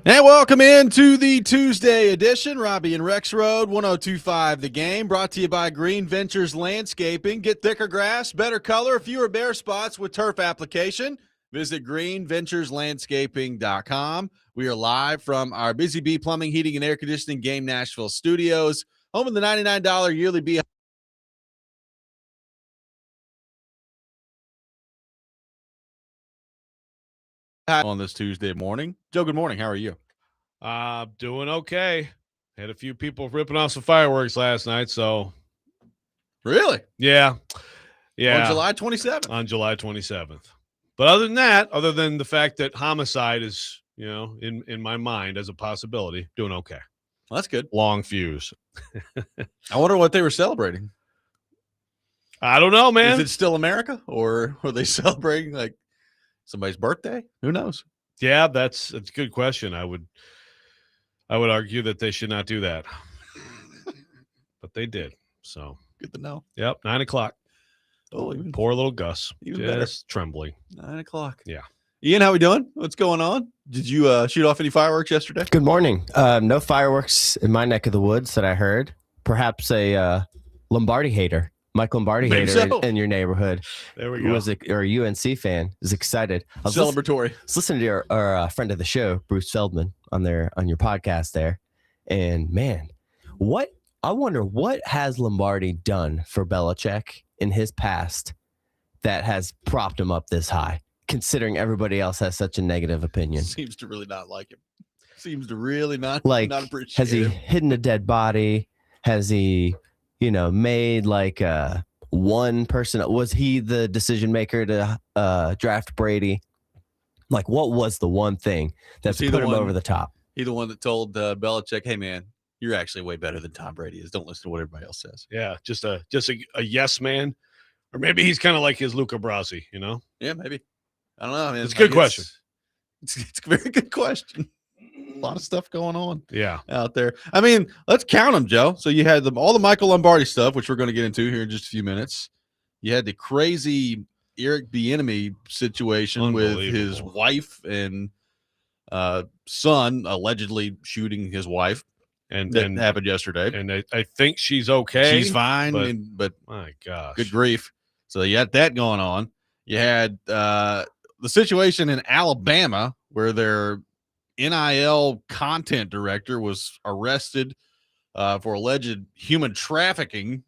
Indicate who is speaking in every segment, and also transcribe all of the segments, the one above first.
Speaker 1: And welcome into the Tuesday edition. Robby and Rexrode, 1025 The Game, brought to you by Green Ventures Landscaping. Get thicker grass, better color, fewer bare spots with turf application. Visit greenventureslandscaping.com. We are live from our Busy Bee Plumbing, Heating, and Air Conditioning Game Nashville studios, home of the $99 yearly bee on this Tuesday morning. Joe, good morning. How are you?
Speaker 2: Doing okay. Had a few people ripping off some fireworks last night, so
Speaker 1: Really?
Speaker 2: yeah.
Speaker 1: On July 27th.
Speaker 2: On July 27th. But other than the fact that homicide is, in my mind as a possibility, doing okay.
Speaker 1: Well, that's good.
Speaker 2: Long fuse.
Speaker 1: I wonder what they were celebrating.
Speaker 2: I don't know, man.
Speaker 1: Is it still America, or were they celebrating like somebody's birthday? Who knows?
Speaker 2: Yeah, that's a good question. I would argue that they should not do that, but they did. So
Speaker 1: good to know.
Speaker 2: Yep, 9:00.
Speaker 1: Oh,
Speaker 2: poor little Gus,
Speaker 1: just
Speaker 2: better. Trembling.
Speaker 1: 9:00.
Speaker 2: Yeah.
Speaker 1: Ian, how we doing? What's going on? Did you shoot off any fireworks yesterday?
Speaker 3: Good morning. No fireworks in my neck of the woods that I heard. Perhaps a Lombardi hater. Michael Lombardi
Speaker 1: Maybe
Speaker 3: hater
Speaker 1: so.
Speaker 3: in your neighborhood.
Speaker 2: There we go.
Speaker 3: Or a UNC fan is excited.
Speaker 1: Celebratory.
Speaker 3: I was listening to our friend of the show, Bruce Feldman, on your podcast there, and man, I wonder what has Lombardi done for Belichick in his past that has propped him up this high, considering everybody else has such a negative opinion.
Speaker 1: Seems to really not like him. Seems to really not appreciate
Speaker 3: has he
Speaker 1: him.
Speaker 3: hidden a dead body? Has he made like one person? Was he the decision maker to draft Brady? Like, what was the one thing that put him over the top?
Speaker 1: He the one that told Belichick, "Hey, man, you're actually way better than Tom Brady is. Don't listen to what everybody else says."
Speaker 2: Yeah, just a yes man, or maybe he's kind of like his Luca Brasi,
Speaker 1: Yeah, maybe. I don't know. I mean,
Speaker 2: it's a good question.
Speaker 1: It's a very good question. A lot of stuff going on.
Speaker 2: Yeah,
Speaker 1: out there. I mean, let's count them, Joe. So you had all the Michael Lombardi stuff, which we're going to get into here in just a few minutes. You had the crazy Eric Bieniemy situation with his wife and son allegedly shooting his wife, and that happened yesterday.
Speaker 2: And I think she's okay.
Speaker 1: She's fine, but
Speaker 2: my gosh,
Speaker 1: good grief. So you had that going on. You had the situation in Alabama where their NIL content director was arrested for alleged human trafficking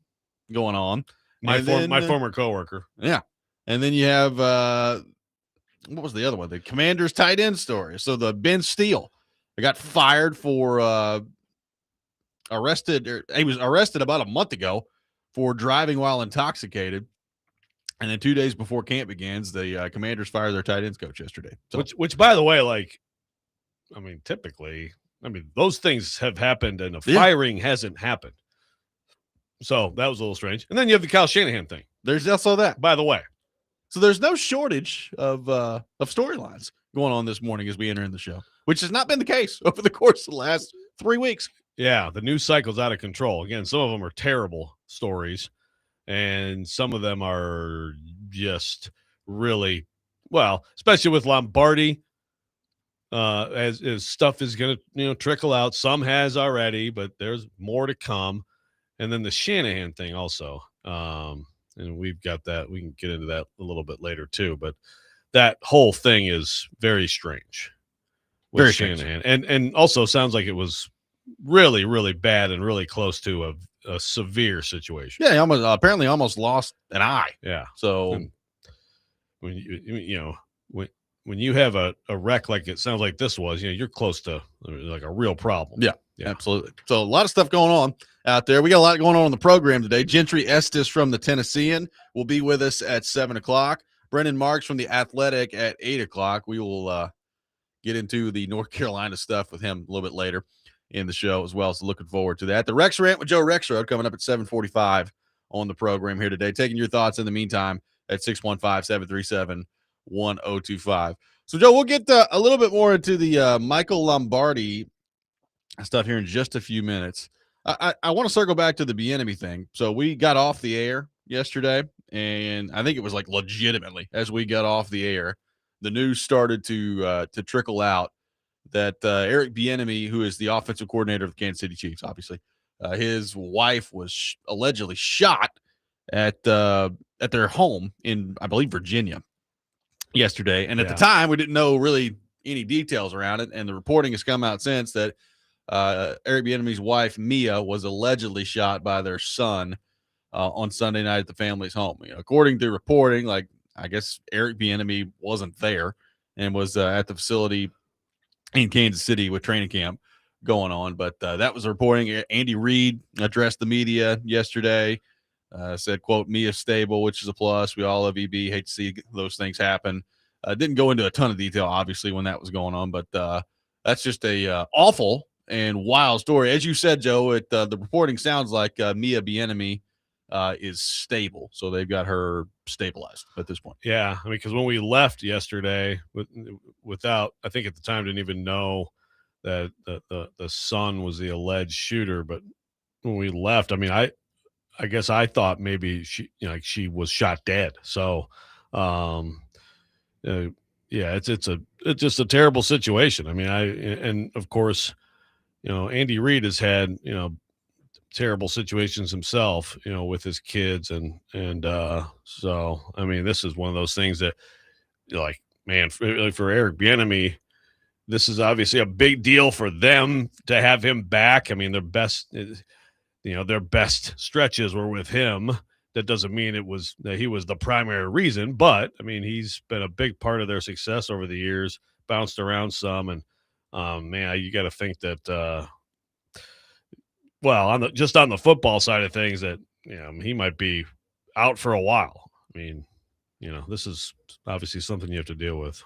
Speaker 1: going on.
Speaker 2: My former coworker.
Speaker 1: Yeah. And then you have what was the other one? The Commander's tight end story. So the Ben Steele, they got fired for he was arrested about a month ago for driving while intoxicated. And then 2 days before camp begins, the Commanders fired their tight ends coach yesterday. So,
Speaker 2: which by the way, typically, those things have happened and a firing hasn't happened. So that was a little strange. And then you have the Kyle Shanahan thing.
Speaker 1: There's also that,
Speaker 2: by the way.
Speaker 1: So there's no shortage of storylines going on this morning as we enter in the show, which has not been the case over the course of the last 3 weeks.
Speaker 2: Yeah, the news cycle's out of control. Again, some of them are terrible stories, and some of them are just really, especially with Lombardi. As stuff is going to trickle out. Some has already, but there's more to come. And then the Shanahan thing also. And we've got that. We can get into that a little bit later too. But that whole thing is very strange.
Speaker 1: Very
Speaker 2: Shanahan. And also sounds like it was really, really bad and really close to a severe situation.
Speaker 1: Yeah, he apparently almost lost an eye.
Speaker 2: Yeah.
Speaker 1: So
Speaker 2: and when you have a wreck like it sounds like this was, you're close to like a real problem.
Speaker 1: Yeah, absolutely. So a lot of stuff going on out there. We got a lot going on the program today. Gentry Estes from the Tennessean will be with us at 7:00. Brendan Marks from the Athletic at 8:00. We will get into the North Carolina stuff with him a little bit later in the show as well. So looking forward to that. The Rex Rant with Joe Rexrode coming up at 7:45 on the program here today. Taking your thoughts in the meantime at 615-737-1025. So, Joe, we'll get a little bit more into the Michael Lombardi stuff here in just a few minutes. I want to circle back to the Bieniemy thing. So we got off the air yesterday, and I think it was like legitimately as we got off the air, the news started to trickle out that Eric Bieniemy, who is the offensive coordinator of the Kansas City Chiefs, obviously, his wife was allegedly shot at their home in, I believe, Virginia yesterday. And at the time, we didn't know really any details around it. And the reporting has come out since that Eric Bieniemy's wife, Mia, was allegedly shot by their son on Sunday night at the family's home. According to reporting, like, I guess Eric Bieniemy wasn't there and was at the facility in Kansas City with training camp going on. But that was the reporting. Andy Reid addressed the media yesterday, said, quote, Mia's stable, which is a plus. We all love EB. Hate to see those things happen. Didn't go into a ton of detail, obviously, when that was going on. But that's just a awful and wild story. As you said, Joe, the reporting sounds like Mia Bieniemy is stable. So they've got her stabilized at this point.
Speaker 2: Yeah. I mean, because when we left yesterday without, I think at the time didn't even know that the son was the alleged shooter. But when we left, I mean, I guess I thought maybe she was shot dead. So, yeah, it's just a terrible situation. I mean, and of course, Andy Reid has had, terrible situations himself, with his kids. And so, I mean, this is one of those things that like, man, for Eric Bieniemy, this is obviously a big deal for them to have him back. I mean, their best stretches were with him. That doesn't mean that he was the primary reason, but I mean, he's been a big part of their success over the years, bounced around some. And man, you got to think that, well, on the football side of things, that he might be out for a while. I mean, this is obviously something you have to deal with.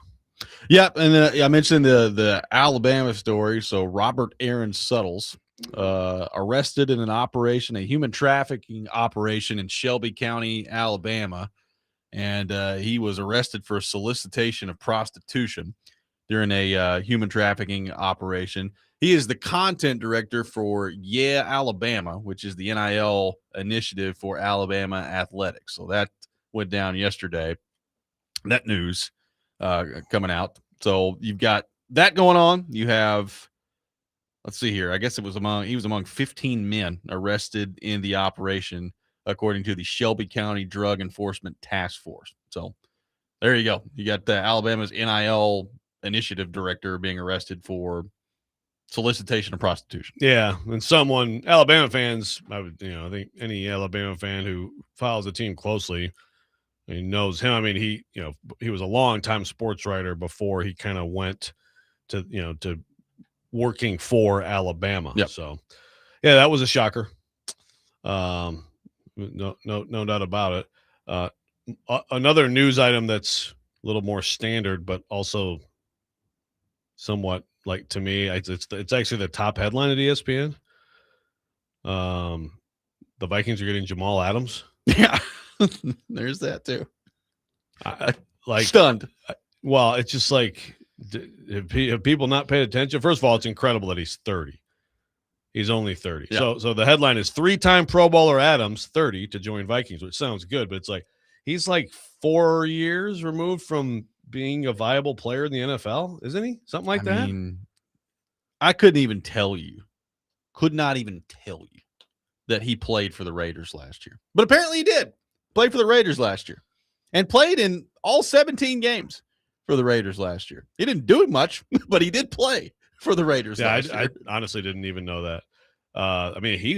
Speaker 1: Yeah, and then I mentioned the Alabama story. So Robert Aaron Suttles arrested in a human trafficking operation in Shelby County, Alabama, and he was arrested for solicitation of prostitution during a human trafficking operation. He is the content director for Yeah Alabama, which is the NIL initiative for Alabama athletics. So that went down yesterday. That news coming out. So you've got that going on. You have, let's see here. I guess he was among 15 men arrested in the operation, according to the Shelby County Drug Enforcement Task Force. So there you go. You got Alabama's NIL initiative director being arrested for solicitation of prostitution.
Speaker 2: Yeah, and Alabama fans, I think any Alabama fan who follows the team closely, he knows him. I mean, he was a long-time sports writer before he kind of went to working for Alabama.
Speaker 1: Yep.
Speaker 2: So, yeah, that was a shocker. No doubt about it. Another news item that's a little more standard, but also somewhat, like, to me, it's actually the top headline at ESPN. The Vikings are getting Jamal Adams.
Speaker 1: Yeah. There's that too.
Speaker 2: Like,
Speaker 1: stunned.
Speaker 2: Well, it's just like, have people not paid attention? First of all, it's incredible that he's 30. He's only 30.
Speaker 1: Yeah.
Speaker 2: So the headline is 3-time Pro Bowler Adams, 30, to join Vikings, which sounds good, but it's like he's like 4 years removed from being a viable player in the NFL, isn't he? Something like that.
Speaker 1: I mean, I could not even tell you that he played for the Raiders last year. But apparently he did. Played for the Raiders last year and played in all 17 games for the Raiders last year. He didn't do much, but he did play for the Raiders last year.
Speaker 2: I honestly didn't even know that. I mean, he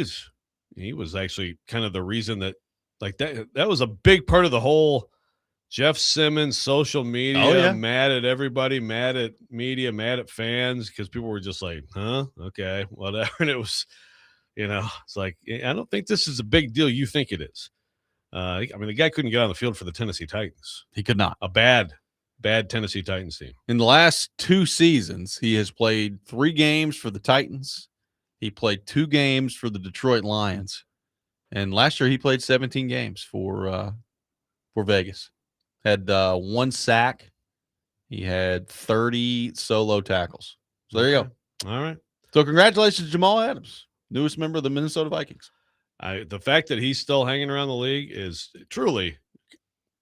Speaker 2: was actually kind of the reason that, like, that was a big part of the whole Jeff Simmons social media, mad at everybody, mad at media, mad at fans, because people were just like, huh? Okay, whatever. And it was, it's like, I don't think this is a big deal. You think it is. I mean, the guy couldn't get on the field for the Tennessee Titans.
Speaker 1: He could not.
Speaker 2: A bad Tennessee Titans team.
Speaker 1: In the last 2 seasons, he has played 3 games for the Titans. He played 2 games for the Detroit Lions. And last year he played 17 games for Vegas. Had 1 sack. He had 30 solo tackles. So there you go.
Speaker 2: All right.
Speaker 1: So congratulations to Jamal Adams, newest member of the Minnesota Vikings.
Speaker 2: The fact that he's still hanging around the league is truly,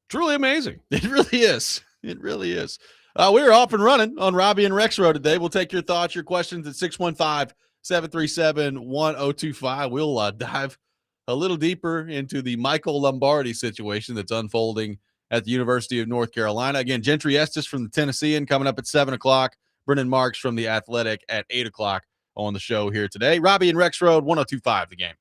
Speaker 2: truly amazing.
Speaker 1: It really is. It really is. We're off and running on Robby and Rexrode today. We'll take your thoughts, your questions at 615-737-1025. We'll dive a little deeper into the Michael Lombardi situation that's unfolding at the University of North Carolina. Again, Gentry Estes from the Tennessean coming up at 7 o'clock. Brendan Marks from the Athletic at 8 o'clock on the show here today. Robby and Rexrode, 1025 The Game.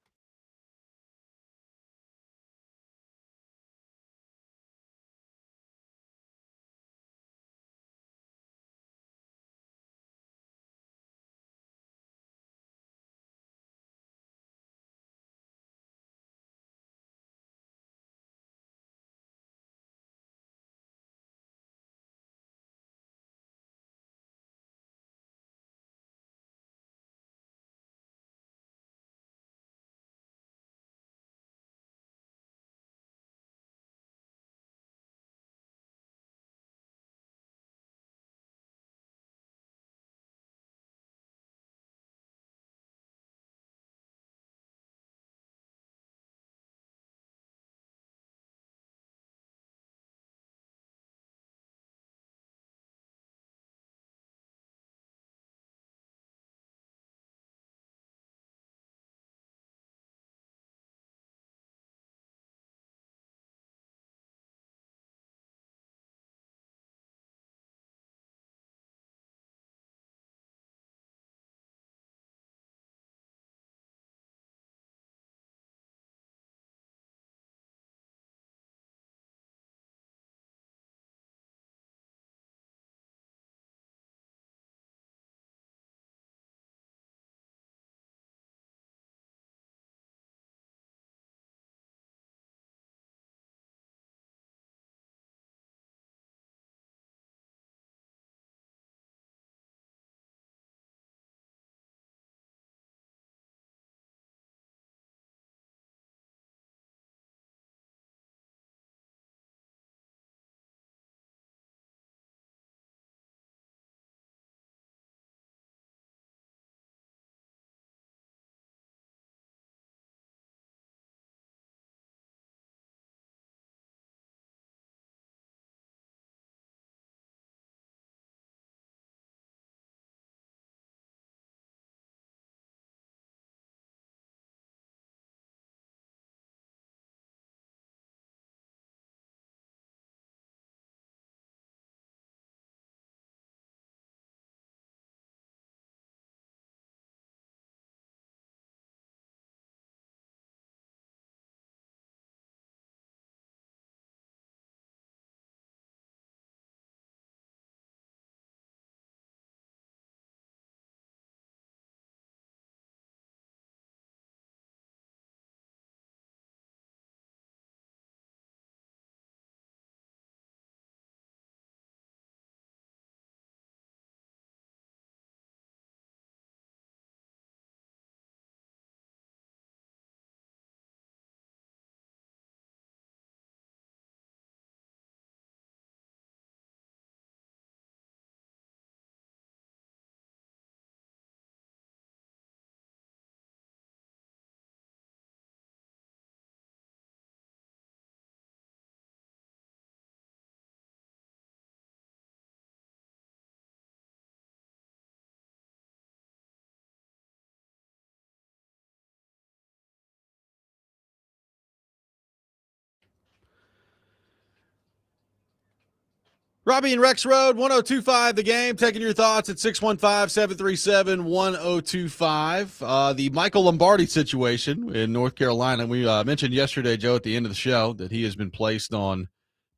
Speaker 1: Robby and Rexrode, 1025 The Game, taking your thoughts at 615-737-1025. The Michael Lombardi situation in North Carolina. We mentioned yesterday, Joe, at the end of the show, that he has been placed on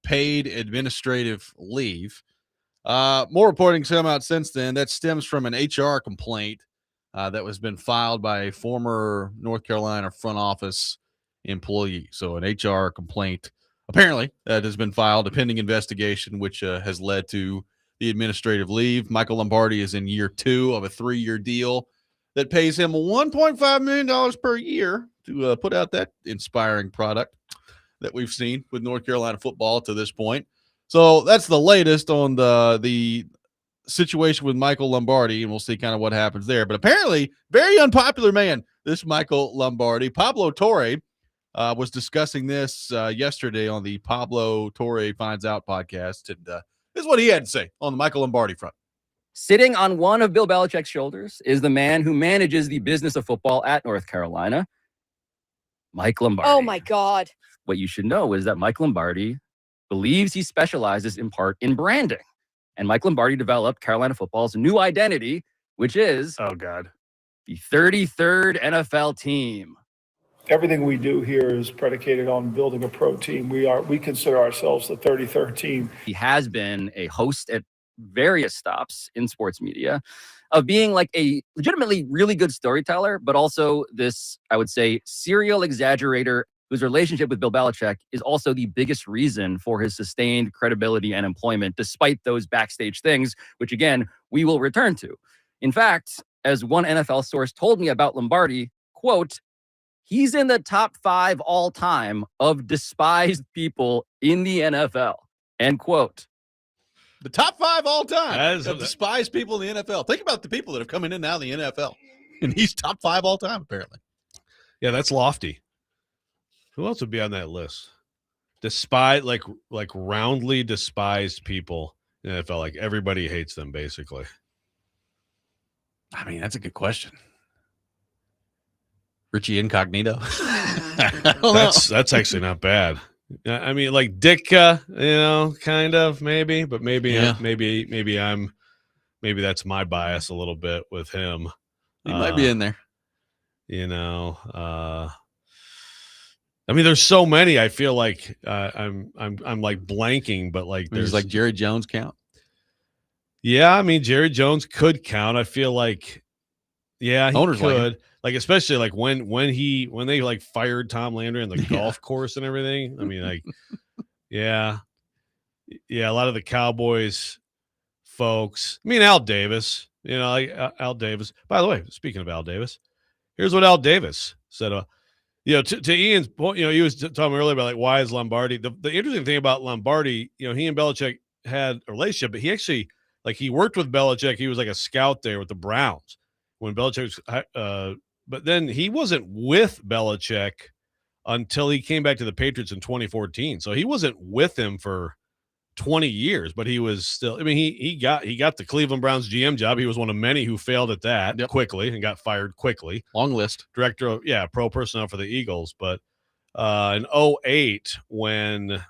Speaker 1: paid administrative leave. More reporting come out since then. That stems from an HR complaint that was been filed by a former North Carolina front office employee. So an HR complaint apparently that has been filed, a pending investigation, which has led to the administrative leave. Michael Lombardi is in year 2 of a 3-year deal that pays him $1.5 million per year to put out that inspiring product that we've seen with North Carolina football to this point. So that's the latest on the situation with Michael Lombardi, and we'll see kind of what happens there. But apparently, very unpopular man, this Michael Lombardi. Pablo Torre was discussing this yesterday on the Pablo Torre Finds Out podcast, and This is what he had to say on the Michael Lombardi front.
Speaker 4: Sitting on one of Bill Belichick's shoulders is the man who manages the business of football at North Carolina, Mike Lombardi.
Speaker 5: Oh, my God.
Speaker 4: What you should know is that Mike Lombardi believes he specializes in part in branding. And Mike Lombardi developed Carolina football's new identity, which is, oh God, the 33rd NFL team.
Speaker 6: Everything we do here is predicated on building a pro team. We consider ourselves the 33rd team.
Speaker 4: He has been a host at various stops in sports media of being like a legitimately really good storyteller, but also this, I would say, serial exaggerator whose relationship with Bill Belichick is also the biggest reason for his sustained credibility and employment, despite those backstage things, which again, we will return to. In fact, as one NFL source told me about Lombardi, quote, he's in the top 5 all time of despised people in the NFL, end quote.
Speaker 1: The top 5 all time of despised people in the NFL. Think about the people that have come in now in the NFL. And he's top 5 all time, apparently.
Speaker 2: Yeah, that's lofty. Who else would be on that list? Despite like roundly despised people in the NFL. Like everybody hates them, basically.
Speaker 1: I mean, that's a good question. Richie Incognito.
Speaker 2: That's actually not bad. I mean, like Ditka, kind of maybe, but maybe that's my bias a little bit with him.
Speaker 1: He might be in there.
Speaker 2: I mean, there's so many. I feel like I'm like blanking, but like
Speaker 1: there's like Jerry Jones count.
Speaker 2: Yeah, I mean Jerry Jones could count. I feel like, yeah, he
Speaker 1: Owners
Speaker 2: could. Like especially like when they like fired Tom Landry on the golf course and everything. I mean, like, yeah, a lot of the Cowboys folks. I mean, Al Davis. Like Al Davis. By the way, speaking of Al Davis, here's what Al Davis said. To Ian's point, he was talking earlier about like why is Lombardi the interesting thing about Lombardi. He and Belichick had a relationship, but he actually he worked with Belichick. He was like a scout there with the Browns when Belichick was, but then he wasn't with Belichick until he came back to the Patriots in 2014. So he wasn't with him for 20 years, but he was still. I mean, he got the Cleveland Browns GM job. He was one of many who failed at that quickly and got fired quickly.
Speaker 1: Long list.
Speaker 2: Director of pro personnel for the Eagles. But in 2008, when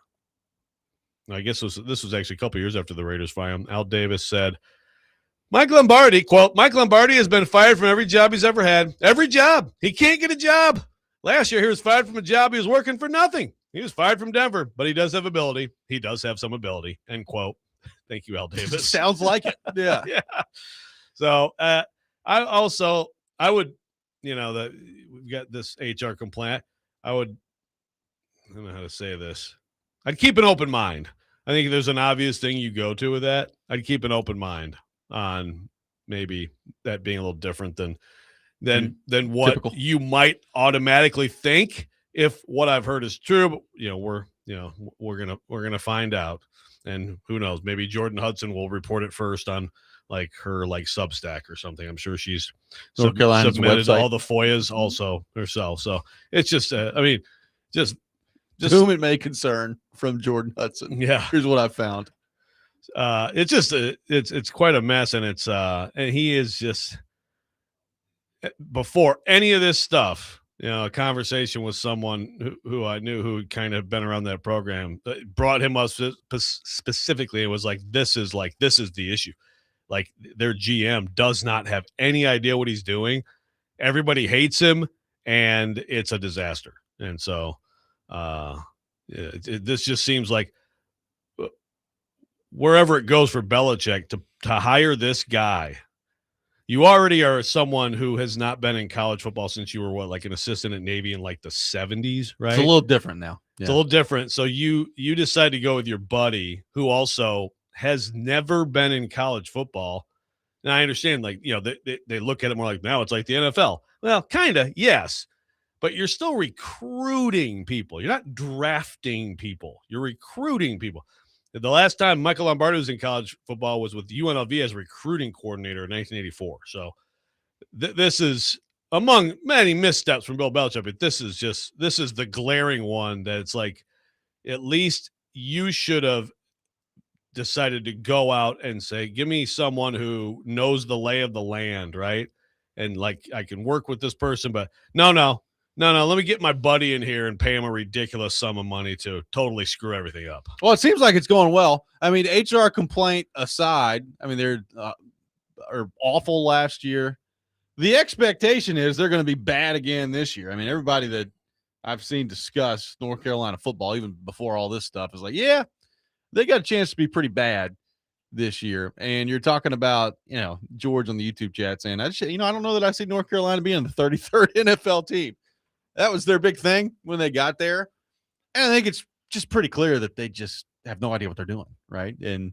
Speaker 2: I guess this was actually a couple years after the Raiders fired him, Al Davis said, Mike Lombardi, quote, Mike Lombardi has been fired from every job he's ever had. Every job. He can't get a job. Last year, he was fired from a job he was working for nothing. He was fired from Denver, but he does have ability. He does have some ability, end quote. Thank you, Al Davis.
Speaker 1: Sounds like it. Yeah.
Speaker 2: Yeah. So I would, that we've got this HR complaint. I don't know how to say this. I'd keep an open mind. I think there's an obvious thing you go to with that. I'd keep an open mind on maybe that being a little different than what typical. You might automatically think if what I've heard is true. But we're gonna find out, and who knows? Maybe Jordan Hudson will report it first on her Substack or something. I'm sure she's submitted all the FOIAs also herself. So it's just just
Speaker 1: whom it may concern from Jordan Hudson.
Speaker 2: Yeah,
Speaker 1: here's what I found.
Speaker 2: It's just it's quite a mess, and it's and he is just before any of this stuff, a conversation with someone who I knew who had kind of been around that program brought him up specifically. It was this is the issue. Their GM does not have any idea what he's doing. Everybody hates him, and it's a disaster. And so this just seems like wherever it goes for Belichick to hire this guy, you already are someone who has not been in college football since you were an assistant at Navy in the 70s, right?
Speaker 1: It's a little different now.
Speaker 2: Yeah. It's a little different. So you decide to go with your buddy who also has never been in college football. And I understand, they look at it more like, now it's like the NFL. Well, kind of, yes. But you're still recruiting people. You're not drafting people. You're recruiting people. The last time Michael Lombardi was in college football was with UNLV as recruiting coordinator in 1984. So this is among many missteps from Bill Belichick, but this is the glaring one that it's at least you should have decided to go out and say, give me someone who knows the lay of the land, right? And like, I can work with this person, but no, let me get my buddy in here and pay him a ridiculous sum of money to totally screw everything up.
Speaker 1: Well, it seems like it's going well. I mean, HR complaint aside, I mean, they're are awful last year. The expectation is they're going to be bad again this year. I mean, everybody that I've seen discuss North Carolina football, even before all this stuff, is like, yeah, they got a chance to be pretty bad this year. And you're talking about, George on the YouTube chat saying, I don't know that I see North Carolina being the 33rd NFL team. That was their big thing when they got there. And I think it's just pretty clear that they just have no idea what they're doing, right? And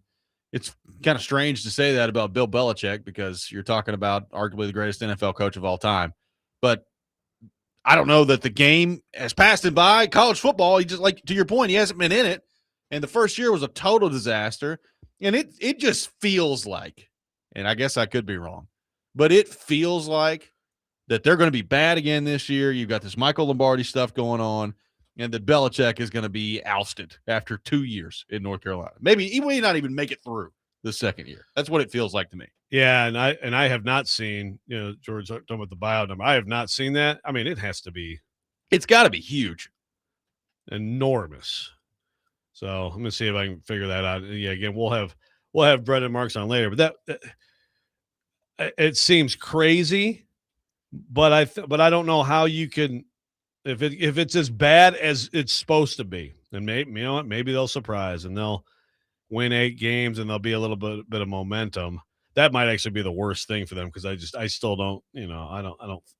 Speaker 1: it's kind of strange to say that about Bill Belichick because you're talking about arguably the greatest NFL coach of all time. But I don't know that the game has passed him by. College football, he just, like, to your point, he hasn't been in it. And the first year was a total disaster. And it just feels like, and I guess I could be wrong, but it feels like that they're going to be bad again this year. You've got this Michael Lombardi stuff going on, and that Belichick is going to be ousted after 2 years in North Carolina. Maybe he may not even make it through the second year. That's what it feels like to me.
Speaker 2: Yeah, and I have not seen, George talking about the buyout number. I have not seen that. I mean,
Speaker 1: It's got to be huge,
Speaker 2: enormous. So I'm going to see if I can figure that out. Yeah, again, we'll have Brendan Marks on later, but that it seems crazy, but I don't know how you can, if it's as bad as it's supposed to be, then maybe they'll surprise and they'll win 8 games and there'll be a little bit of momentum. That might actually be the worst thing for them because I still don't, I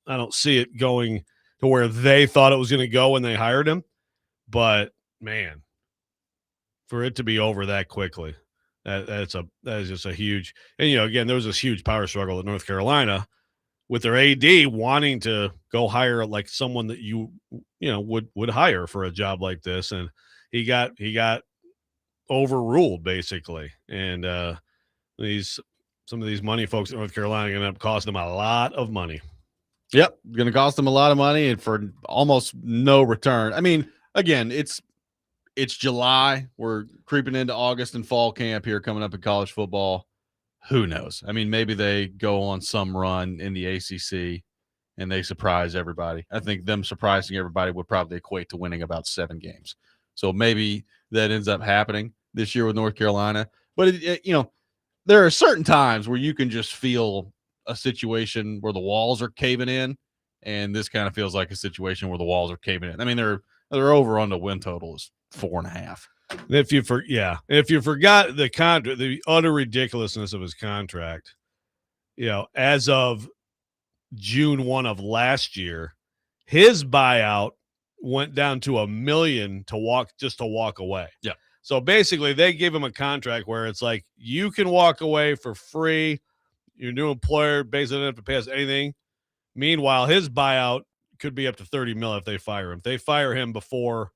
Speaker 2: don't see it going to where they thought it was going to go when they hired him. But man, for it to be over that quickly, that is just a huge. And again, there was this huge power struggle at North Carolina with their AD wanting to go hire like someone that would hire for a job like this, and he got overruled basically, and some of these money folks in North Carolina are going to end up costing them a lot of money.
Speaker 1: Yep, going to cost them a lot of money and for almost no return. I mean, again, it's July. We're creeping into August and fall camp here coming up in college football. Who knows? I mean, maybe they go on some run in the ACC and they surprise everybody. I think them surprising everybody would probably equate to winning about 7 games. So maybe that ends up happening this year with North Carolina. But, there are certain times where you can just feel a situation where the walls are caving in, and this kind of feels like a situation where the walls are caving in. I mean, they're over on the win total is 4.5.
Speaker 2: If you forgot the contract, the utter ridiculousness of his contract, as of June 1 of last year, his buyout went down to $1 million to walk away.
Speaker 1: Yeah.
Speaker 2: So basically, they gave him a contract where it's like you can walk away for free. Your new employer basically doesn't have to pay us anything. Meanwhile, his buyout could be up to $30 million if they fire him. If they fire him before,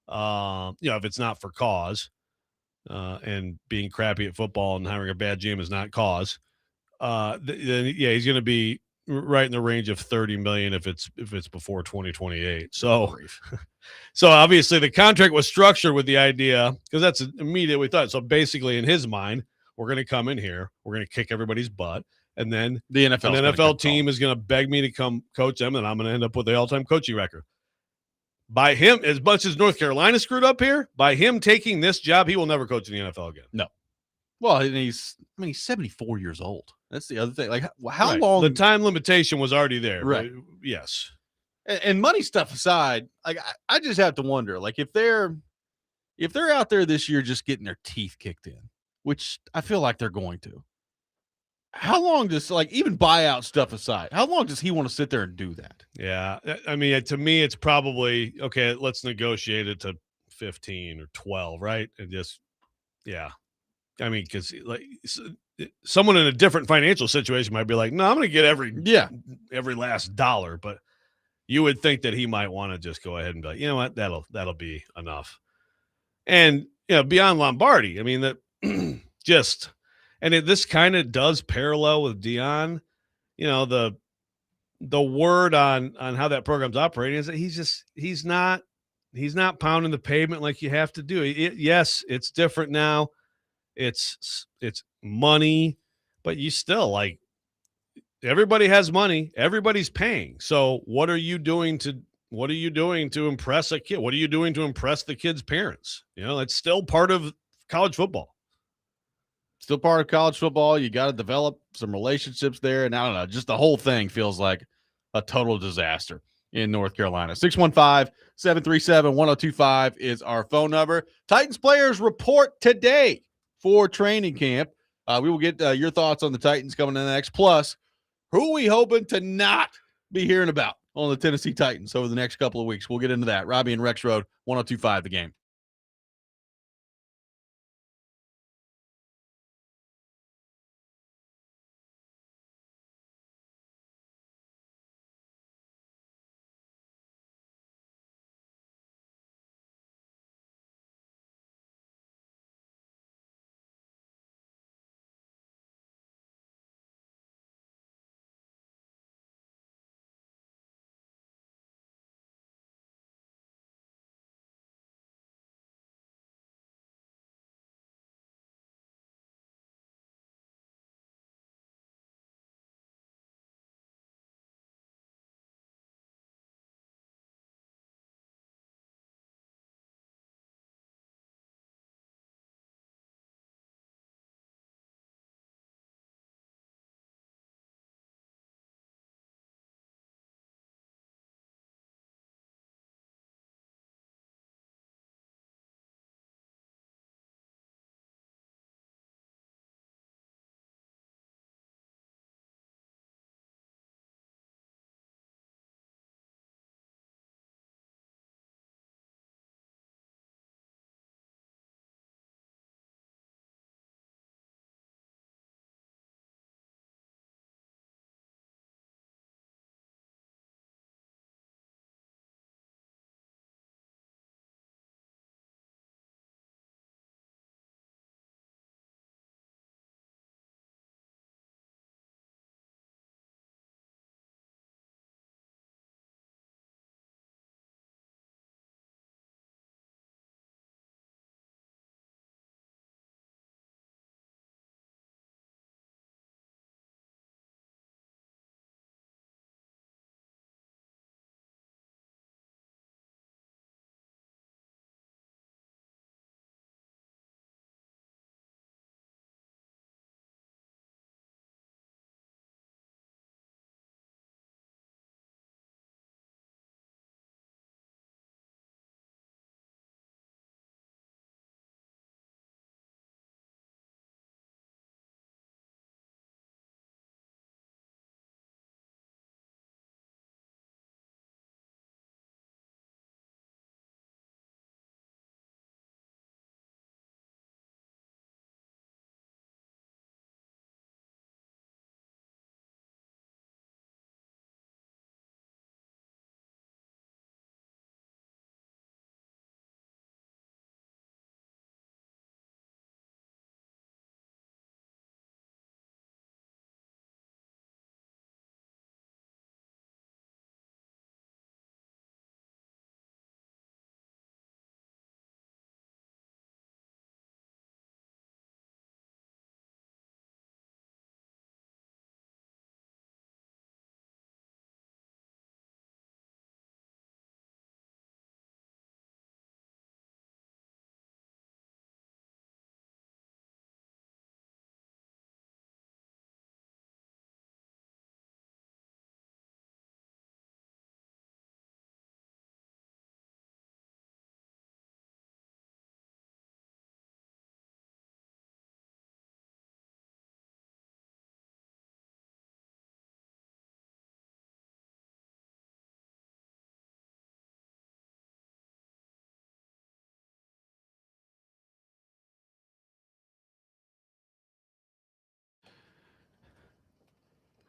Speaker 2: if it's not for cause, and being crappy at football and hiring a bad GM is not cause, then he's going to be right in the range of $30 million if it's before 2028. So obviously the contract was structured with the idea, because that's immediate we thought. So basically in his mind, we're going to come in here, we're going to kick everybody's butt, and then
Speaker 1: the NFL
Speaker 2: team is going to beg me to come coach them, and I'm going to end up with the all-time coaching record. By him, as much as North Carolina screwed up here, by him taking this job, he will never coach in the NFL again.
Speaker 1: No. Well, and he's 74 years old. That's the other thing. Like, how long?
Speaker 2: The time limitation was already there.
Speaker 1: Right.
Speaker 2: Yes.
Speaker 1: And money stuff aside, like, I just have to wonder, like, if they're out there this year just getting their teeth kicked in, which I feel like they're going to, how long does, like, even buyout stuff aside, how long does he want to sit there and do that?
Speaker 2: Yeah. I mean, to me, it's probably, okay, let's negotiate it to 15 or 12, right? And just, yeah. I mean, because like someone in a different financial situation might be like, no, I'm going to get every last dollar. But you would think that he might want to just go ahead and be like, you know what, that'll be enough. And, beyond Lombardi, I mean, that this kind of does parallel with Deion. The word on how that program's operating is that he's not pounding the pavement like you have to do. Yes, it's different now. it's money, but you still like everybody has money, everybody's paying. So what are you doing to impress a kid? What are you doing to impress the kid's parents? It's still part of college football.
Speaker 1: Still part of college football. You got to develop some relationships there. And I don't know, just the whole thing feels like a total disaster in North Carolina. 615-737-1025 is our phone number. Titans players report today for training camp. We will get your thoughts on the Titans coming in next. Plus, who are we hoping to not be hearing about on the Tennessee Titans over the next couple of weeks? We'll get into that. Robby and Rexrode, 1025 The Game.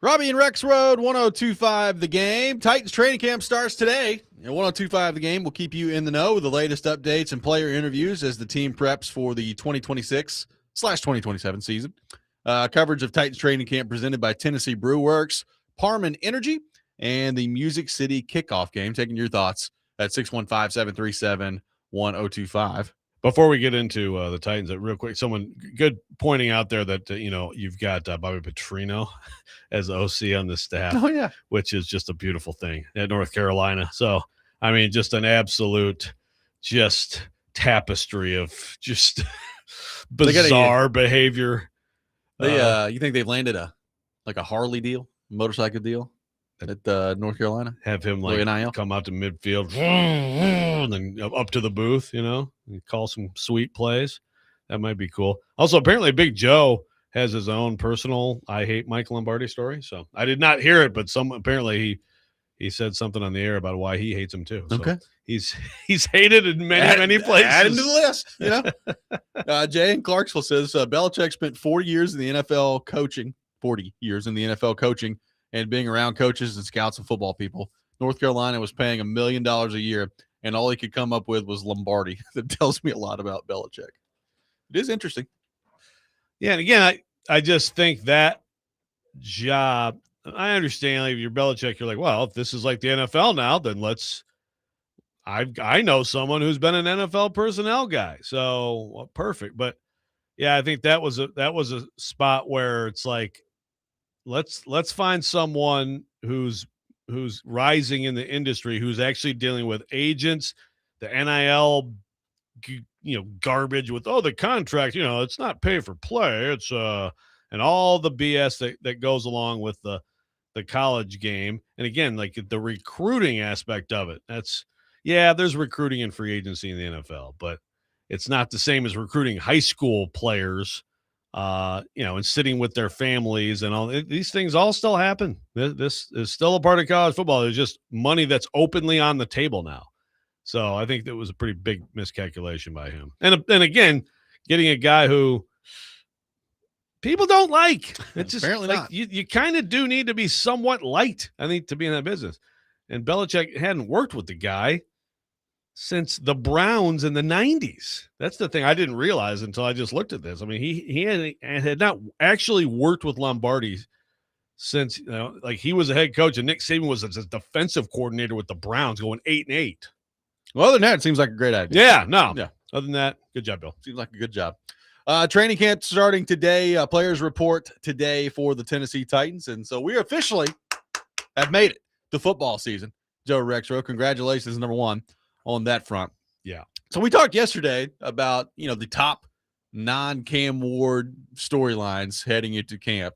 Speaker 1: Robby and Rexrode, 1025 The Game. Titans training camp starts today. And 1025 The Game will keep you in the know with the latest updates and player interviews as the team preps for the 2026/2027 season. Coverage of Titans training camp presented by Tennessee Brew Works, Parman Energy, and the Music City kickoff game. Taking your thoughts at 615-737-1025.
Speaker 2: Before we get into the Titans, real quick, someone good pointing out there that you've got Bobby Petrino as OC on the staff.
Speaker 1: Oh yeah,
Speaker 2: which is just a beautiful thing at North Carolina. So I mean, just an absolute just tapestry of just bizarre behavior.
Speaker 1: You think they've landed a Harley deal, motorcycle deal at North Carolina?
Speaker 2: Have him come out to midfield and then up to the booth, and call some sweet plays. That might be cool. Also, apparently Big Joe has his own personal I hate Michael Lombardi story. So I did not hear it, but apparently he said something on the air about why he hates him too. So
Speaker 1: okay.
Speaker 2: He's hated in many places.
Speaker 1: Add him to the list, Jay in Clarksville says Belichick spent 40 years in the NFL coaching, and being around coaches and scouts and football people. North Carolina was paying $1 million a year, and all he could come up with was Lombardi. That tells me a lot about Belichick. It is interesting.
Speaker 2: Yeah, and again, I just think that job, I understand, like, if you're Belichick, you're like, well, if this is like the NFL now, then I know someone who's been an NFL personnel guy, so perfect. But yeah, I think that was a spot where it's like, let's find someone who's rising in the industry, who's actually dealing with agents, the NIL, garbage with the contract. It's not pay for play. It's and all the BS that goes along with the college game. And again, like the recruiting aspect of it. There's recruiting and free agency in the NFL, but it's not the same as recruiting high school players, and sitting with their families and all these things all still happen. This is still a part of college football. There's just money that's openly on the table now. So I think that was a pretty big miscalculation by him. And again, getting a guy who people don't like. It's just
Speaker 1: apparently
Speaker 2: like
Speaker 1: not.
Speaker 2: You kind of do need to be somewhat light, I think, to be in that business. And Belichick hadn't worked with the guy since the Browns in the 90s. That's the thing I didn't realize until I just looked at this. I mean, he had not actually worked with Lombardi since, he was a head coach, and Nick Saban was a defensive coordinator with the Browns going 8-8.
Speaker 1: Well, other than that, it seems like a great idea.
Speaker 2: Yeah, no.
Speaker 1: Yeah.
Speaker 2: Other than that, good job, Bill.
Speaker 1: Seems like a good job. Training camp starting today. Players report today for the Tennessee Titans. And so we officially have made it to football season. Joe Rexrode, congratulations, number one, on that front.
Speaker 2: Yeah.
Speaker 1: So we talked yesterday about, the top non-Cam Ward storylines heading into camp.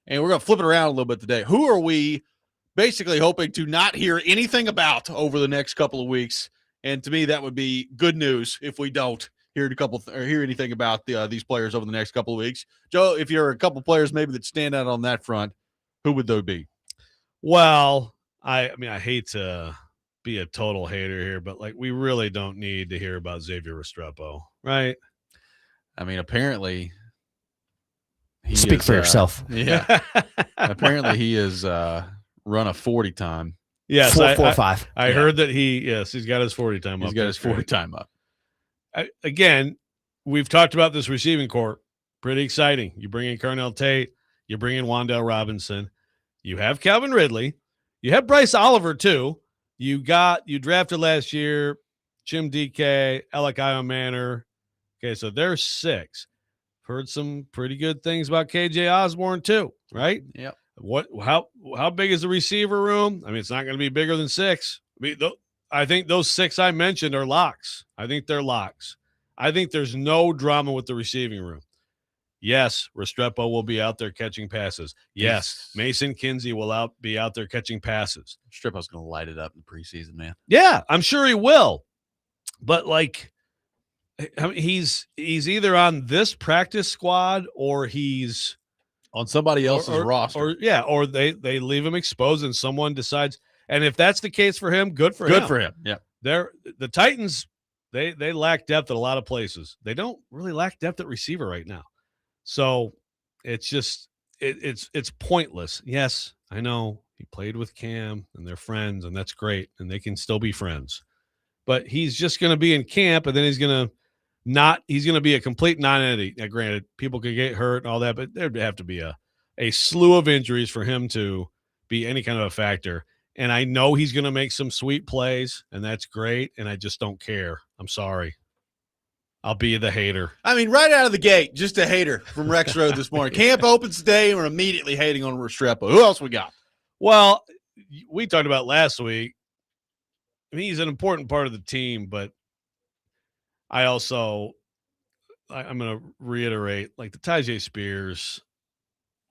Speaker 1: And we're going to flip it around a little bit today. Who are we basically hoping to not hear anything about over the next couple of weeks? And to me, that would be good news if we don't hear anything about these players over the next couple of weeks. Joe, if you're a couple of players maybe that stand out on that front, who would those be?
Speaker 2: Well, I hate to be a total hater here, but we really don't need to hear about Xavier Restrepo, right?
Speaker 1: I mean, apparently
Speaker 3: Speak for yourself.
Speaker 1: Yeah. Apparently he is run a 40 time.
Speaker 2: Yes,
Speaker 3: 4.45.
Speaker 2: I heard that he's got his 40 time up.
Speaker 1: He's got his 40 time up.
Speaker 2: Again, we've talked about this receiving corps. Pretty exciting. You bring in Carnell Tate. You bring in Wan'Dale Robinson. You have Calvin Ridley. You have Bryce Oliver, too. You drafted last year Jim DK, Alec Manor. Okay, so there's 6. Heard some pretty good things about KJ Osborne, too, right?
Speaker 1: Yep.
Speaker 2: How big is the receiver room? I mean, it's not going to be bigger than 6. I think those 6 I mentioned are locks. I think they're locks. I think there's no drama with the receiving room. Yes, Restrepo will be out there catching passes. Yes, Mason Kinsey will be out there catching passes.
Speaker 1: Restrepo's going to light it up in the preseason, man.
Speaker 2: Yeah, I'm sure he will. But he's either on this practice squad or he's
Speaker 1: on somebody else's roster.
Speaker 2: Or they leave him exposed and someone decides. And if that's the case for him, good for him.
Speaker 1: Good for him. Yeah.
Speaker 2: The Titans, they lack depth at a lot of places. They don't really lack depth at receiver right now. So it's just it's pointless. Yes, I know he played with Cam and they're friends, and that's great, and they can still be friends. But he's just going to be in camp, and then he's going to be a complete non-entity. Now, granted, people could get hurt and all that, but there'd have to be a slew of injuries for him to be any kind of a factor. And I know he's going to make some sweet plays, and that's great, and I just don't care. I'm sorry. I'll be the hater.
Speaker 1: I mean, right out of the gate, just a hater from Rexrode this morning. Camp opens today, and we're immediately hating on Restrepo. Who else we got?
Speaker 2: Well, we talked about last week. I mean, he's an important part of the team, but I'm going to reiterate, like the Tyjae Spears,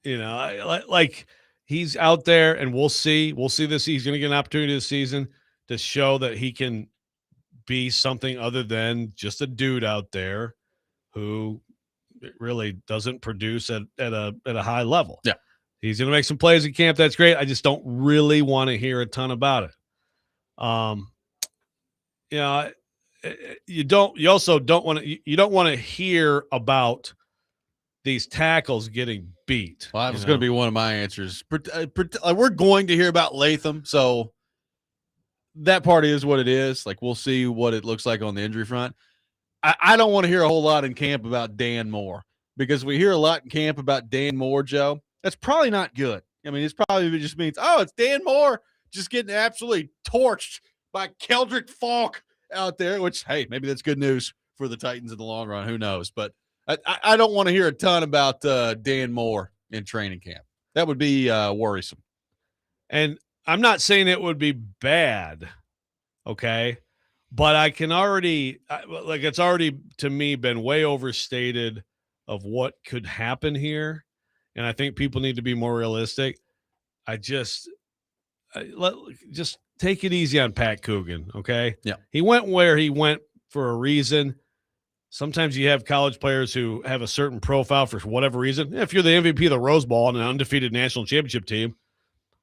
Speaker 2: like he's out there, and we'll see this. He's going to get an opportunity this season to show that he can be something other than just a dude out there who really doesn't produce at a high level.
Speaker 1: Yeah.
Speaker 2: He's going to make some plays in camp. That's great. I just don't really want to hear a ton about it. You also don't want to hear about these tackles getting beat.
Speaker 1: Well, that was going to be one of my answers. We're going to hear about Latham, so that part is what it is. Like, we'll see what it looks like on the injury front. I don't want to hear a whole lot in camp about Dan Moore, because we hear a lot in camp about Dan Moore, Joe. That's probably not good. I mean, it's probably just means, it's Dan Moore just getting absolutely torched by Keldrick Falk out there, which, hey, maybe that's good news for the Titans in the long run. Who knows? But I don't want to hear a ton about Dan Moore in training camp. That would be worrisome.
Speaker 2: And I'm not saying it would be bad, okay? But I can already it's already, to me, been way overstated of what could happen here. And I think people need to be more realistic. Just take it easy on Pat Coogan, okay?
Speaker 1: Yeah.
Speaker 2: He went where he went for a reason. Sometimes you have college players who have a certain profile for whatever reason. If you're the MVP of the Rose Bowl on an undefeated national championship team,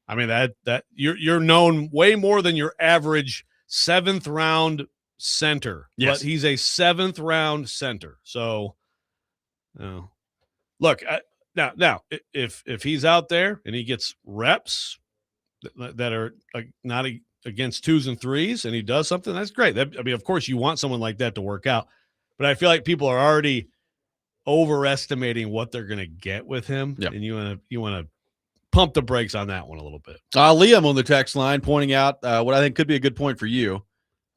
Speaker 2: I mean, that you're known way more than your average 7th round center.
Speaker 1: Yes.
Speaker 2: But he's a 7th round center. So, look, now if he's out there and he gets reps that are not against 2s and 3s, and he does something, that's great. Of course, you want someone like that to work out. But I feel like people are already overestimating what they're going to get with him.
Speaker 1: Yep.
Speaker 2: And you want to pump the brakes on that one a little bit.
Speaker 1: Liam on the text line pointing out what I think could be a good point for you.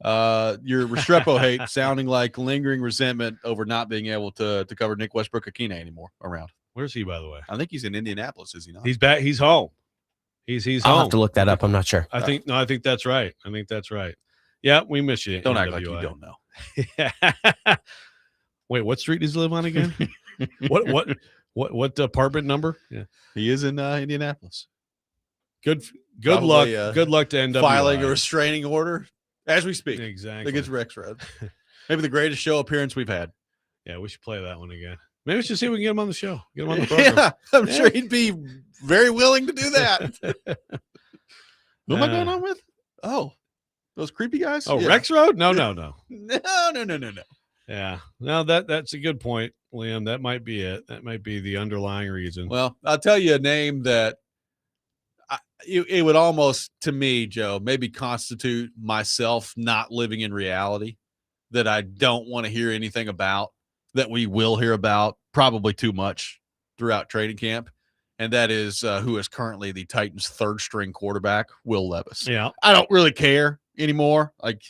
Speaker 1: Your Restrepo hate sounding like lingering resentment over not being able to cover Nick Westbrook-Akine anymore around.
Speaker 2: Where's he, by the way?
Speaker 1: I think he's in Indianapolis, is he not?
Speaker 2: He's back. He's home. He's
Speaker 3: I'll
Speaker 2: home.
Speaker 3: have to look that up. I'm not sure.
Speaker 2: I think that's right. Yeah, we miss you.
Speaker 1: Don't act like you don't know.
Speaker 2: Wait, what street does he live on again? What apartment number? Yeah,
Speaker 1: he is in Indianapolis.
Speaker 2: Good
Speaker 1: Probably,
Speaker 2: luck. Good luck to NWI.
Speaker 1: Filing a restraining order as we speak.
Speaker 2: Exactly.
Speaker 1: Against Rexrode. Maybe the greatest show appearance we've had.
Speaker 2: Yeah, we should play that one again. Maybe we should see if we can get him on the show. Get him on the program.
Speaker 1: Yeah, I'm sure he'd be very willing to do that. Who am I going on with? Oh, those creepy guys?
Speaker 2: Oh,
Speaker 1: yeah.
Speaker 2: Rexrode? No.
Speaker 1: No.
Speaker 2: Yeah. No, that's a good point, Liam. That might be it. That might be the underlying reason.
Speaker 1: Well, I'll tell you a name that it would almost, to me, Joe, maybe constitute myself not living in reality, that I don't want to hear anything about, that we will hear about probably too much throughout training camp. And that is who is currently the Titans' 3rd-string quarterback, Will Levis.
Speaker 2: Yeah.
Speaker 1: I don't really care anymore. Like,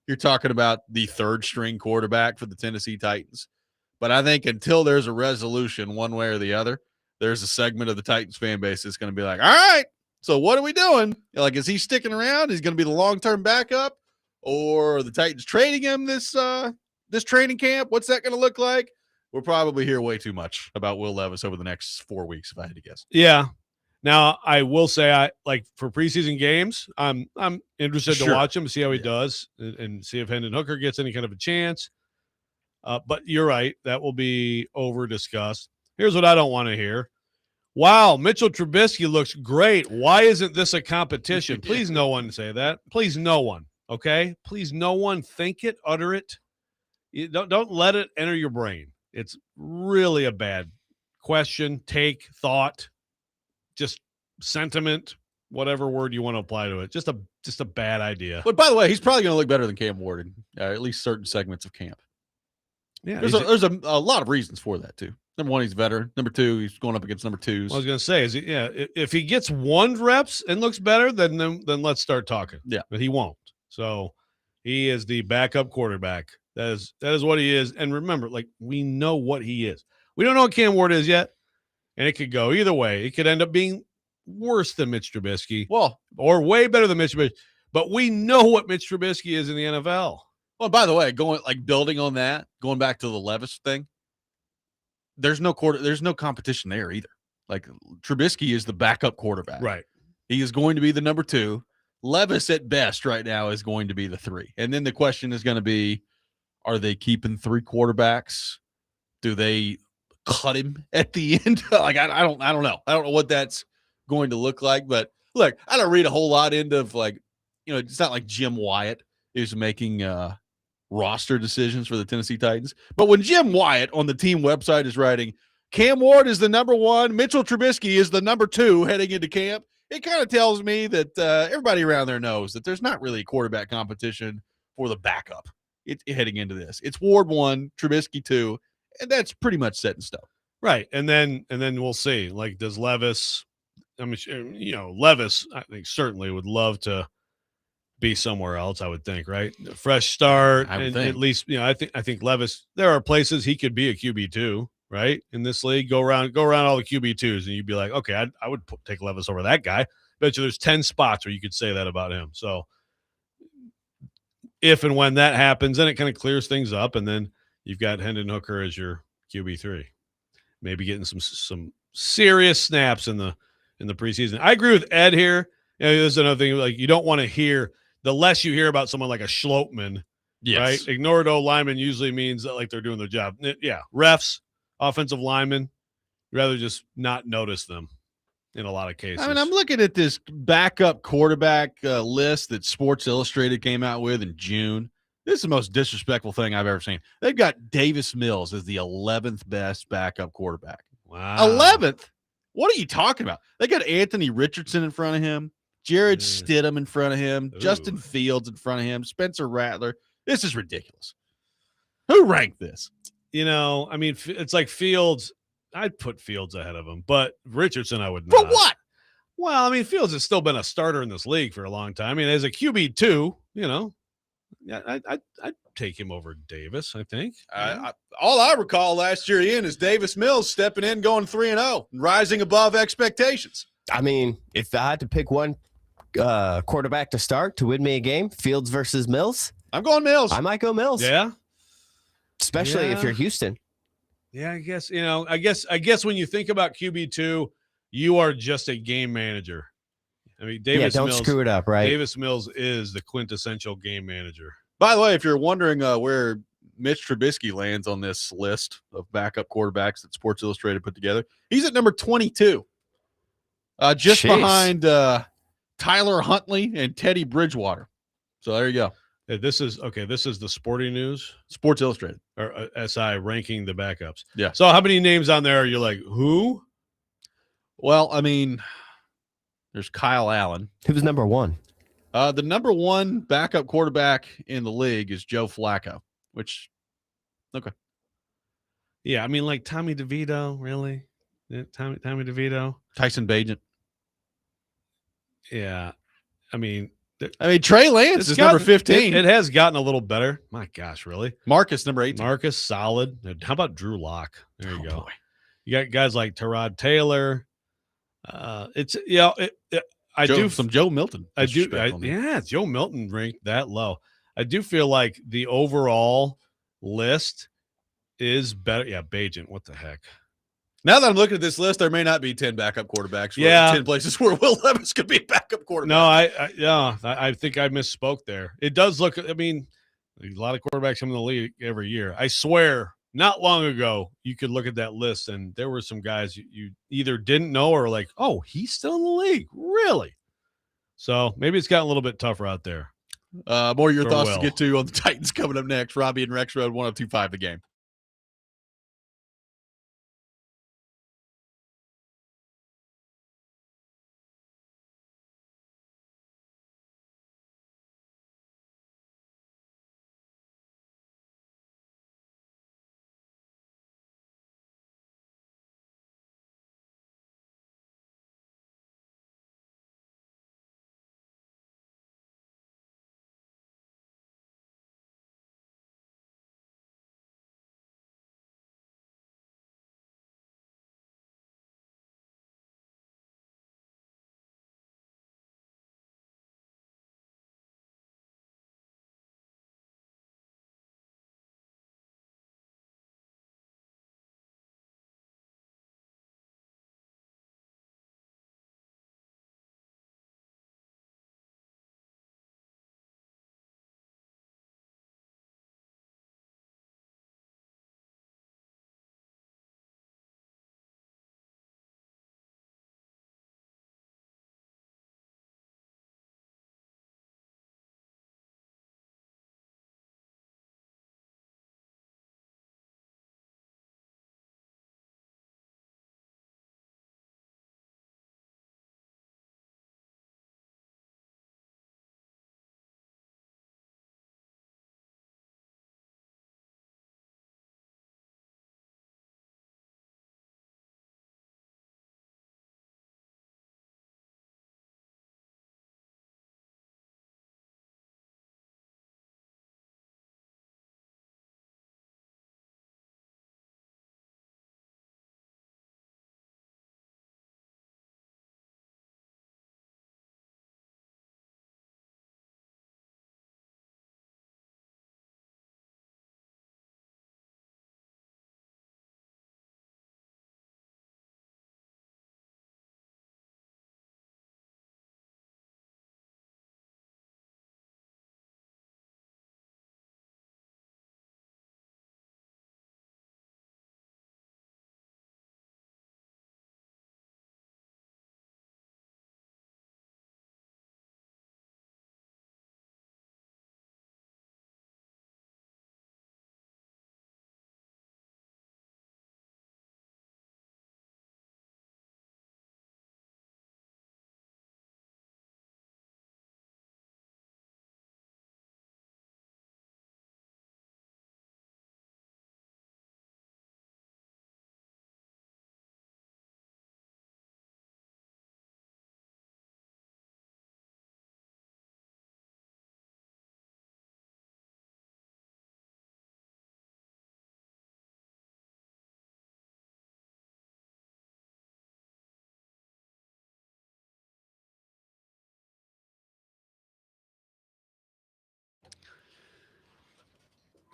Speaker 1: you're talking about the 3rd-string quarterback for the Tennessee Titans. But I think until there's a resolution one way or the other, there's a segment of the Titans fan base that's going to be like, all right, so what are we doing? Like, is he sticking around? Is he going to be the long-term backup? Or are the Titans trading him this training camp? What's that going to look like? We'll probably hear way too much about Will Levis over the next 4 weeks, if I had to guess.
Speaker 2: Yeah. Now, I will say, I like for preseason games, I'm interested to watch him, see how he does, and see if Hendon Hooker gets any kind of a chance. But you're right. That will be over-discussed. Here's what I don't want to hear. Wow, Mitchell Trubisky looks great. Why isn't this a competition? Please no one say that. Please no one, okay? Please no one think it, utter it. Don't let it enter your brain. It's really a bad question, take, thought, just sentiment, whatever word you want to apply to it. Just a bad idea.
Speaker 1: But by the way, he's probably going to look better than Cam Ward, at least certain segments of camp.
Speaker 2: Yeah,
Speaker 1: there's a lot of reasons for that too. Number one, he's a veteran. Number two, he's going up against number twos.
Speaker 2: I was going to say, if he gets 1 reps and looks better, then let's start talking.
Speaker 1: Yeah,
Speaker 2: but he won't. So he is the backup quarterback That is what he is. And remember, like, we know what he is. We don't know what Cam Ward is yet, and it could go either way. It could end up being worse than Mitch Trubisky,
Speaker 1: Well,
Speaker 2: or way better than Mitch Trubisky. But we know what Mitch Trubisky is in the NFL.
Speaker 1: well, by the way, building on that, going back to the Levis thing, there's no competition there either. Like, Trubisky is the backup quarterback.
Speaker 2: Right.
Speaker 1: He is going to be the number 2. Levis at best right now is going to be the 3. And then the question is going to be, are they keeping 3 quarterbacks? Do they cut him at the end? Like, I don't know. I don't know what that's going to look like. But look, I don't read a whole lot into, like, it's not like Jim Wyatt is making roster decisions for the Tennessee Titans. But when Jim Wyatt on the team website is writing, Cam Ward is the number 1, Mitchell Trubisky is the number 2 heading into camp, it kind of tells me that everybody around there knows that there's not really a quarterback competition for the backup heading into this. It's Ward 1, Trubisky 2, and that's pretty much set in stone.
Speaker 2: Right. And then we'll see. Like, does Levis, I mean, Levis, I think, certainly would love to be somewhere else, I would think, right? A fresh start.
Speaker 1: I would
Speaker 2: And
Speaker 1: think.
Speaker 2: at least, I think Levis, there are places he could be a QB2, right? In this league, go around all the QB2s, and you'd be like, okay, I would take Levis over that guy. Bet you there's 10 spots where you could say that about him. So if and when that happens, then it kind of clears things up, and then you've got Hendon Hooker as your QB3, maybe getting some serious snaps in the preseason. I agree with Ed here. There's another thing, like, you don't want to hear, the less you hear about someone like a Schlotman, right? Ignored O-lineman usually means that, like, they're doing their job. Yeah, refs, offensive linemen, rather just not notice them in a lot of cases.
Speaker 1: I mean, I'm looking at this backup quarterback list that Sports Illustrated came out with in June. This is the most disrespectful thing I've ever seen. They've got Davis Mills as the 11th best backup quarterback.
Speaker 2: Wow.
Speaker 1: 11th? What are you talking about? They got Anthony Richardson in front of him, Jared Stidham in front of him, Justin Fields in front of him, Spencer Rattler. This is ridiculous. Who ranked this?
Speaker 2: I mean, it's like Fields. I'd put Fields ahead of him, but Richardson I would not.
Speaker 1: For what?
Speaker 2: Well, I mean, Fields has still been a starter in this league for a long time. I mean, as a QB2, yeah, I'd take him over Davis, I think.
Speaker 1: All I recall last year, Ian, is Davis Mills stepping in, going 3-0, and rising above expectations.
Speaker 3: I mean, if I had to pick one quarterback to start to win me a game, Fields versus Mills,
Speaker 1: I'm going Mills.
Speaker 3: I might go Mills.
Speaker 2: Yeah.
Speaker 3: Especially if you're Houston.
Speaker 2: Yeah, I guess, I guess when you think about QB2, you are just a game manager. I mean,
Speaker 3: don't screw it up, right?
Speaker 2: Davis Mills is the quintessential game manager.
Speaker 1: By the way, if you're wondering where Mitch Trubisky lands on this list of backup quarterbacks that Sports Illustrated put together, he's at number 22, just behind Tyler Huntley and Teddy Bridgewater. So there you go.
Speaker 2: This is the Sporting News,
Speaker 1: Sports Illustrated,
Speaker 2: or SI ranking the backups.
Speaker 1: Yeah.
Speaker 2: So how many names on there are you like, who?
Speaker 1: Well, I mean, there's Kyle Allen.
Speaker 3: Who was number 1?
Speaker 1: The number 1 backup quarterback in the league is Joe Flacco, which, okay.
Speaker 2: Yeah, I mean, like Tommy DeVito, really? Tommy DeVito?
Speaker 1: Tyson Bagent.
Speaker 2: Yeah. I mean,
Speaker 1: Trey Lance is number 15.
Speaker 2: It has gotten a little better. My gosh, really?
Speaker 1: Marcus, number 18.
Speaker 2: Marcus, solid. How about Drew Lock? There you go.
Speaker 1: Boy.
Speaker 2: You got guys like Tyrod Taylor. It's some Joe Milton. Joe Milton ranked that low. I do feel like the overall list is better. Yeah, Bagent, what the heck?
Speaker 1: Now that I'm looking at this list, there may not be 10 backup quarterbacks.
Speaker 2: Yeah.
Speaker 1: 10 places where Will Levis could be a backup quarterback.
Speaker 2: No, I think I misspoke there. It does look, I mean, a lot of quarterbacks come in the league every year. I swear, not long ago, you could look at that list and there were some guys you either didn't know or like, oh, he's still in the league. Really? So maybe it's gotten a little bit tougher out there.
Speaker 1: More of your thoughts
Speaker 2: Will.
Speaker 1: to get to on the Titans coming up next. Robby and Rexrode, 102.5 The Game.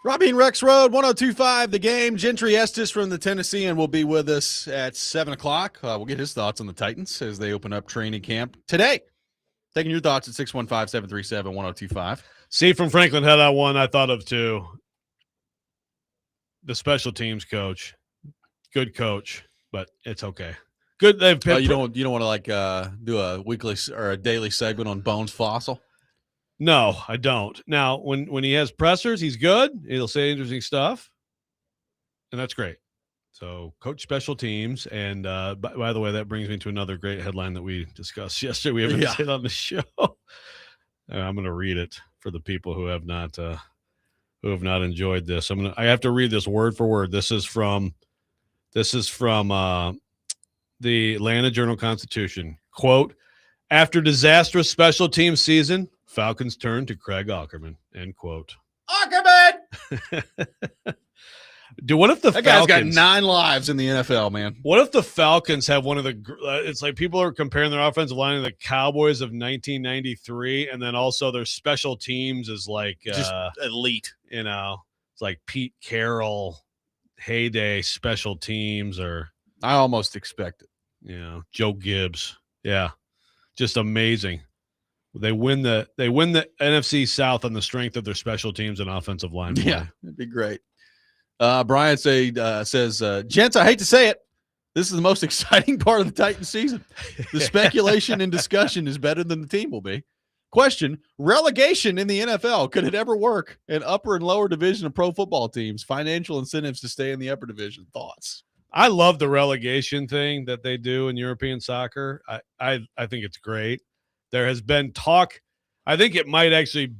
Speaker 1: Robby and Rexrode, 102.5 The Game. Gentry Estes from the Tennessean will be with us at 7 o'clock. We'll get his thoughts on the Titans as they open up training camp today. Taking your thoughts at 615-737-1025.
Speaker 2: See, from Franklin had that one I thought of too. The special teams coach, good coach, but it's okay. Good. They've
Speaker 1: you don't want to do a weekly or a daily segment on Bones Fossil?
Speaker 2: No, I don't. Now, when he has pressers, he's good. He'll say interesting stuff, and that's great. So, coach special teams. And by the way, that brings me to another great headline that we discussed yesterday. We haven't said on the show. I'm going to read it for the people who have not enjoyed this. I have to read this word for word. This is from the Atlanta Journal-Constitution. Quote: after disastrous special team season, Falcons turn to Craig Aukerman. End quote.
Speaker 1: Aukerman!
Speaker 2: What if the
Speaker 1: that
Speaker 2: Falcons,
Speaker 1: guy's got 9 lives in the NFL, man?
Speaker 2: What if the Falcons have one of the? It's like people are comparing their offensive line to the Cowboys of 1993, and then also their special teams is like
Speaker 1: just elite.
Speaker 2: It's like Pete Carroll heyday special teams, or
Speaker 1: I almost expect it.
Speaker 2: Joe Gibbs. Yeah, just amazing. They win the NFC South on the strength of their special teams and offensive line play.
Speaker 1: Yeah, it'd be great. Brian says, gents, I hate to say it, this is the most exciting part of the Titans season. The speculation and discussion is better than the team will be. Question: relegation in the NFL, could it ever work? An upper and lower division of pro football teams, financial incentives to stay in the upper division. Thoughts?
Speaker 2: I love the relegation thing that they do in European soccer. I think it's great. There has been talk. I think it might actually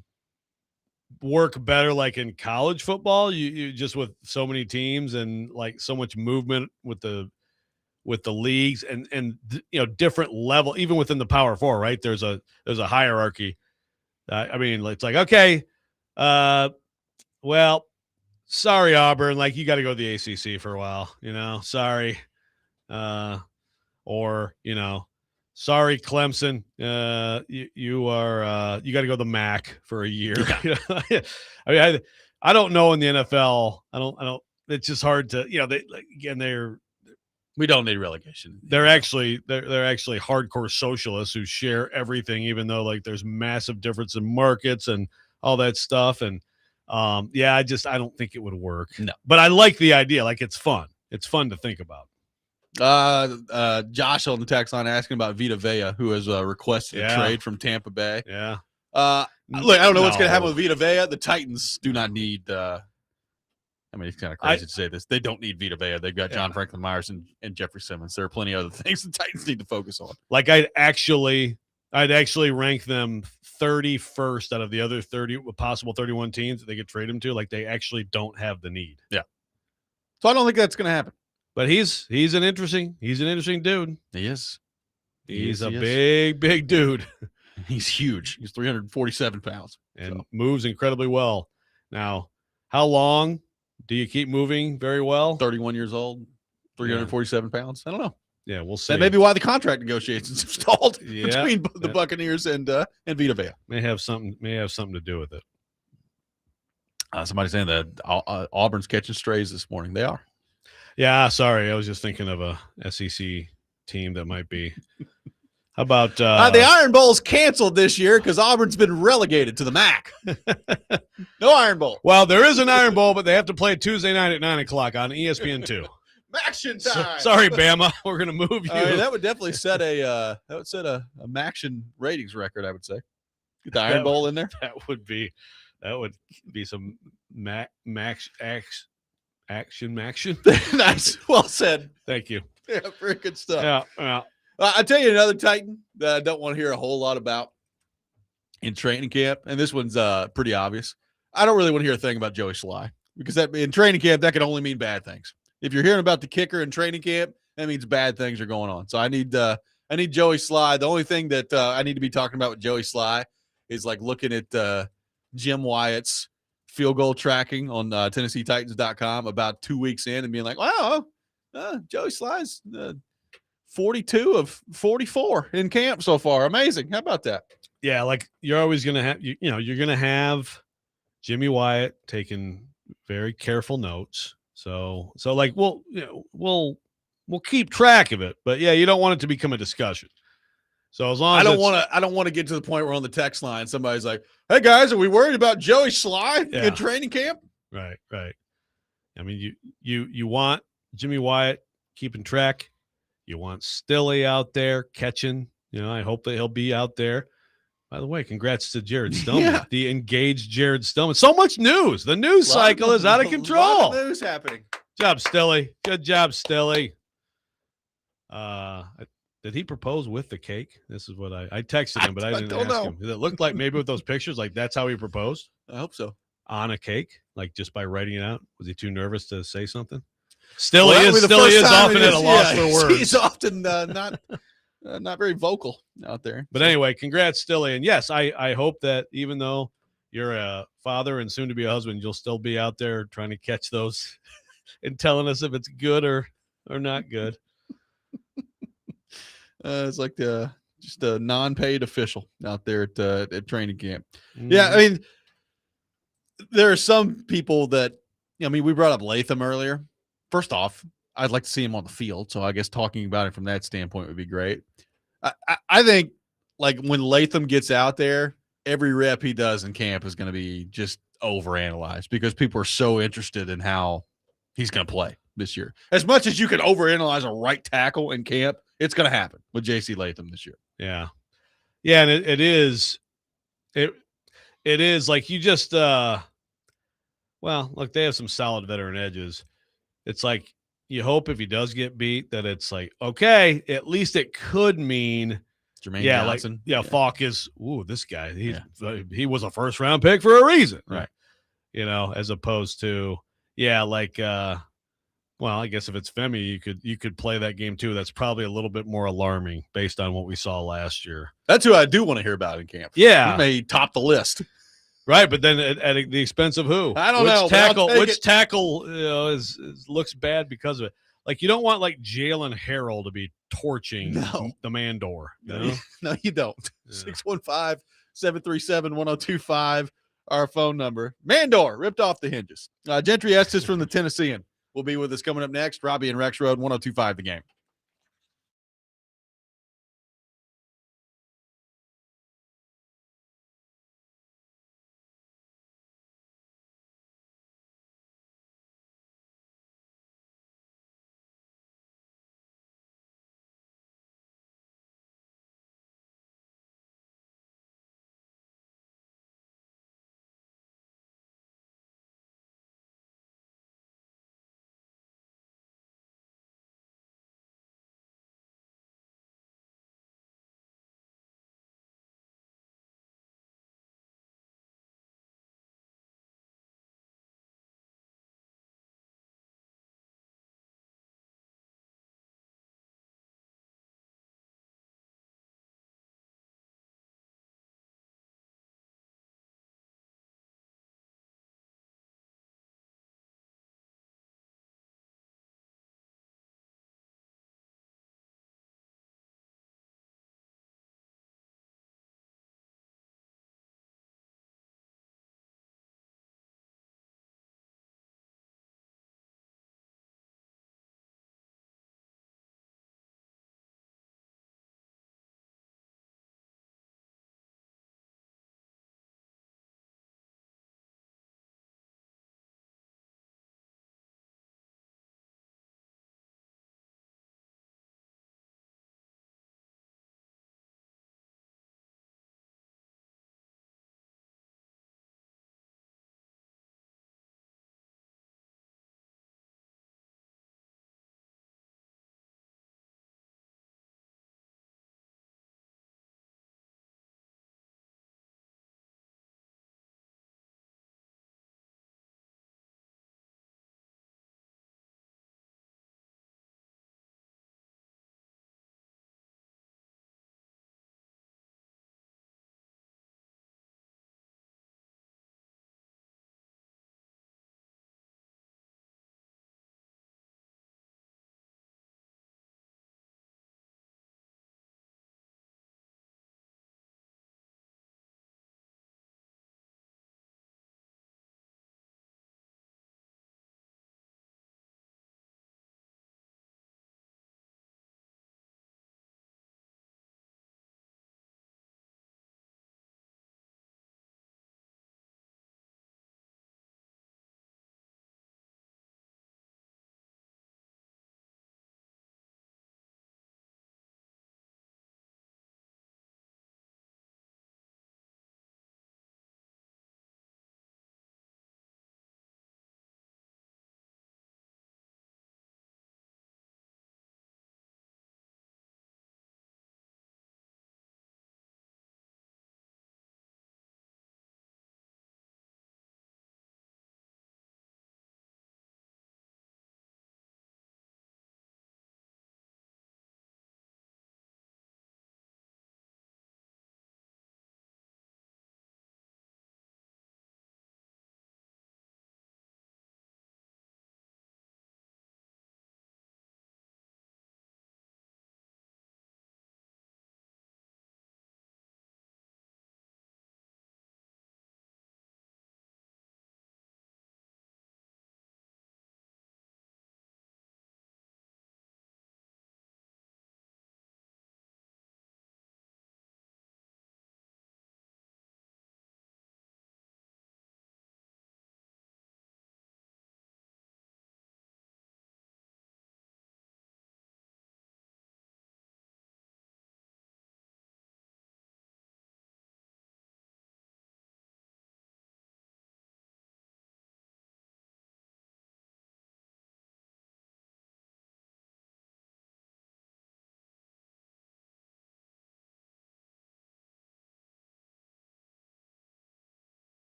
Speaker 2: work better like in college football. You just with so many teams and like so much movement with the leagues and different level, even within the Power Four, right? There's a hierarchy. It's like, okay, well, sorry, Auburn, like you got to go to the ACC for a while, sorry. Sorry, Clemson. You got to go to the MAC for a year. Yeah. I don't know in the NFL. I don't. It's just hard to.
Speaker 1: We don't need relegation.
Speaker 2: They're actually hardcore socialists who share everything, even though like there's massive difference in markets and all that stuff. And I don't think it would work.
Speaker 1: No,
Speaker 2: but I like the idea. Like it's fun. It's fun to think about.
Speaker 1: Josh on the text line asking about Vita Vea, who has requested a trade from Tampa Bay.
Speaker 2: Yeah.
Speaker 1: Look, I don't know what's going to happen with Vita Vea. The Titans do not need. It's kind of crazy to say this. They don't need Vita Vea. They've got John Franklin Myers and Jeffrey Simmons. There are plenty of other things the Titans need to focus on.
Speaker 2: Like I'd actually rank them 31st out of the other 30 possible 31 teams that they could trade him to. Like they actually don't have the need.
Speaker 1: Yeah. So I don't think that's going to happen.
Speaker 2: But he's an interesting dude.
Speaker 1: He is.
Speaker 2: He's a big dude.
Speaker 1: He's huge. He's 347 pounds
Speaker 2: and moves incredibly well. Now, how long do you keep moving very well?
Speaker 1: 31 years old, 347 pounds. I don't know.
Speaker 2: Yeah, we'll see.
Speaker 1: That may be why the contract negotiations have stalled between the Buccaneers and Vita Vea.
Speaker 2: May have something to do with it.
Speaker 1: Somebody saying that Auburn's catching strays this morning. They are.
Speaker 2: Yeah, sorry. I was just thinking of a SEC team that might be. How about
Speaker 1: the Iron Bowl's canceled this year because Auburn's been relegated to the MAC. No Iron Bowl.
Speaker 2: Well, there is an Iron Bowl, but they have to play Tuesday night at 9:00 on ESPN2.
Speaker 1: Maction time.
Speaker 2: Sorry, Bama. We're gonna move you.
Speaker 1: That would definitely set a Maction ratings record. I would say. Get the Iron Bowl in there.
Speaker 2: That would be some action.
Speaker 1: Nice. Well said.
Speaker 2: Thank you.
Speaker 1: Yeah, very good stuff.
Speaker 2: Yeah.
Speaker 1: I'll tell you another Titan that I don't want to hear a whole lot about in training camp, and this one's pretty obvious. I don't really want to hear a thing about Joey Sly because that in training camp that can only mean bad things. If you're hearing about the kicker in training camp, that means bad things are going on. So I need Joey Sly. The only thing that I need to be talking about with Joey Sly is like looking at Jim Wyatt's field goal tracking on TennesseeTitans.com about 2 weeks in and being like, wow, Joey Sly's 42 of 44 in camp so far. Amazing. How about that?
Speaker 2: Yeah, like you're always going to have, you're going to have Jimmy Wyatt taking very careful notes. So like we'll keep track of it, but yeah, you don't want it to become a discussion. So as long as
Speaker 1: I don't want to get to the point where on the text line somebody's like, "Hey guys, are we worried about Joey Sly
Speaker 2: Yeah.
Speaker 1: in training camp?"
Speaker 2: Right. I mean, you want Jimmy Wyatt keeping track. You want Stilly out there catching. I hope that he'll be out there. By the way, congrats to Jared Stillman,
Speaker 1: Yeah.
Speaker 2: the engaged Jared Stillman. So much news. The news cycle is out of control.
Speaker 1: A lot of news happening.
Speaker 2: Good job, Stilly. Good job, Stilly. Did he propose with the cake? This is what I texted him, but I didn't ask him. It looked like maybe with those pictures, like that's how he proposed.
Speaker 1: I hope so.
Speaker 2: On a cake, like just by writing it out. Was he too nervous to say something? Still
Speaker 1: Well,
Speaker 2: he is often at a loss for words.
Speaker 1: He's often not very vocal out there.
Speaker 2: But anyway, congrats, Stilly. And yes, I hope that even though you're a father and soon to be a husband, you'll still be out there trying to catch those and telling us if it's good or not good.
Speaker 1: It's like just a non-paid official out there at training camp.
Speaker 2: Mm.
Speaker 1: Yeah, I mean, there are some people that, we brought up Latham earlier. First off, I'd like to see him on the field. So I guess talking about it from that standpoint would be great. I think like when Latham gets out there, every rep he does in camp is going to be just overanalyzed because people are so interested in how he's going to play this year. As much as you can overanalyze a right tackle in camp, it's going to happen with JC Latham this year.
Speaker 2: Yeah. Yeah. And it is like you just, look, they have some solid veteran edges. It's like you hope if he does get beat that it's like, okay, at least it could mean
Speaker 1: Jermaine Johnson.
Speaker 2: Falk is, this guy, he was a first round pick for a reason.
Speaker 1: Right.
Speaker 2: As opposed to, I guess if it's Femi, you could play that game too. That's probably a little bit more alarming based on what we saw last year.
Speaker 1: That's who I do want to hear about in camp.
Speaker 2: Yeah.
Speaker 1: He may top the list.
Speaker 2: Right, but then at the expense of who?
Speaker 1: I don't know.
Speaker 2: Which tackle looks bad because of it? Like you don't want like Jalen Harrell to be torching the man door.
Speaker 1: No, you don't.
Speaker 2: Yeah.
Speaker 1: 615-737-1025, our phone number. Mandor ripped off the hinges. Gentry Estes from the Tennessean will be with us coming up next. Robby and Rexrode, 1025 The Game.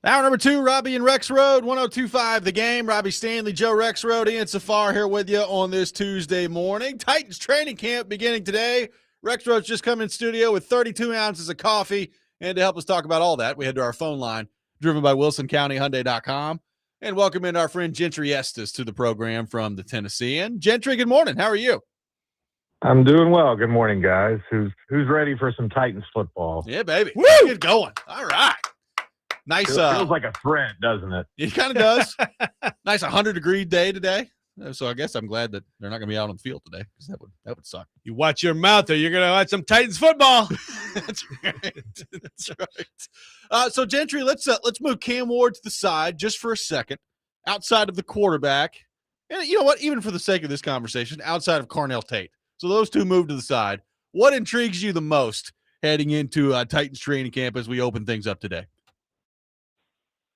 Speaker 1: Hour number 2, Robby and Rexrode, 102.5 The Game. Robby Stanley, Joe Rexrode, Ian Safar here with you on this Tuesday morning. Titans training camp beginning today. Rexrode's just come in studio with 32 ounces of coffee. And to help us talk about all that, we head to our phone line, driven by WilsonCountyHyundai.com. And welcome in our friend Gentry Estes to the program from the Tennessean. Gentry, good morning. How are you?
Speaker 5: I'm doing well. Good morning, guys. Who's ready for some Titans football?
Speaker 1: Yeah, baby. Woo! Get going. All right. Nice.
Speaker 5: Feels like a threat, doesn't it?
Speaker 1: It kind of does. Nice 100-degree day today. So I guess I'm glad that they're not going to be out on the field today because that would suck.
Speaker 2: You watch your mouth or you're going to watch some Titans football.
Speaker 1: That's right. That's right. So Gentry, let's move Cam Ward to the side just for a second, outside of the quarterback. And you know what? Even for the sake of this conversation, outside of Carnell Tate. So those two move to the side. What intrigues you the most heading into Titans training camp as we open things up today?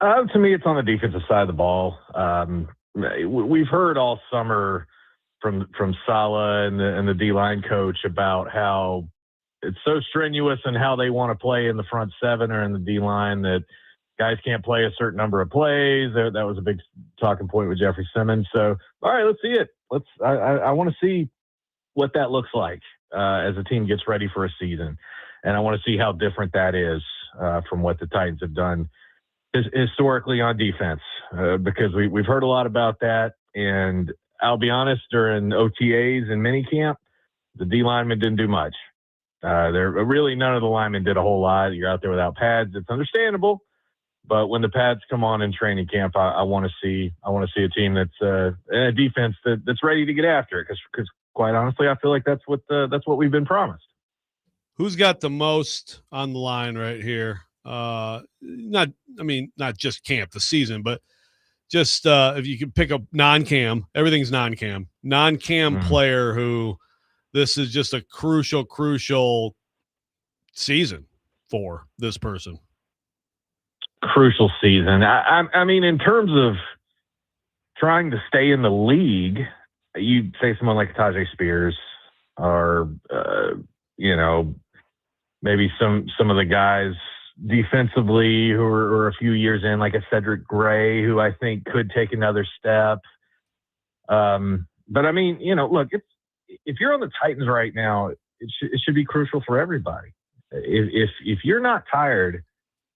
Speaker 5: To me, it's on the defensive side of the ball. We've heard all summer from Saleh and the D-line coach about how it's so strenuous and how they want to play in the front seven or in the D-line that guys can't play a certain number of plays. That was a big talking point with Jeffrey Simmons. So, all right, let's see it. I want to see what that looks like as a team gets ready for a season. And I want to see how different that is from what the Titans have done historically on defense, because we've heard a lot about that. And I'll be honest, during OTAs and minicamp, the D linemen didn't do much. Really none of the linemen did a whole lot. You're out there without pads. It's understandable, but when the pads come on in training camp, I want to see a team that's a defense that's ready to get after it. Because quite honestly, I feel like that's what we've been promised.
Speaker 2: Who's got the most on the line right here? Not just camp, the season, but just if you could pick up non-cam, everything's non-cam player who this is just a crucial season for this person.
Speaker 5: Crucial season. I mean, in terms of trying to stay in the league, you'd say someone like Tajay Spears or, maybe some of the guys defensively who are a few years in, like a Cedric Gray, who I think could take another step. But I mean, look, if you're on the Titans right now, it should be crucial for everybody. If you're not tired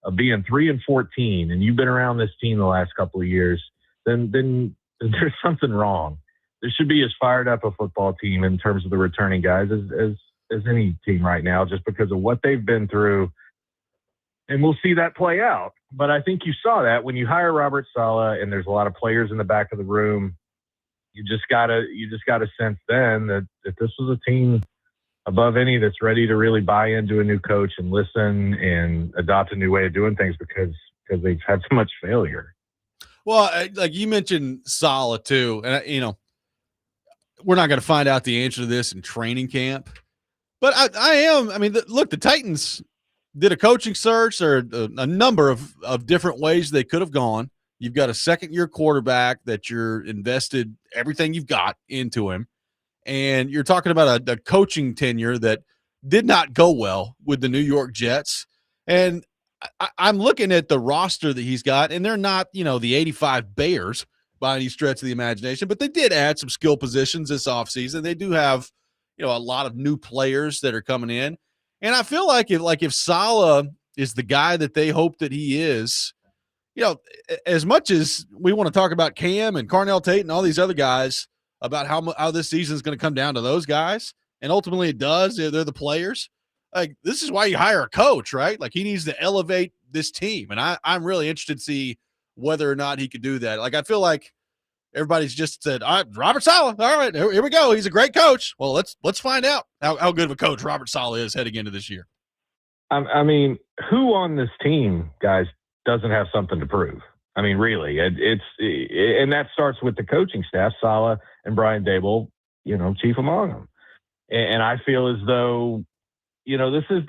Speaker 5: of being 3-14 and you've been around this team the last couple of years, then there's something wrong. There should be as fired up a football team in terms of the returning guys as any team right now, just because of what they've been through. And we'll see that play out. But I think you saw that when you hire Robert Saleh and there's a lot of players in the back of the room. You just gotta sense then that this was a team above any that's ready to really buy into a new coach and listen and adopt a new way of doing things because they've had so much failure.
Speaker 1: Well, like you mentioned Saleh too, and we're not going to find out the answer to this in training camp, but look, the Titans did a coaching search. There are a number of different ways they could have gone. You've got a second-year quarterback that you're invested everything you've got into him, and you're talking about a coaching tenure that did not go well with the New York Jets. And I'm looking at the roster that he's got, and they're not, the 85 Bears by any stretch of the imagination, but they did add some skill positions this offseason. They do have, a lot of new players that are coming in. And I feel like if Saleh is the guy that they hope that he is, as much as we want to talk about Cam and Carnell Tate and all these other guys about how this season is going to come down to those guys, and ultimately it does, they're the players. Like, this is why you hire a coach, right? Like, he needs to elevate this team. And I'm really interested to see whether or not he could do that. Like, I feel like everybody's just said, all right, Robert Saleh. All right, here we go. He's a great coach. Well, let's find out how good of a coach Robert Saleh is heading into this year.
Speaker 5: I mean, who on this team, guys, doesn't have something to prove? I mean, really, and that starts with the coaching staff, Saleh and Brian Dable, chief among them. And I feel as though, this is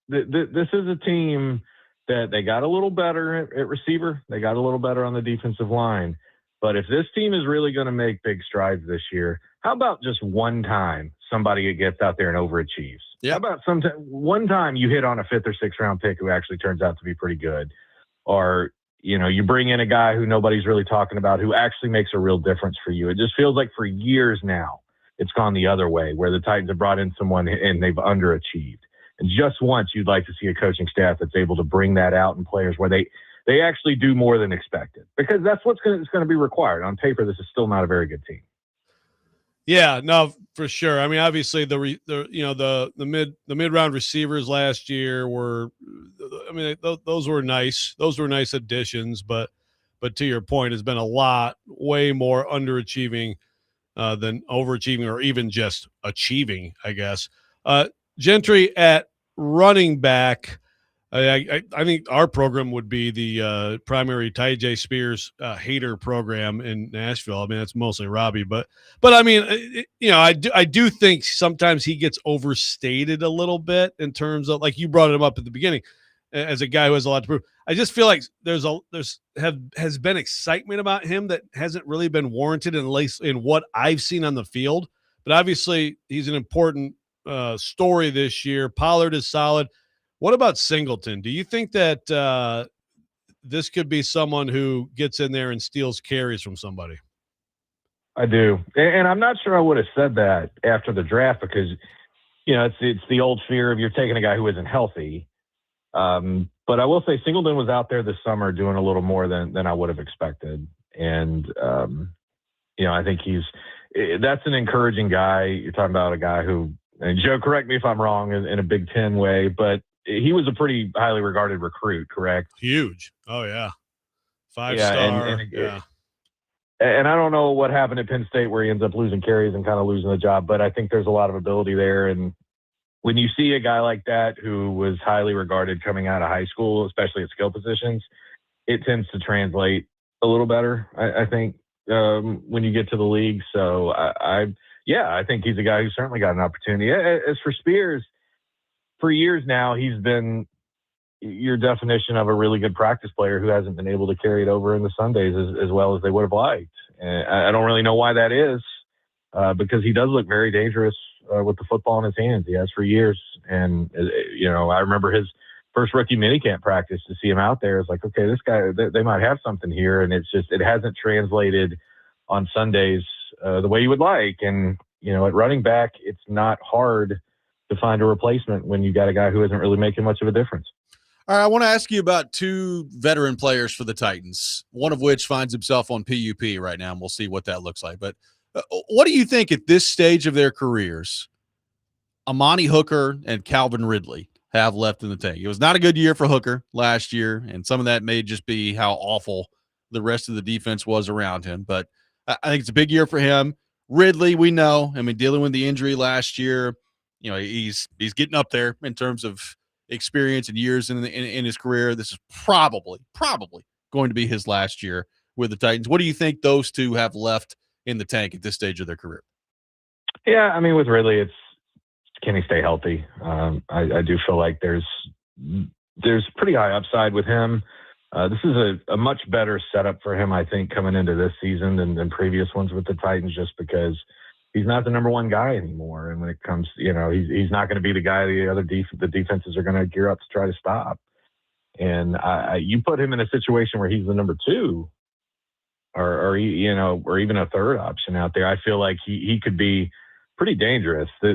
Speaker 5: this is a team that they got a little better at receiver. They got a little better on the defensive line. But if this team is really going to make big strides this year, how about just one time somebody gets out there and overachieves?
Speaker 1: Yeah.
Speaker 5: How about one time you hit on a 5th or 6th round pick who actually turns out to be pretty good? or, you bring in a guy who nobody's really talking about who actually makes a real difference for you. It just feels like for years now, it's gone the other way, where the Titans have brought in someone and they've underachieved. And just once, you'd like to see a coaching staff that's able to bring that out in players where they actually do more than expected, because that's what's going to be required. On paper, this is still not a very good team.
Speaker 2: Yeah, no, for sure. I mean, obviously the mid round receivers last year were, I mean, those were nice. Those were nice additions, but to your point, it's been a lot way more underachieving than overachieving, or even just achieving, I guess. Gentry at running back. I think our program would be the primary Ty J. Spears hater program in Nashville. I mean, it's mostly Robby, but I mean, I do think sometimes he gets overstated a little bit in terms of, like you brought him up at the beginning, as a guy who has a lot to prove. I just feel like has been excitement about him that hasn't really been warranted in what I've seen on the field. But obviously, he's an important story this year. Pollard is solid. What about Singleton? Do you think that this could be someone who gets in there and steals carries from somebody?
Speaker 5: I do. And I'm not sure I would have said that after the draft, because, it's the old fear of you're taking a guy who isn't healthy. But I will say Singleton was out there this summer doing a little more than I would have expected. And, I think that's an encouraging guy. You're talking about a guy who, and Joe, correct me if I'm wrong, in a Big Ten way, but he was a pretty highly regarded recruit, correct?
Speaker 2: Huge. Oh, yeah. 5-star.
Speaker 5: Yeah. And I don't know what happened at Penn State where he ends up losing carries and kind of losing the job, but I think there's a lot of ability there. And when you see a guy like that who was highly regarded coming out of high school, especially at skill positions, it tends to translate a little better, I think, when you get to the league. So I think he's a guy who certainly got an opportunity. As for Spears, for years now, he's been your definition of a really good practice player who hasn't been able to carry it over in the Sundays as well as they would have liked. And I don't really know why that is, because he does look very dangerous with the football in his hands. He has for years. And, I remember his first rookie minicamp practice, to see him out there. It's like, okay, this guy, they might have something here. And it hasn't translated on Sundays the way you would like. And, at running back, it's not hard to find a replacement when you got a guy who isn't really making much of a difference.
Speaker 1: All right, I want to ask you about two veteran players for the Titans, one of which finds himself on PUP right now, and we'll see what that looks like. But what do you think at this stage of their careers, Amani Hooker and Calvin Ridley have left in the tank? It was not a good year for Hooker last year, and some of that may just be how awful the rest of the defense was around him. But I think it's a big year for him. Ridley, we know, dealing with the injury last year, he's getting up there in terms of experience and years in his career. This is probably going to be his last year with the Titans. What do you think those two have left in the tank at this stage of their career?
Speaker 5: Yeah, with Ridley, it's can he stay healthy? I do feel like there's pretty high upside with him. This is a much better setup for him, I think, coming into this season than previous ones with the Titans, just because he's not the number one guy anymore. And when it comes, he's not going to be the guy the defenses are going to gear up to try to stop. And you put him in a situation where he's the number two, or even a third option out there, I feel like he could be pretty dangerous. I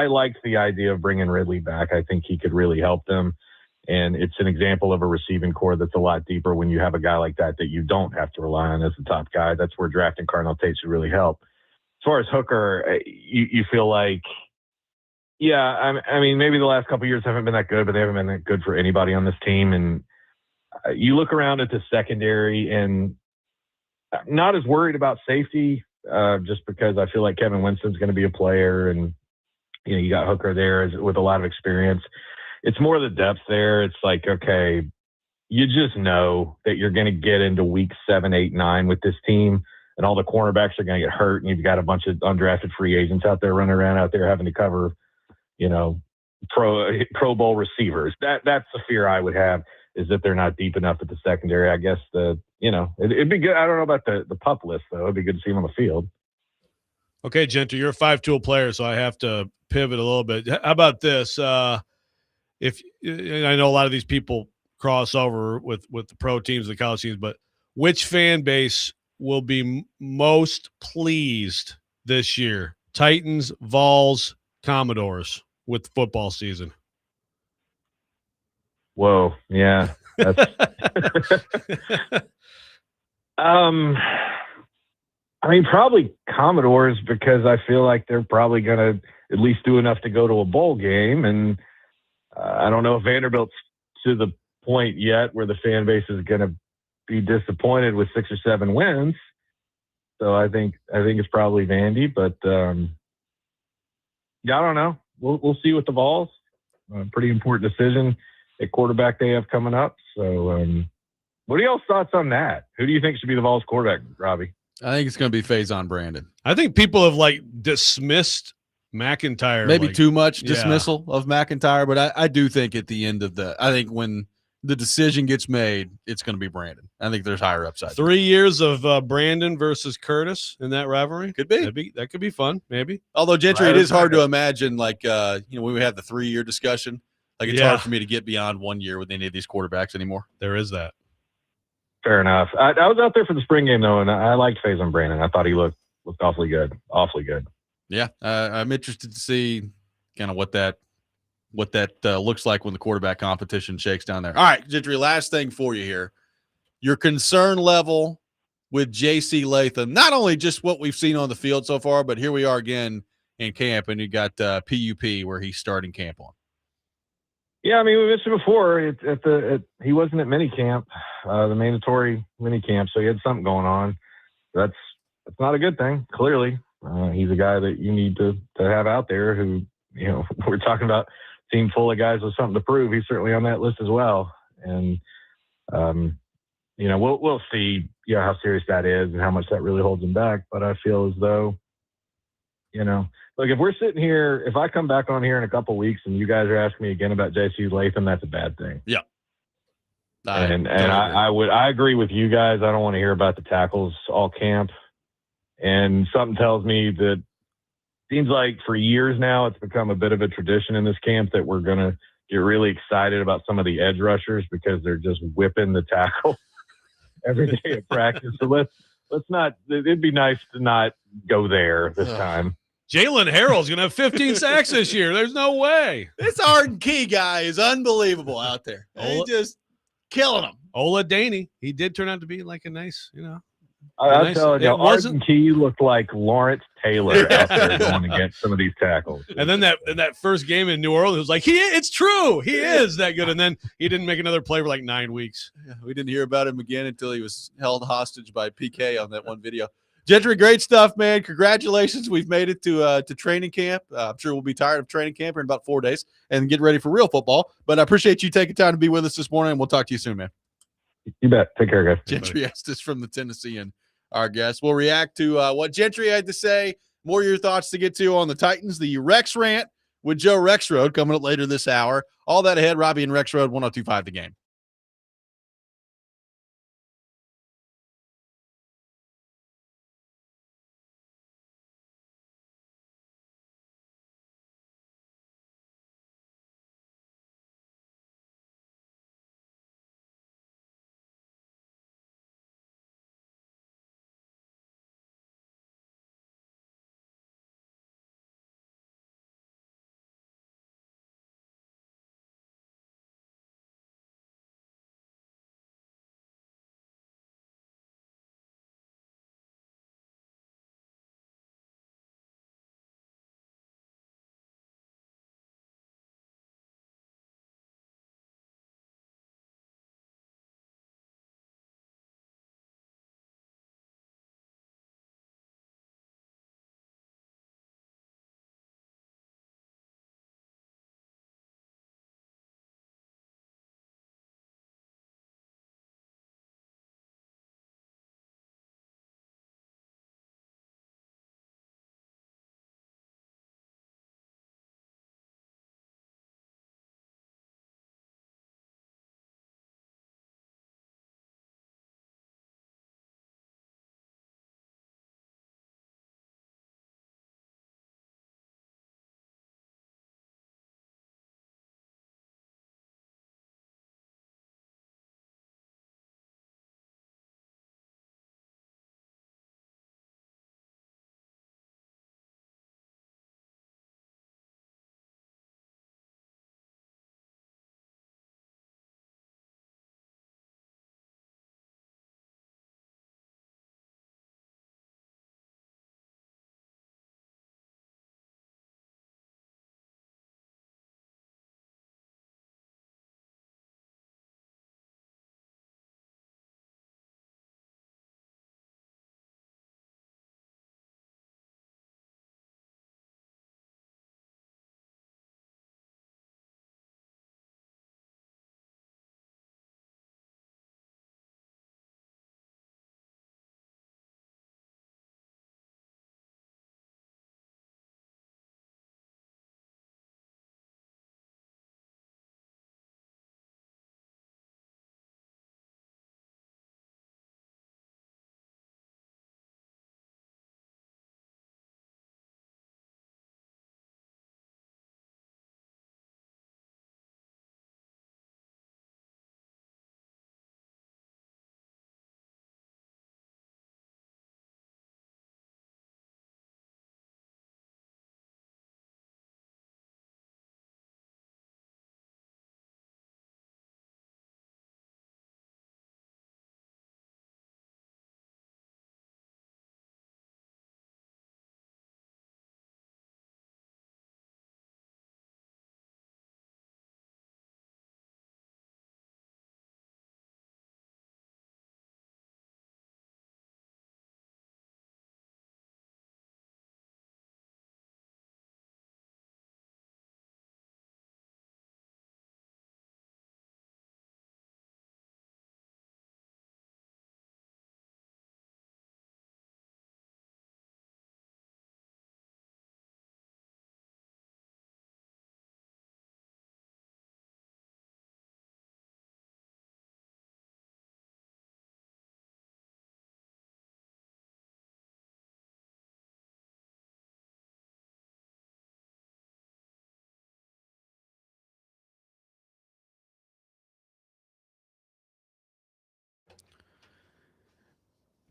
Speaker 5: like the idea of bringing Ridley back. I think he could really help them. And it's an example of a receiving core that's a lot deeper when you have a guy like that you don't have to rely on as the top guy. That's where drafting Cardinal Tate should really help. As far as Hooker, you feel like, maybe the last couple of years haven't been that good, but they haven't been that good for anybody on this team. And you look around at the secondary, and not as worried about safety, just because I feel like Kevin Winston's going to be a player, and you got Hooker there with a lot of experience. It's more the depth there. It's like, okay, you just know that you're going to get into week 7, 8, 9 with this team, and all the cornerbacks are going to get hurt, and you've got a bunch of undrafted free agents out there running around out there having to cover, Pro Bowl receivers. That's the fear I would have, is that they're not deep enough at the secondary. I guess it'd be good. I don't know about the PUP list, though. It'd be good to see him on the field.
Speaker 2: Okay, Gentry, you're a 5-tool player, so I have to pivot a little bit. How about this? If I know a lot of these people crossover with the pro teams, the college teams, but which fan base will be most pleased this year? Titans, Vols, Commodores with the football season.
Speaker 5: Whoa, yeah. That's I mean, probably Commodores, because I feel like they're probably going to at least do enough to go to a bowl game. And I don't know if Vanderbilt's to the point yet where the fan base is going to be disappointed with 6 or 7 wins. So I think it's probably Vandy, but yeah, I don't know. We'll see with the Vols. Pretty important decision at quarterback they have coming up. So what are y'all's thoughts on that? Who do you think should be the Vols quarterback, Robbie?
Speaker 1: I think it's going to be Faison Brandon.
Speaker 2: I think people have like dismissed McIntyre.
Speaker 1: Maybe
Speaker 2: like,
Speaker 1: too much
Speaker 2: yeah.
Speaker 1: dismissal of McIntyre, but I do think at the end of I think when the decision gets made, it's going to be Brandon. I think there's higher upside.
Speaker 2: 3 years of Brandon versus Curtis in that rivalry.
Speaker 1: Could be.
Speaker 2: That could be fun, maybe.
Speaker 1: Although, Gentry,
Speaker 5: Right.
Speaker 1: it is hard to imagine, like, when we had the 3-year discussion, like it's
Speaker 2: Yeah.
Speaker 1: hard for me to get beyond 1 year with any of these quarterbacks anymore.
Speaker 2: There is that.
Speaker 5: Fair enough. I was out there for the spring game, though, and I liked Faison Brandon. I thought he looked awfully good. Awfully good.
Speaker 1: Yeah, I'm interested to see kind of what that looks like when the quarterback competition shakes down there. All right, Gentry, last thing for you here. Your concern level with J.C. Latham, not only just what we've seen on the field so far, but here we are again in camp, and you got PUP where he's starting camp on.
Speaker 5: Yeah, I mean, we mentioned before, he wasn't at minicamp, the mandatory minicamp, so he had something going on. That's not a good thing, clearly. He's a guy that you need to have out there who, we're talking about a team full of guys with something to prove. He's certainly on that list as well. And, we'll see, how serious that is and how much that really holds him back. But I feel as though, look, if we're sitting here, if I come back on here in a couple of weeks and you guys are asking me again about J.C. Latham, that's a bad thing.
Speaker 1: Yeah.
Speaker 5: I agree with you guys. I don't want to hear about the tackles all camp. And something tells me that seems like for years now, it's become a bit of a tradition in this camp that we're going to get really excited about some of the edge rushers because they're just whipping the tackle every day at practice. So let's not, it'd be nice to not go there this time.
Speaker 2: Jalen Harrell's going to have 15 sacks this year. There's no way.
Speaker 1: This Arden Key guy is unbelievable out there. He's just killing them.
Speaker 2: Ola Daney, he did turn out to be like a nice,
Speaker 5: I'm telling you, Arden Key looked like Lawrence Taylor out there going against some of these tackles.
Speaker 2: And then that first game in New Orleans, it was like, it's true. He is that good. And then he didn't make another play for like 9 weeks.
Speaker 1: Yeah, we didn't hear about him again until he was held hostage by PK on that one video. Gentry, great stuff, man. Congratulations. We've made it to training camp. I'm sure we'll be tired of training camp in about 4 days and get ready for real football. But I appreciate you taking time to be with us this morning, and we'll talk to you soon, man.
Speaker 5: You bet. Take care, guys.
Speaker 1: Gentry Estes from the Tennessean, our guest. We'll react to what Gentry had to say. More of your thoughts to get to on the Titans, the Rex rant with Joe Rexrode coming up later this hour. All that ahead, Robby and Rexrode, 102.5 The Game.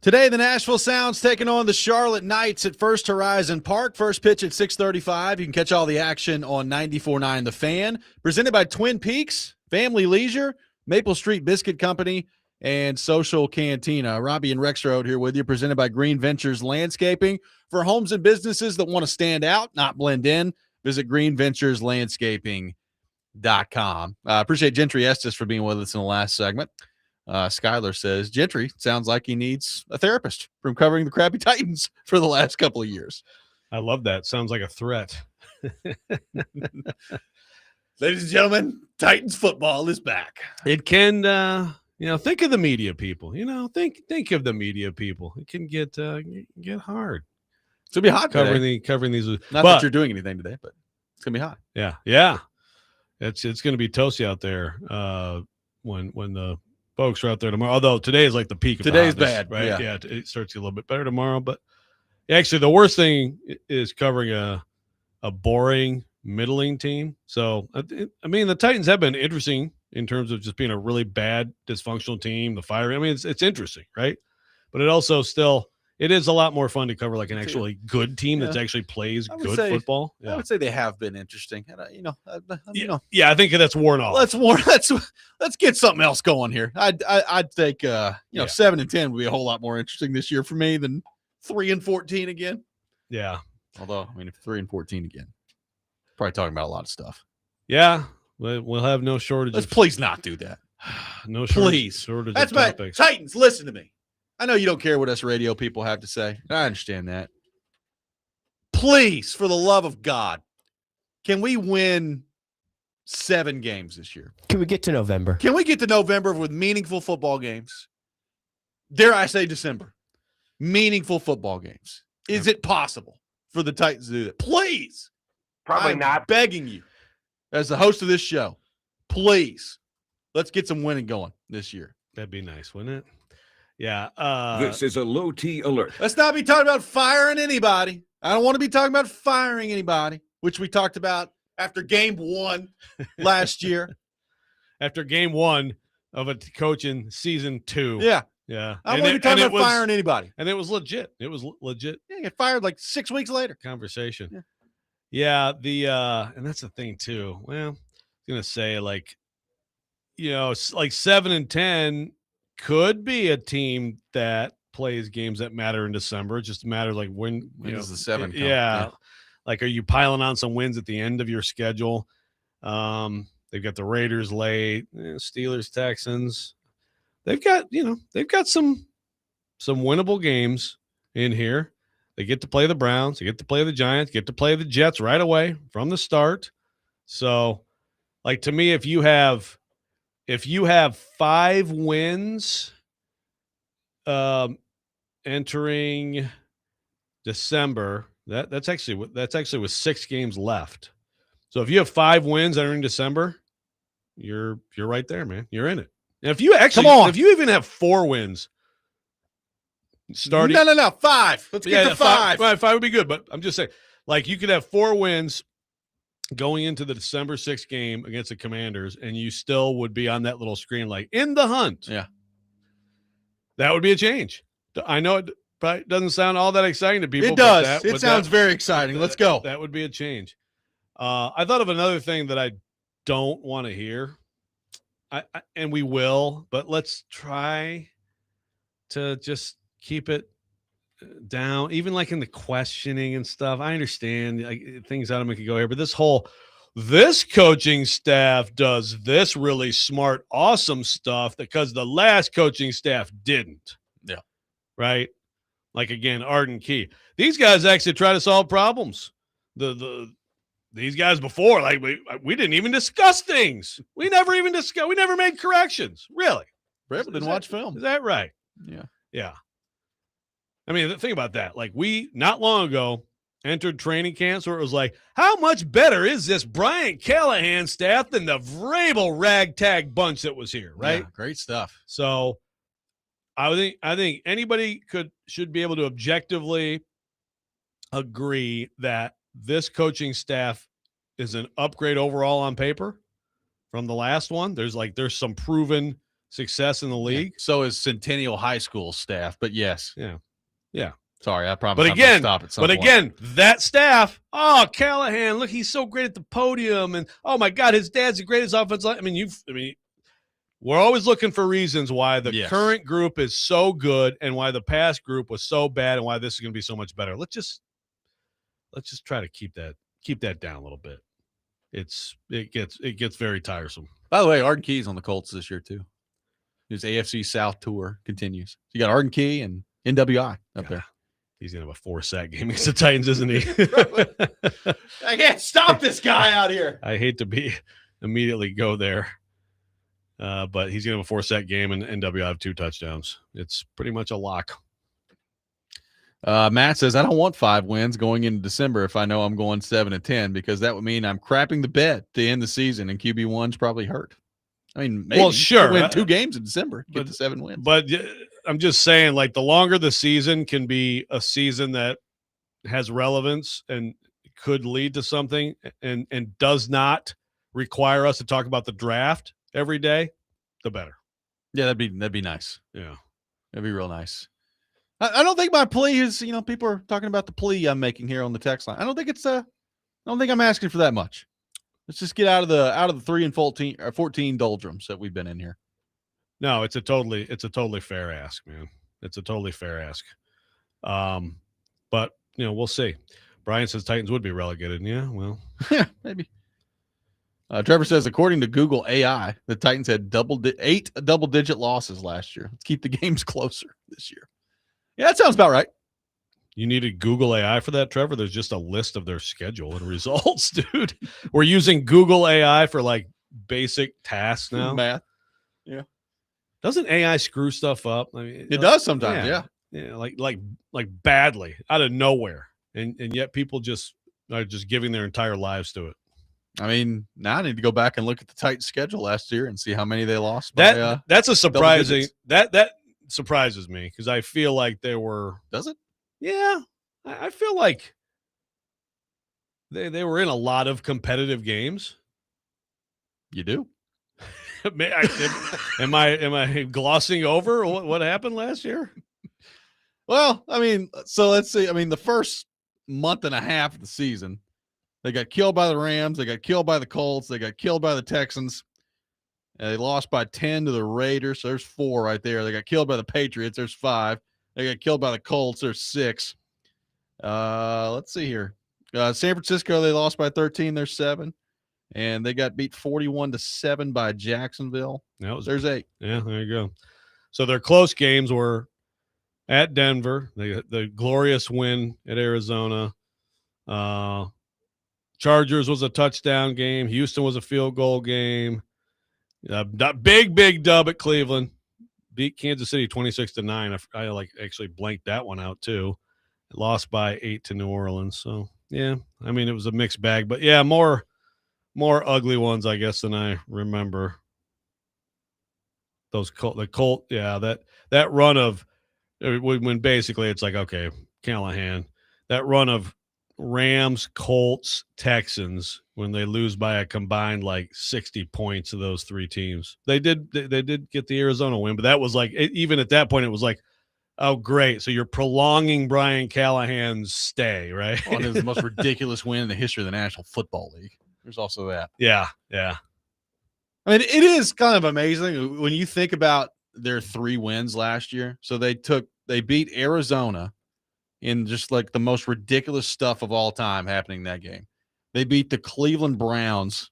Speaker 1: Today, the Nashville Sounds taking on the Charlotte Knights at First Horizon Park. First pitch at 6:35. You can catch all the action on 94.9 The Fan. Presented by Twin Peaks, Family Leisure, Maple Street Biscuit Company, and Social Cantina. Robby and Rexrode here with you, presented by Green Ventures Landscaping. For homes and businesses that want to stand out, not blend in, visit greenventureslandscaping.com. Appreciate Gentry Estes for being with us in the last segment. Skylar says, Gentry sounds like he needs a therapist from covering the crappy Titans for the last couple of years.
Speaker 2: I love that. Sounds like a threat.
Speaker 1: Ladies and gentlemen, Titans football is back.
Speaker 2: It can, think of the media people. Think of the media people. It can get hard.
Speaker 1: It's gonna be hot
Speaker 2: covering these.
Speaker 1: Not that you're doing anything today, but it's gonna be hot.
Speaker 2: Yeah. It's gonna be toasty out there when the folks are out there tomorrow. Although today is like the peak of
Speaker 1: today's
Speaker 2: hotness,
Speaker 1: bad,
Speaker 2: right?
Speaker 1: Yeah,
Speaker 2: it starts to get a little bit better tomorrow. But actually, the worst thing is covering a boring, middling team. So I mean, the Titans have been interesting in terms of just being a really bad, dysfunctional team. The firing. I mean, it's interesting, right? But it also it is a lot more fun to cover like an actually good team that actually plays good football. Yeah.
Speaker 1: I would say they have been interesting. And,
Speaker 2: I think that's worn off.
Speaker 1: Let's get something else going here. I'd think 7-10 would be a whole lot more interesting this year for me than 3-14 again.
Speaker 2: Yeah.
Speaker 1: Although, I mean, if 3-14 again, probably talking about a lot of stuff.
Speaker 2: Yeah. We'll have no shortage.
Speaker 1: Let's please not do that.
Speaker 2: No
Speaker 1: shortage.
Speaker 2: Shortage
Speaker 1: That's
Speaker 2: of
Speaker 1: my
Speaker 2: topics.
Speaker 1: Titans. Listen to me. I know you don't care what us radio people have to say. I understand that. Please, for the love of God, can we win 7 games this year?
Speaker 3: Can we get to November?
Speaker 1: Can we get to November with meaningful football games? Dare I say December? Meaningful football games. Is it possible for the Titans to do that? Please.
Speaker 7: Probably
Speaker 1: I'm
Speaker 7: not.
Speaker 1: begging you, as the host of this show, please, let's get some winning going this year.
Speaker 2: That'd be nice, wouldn't it? Yeah.
Speaker 7: This is a low T alert.
Speaker 1: Let's not be talking about firing anybody. I don't want to be talking about firing anybody, which we talked about after game 1 last year.
Speaker 2: After game 1 of a coach in season 2.
Speaker 1: Yeah.
Speaker 2: Yeah.
Speaker 1: I don't want to be talking about firing anybody.
Speaker 2: And it was legit. It was legit.
Speaker 1: Yeah, get fired like 6 weeks later.
Speaker 2: Conversation. Yeah. And that's the thing too. Well, I'm going to say like 7-10 could be a team that plays games that matter in December. It just matters like when
Speaker 1: does the 7 come?
Speaker 2: Yeah. Like, are you piling on some wins at the end of your schedule? They've got the Raiders late, Steelers, Texans. They've got some winnable games in here. They get to play the Browns, they get to play the Giants, get to play the Jets right away from the start. So, like, to me, if you have 5 wins entering December, that's actually with 6 games left. So if you have 5 wins entering December, you're right there, man. You're in it. And if you even have 4 wins starting,
Speaker 1: no, 5. Let's get to 5.
Speaker 2: 5 would be good, but I'm just saying, like, you could have 4 wins going into the December 6th game against the Commanders, and you still would be on that little screen, like, in the hunt.
Speaker 1: Yeah.
Speaker 2: That would be a change. I know it probably doesn't sound all that exciting to people.
Speaker 1: It does. It sounds very exciting. Let's go.
Speaker 2: That would be a change. I thought of another thing that I don't want to hear. And we will, but let's try to just keep it down, even like in the questioning and stuff. I understand like, things out of me could go here, but this coaching staff does this really smart, awesome stuff because the last coaching staff didn't.
Speaker 1: Yeah.
Speaker 2: Right. Like, again, Arden Key. These guys actually try to solve problems. These guys before, like, we didn't even discuss things. We never made corrections. Really?
Speaker 1: Breville didn't watch film.
Speaker 2: Is that right?
Speaker 1: Yeah.
Speaker 2: Yeah. I mean, think about that. Like, we, not long ago, entered training camps where it was like, how much better is this Brian Callahan staff than the Vrabel ragtag bunch that was here, right?
Speaker 1: Yeah, great stuff.
Speaker 2: So I think anybody should be able to objectively agree that this coaching staff is an upgrade overall on paper from the last one. There's some proven success in the league.
Speaker 1: So is Centennial High School staff, but yes.
Speaker 2: Yeah.
Speaker 1: Sorry, I promise.
Speaker 2: But
Speaker 1: I'm gonna
Speaker 2: again,
Speaker 1: stop at some point.
Speaker 2: that staff, Callahan, look, he's so great at the podium, and oh my God, his dad's the greatest offensive line. I mean, we're always looking for reasons why the current group is so good and why the past group was so bad and why this is going to be so much better. Let's just try to keep that down a little bit. It gets very tiresome.
Speaker 1: By the way, Arden Key's on the Colts this year too. His AFC South tour continues. So you got Arden Key and NWI up there.
Speaker 2: He's gonna have a 4-sack game against the Titans, isn't he?
Speaker 1: I can't stop this guy out here.
Speaker 2: I hate to immediately go there. But he's going to have a 4-sack game and NWI have 2 touchdowns. It's pretty much a lock.
Speaker 1: Matt says, I don't want 5 wins going into December if I know I'm going 7-10 because that would mean I'm crapping the bed to end the season and QB1's probably hurt. I mean, maybe
Speaker 2: well, sure,
Speaker 1: win 2 games in December, get to 7 wins.
Speaker 2: But I'm just saying, like, the longer the season can be a season that has relevance and could lead to something and does not require us to talk about the draft every day, the better.
Speaker 1: Yeah, that'd be nice.
Speaker 2: Yeah,
Speaker 1: that'd be real nice. I don't think my plea is, people are talking about the plea I'm making here on the text line. I don't think I'm asking for that much. Let's just get out of the 3 and 14 doldrums that we've been in here.
Speaker 2: No, it's a totally fair ask, man. It's a totally fair ask. But we'll see. Brian says Titans would be relegated. Yeah, well,
Speaker 1: yeah, maybe. Trevor says, according to Google AI, the Titans had 8 double-digit losses last year. Let's keep the games closer this year. Yeah, that sounds about right.
Speaker 2: You needed Google AI for that, Trevor? There's just a list of their schedule and results, dude. We're using Google AI for, like, basic tasks now.
Speaker 1: Math. Yeah.
Speaker 2: Doesn't AI screw stuff up? I mean,
Speaker 1: it does sometimes, yeah.
Speaker 2: Yeah, like badly, out of nowhere. And yet people just are just giving their entire lives to it.
Speaker 1: I mean, now I need to go back and look at the Titans schedule last year and see how many they lost.
Speaker 2: That's a surprising that surprises me because I feel like they were.
Speaker 1: Does it?
Speaker 2: Yeah, I feel like they were in a lot of competitive games.
Speaker 1: You do?
Speaker 2: Am I glossing over what happened last year?
Speaker 1: Well, I mean, so let's see. I mean, the first month and a half of the season, they got killed by the Rams. They got killed by the Colts. They got killed by the Texans. And they lost by 10 to the Raiders. So there's 4 right there. They got killed by the Patriots. There's 5. They got killed by the Colts. There's 6. Let's see here. San Francisco, they lost by 13. There's 7. And they got beat 41-7 by Jacksonville. There's 8.
Speaker 2: Yeah, there you go. So their close games were at Denver, the glorious win at Arizona. Chargers was a touchdown game. Houston was a field goal game. Big dub at Cleveland. Beat Kansas City 26-9. I actually blanked that one out too. Lost by 8 to New Orleans. So yeah, I mean it was a mixed bag, but yeah, more ugly ones I guess than I remember. The Colt, yeah, that run of when basically it's like, okay, Callahan, that run of Rams, Colts, Texans when they lose by a combined like 60 points of those 3 teams. They did get the Arizona win, but that was like even at that point it was like, oh great, so you're prolonging Brian Callahan's stay, right?
Speaker 1: It was the most ridiculous win in the history of the National Football League. There's also that.
Speaker 2: Yeah.
Speaker 1: I mean, it is kind of amazing when you think about their 3 wins last year. So they beat Arizona in just like the most ridiculous stuff of all time happening in that game. They beat the Cleveland Browns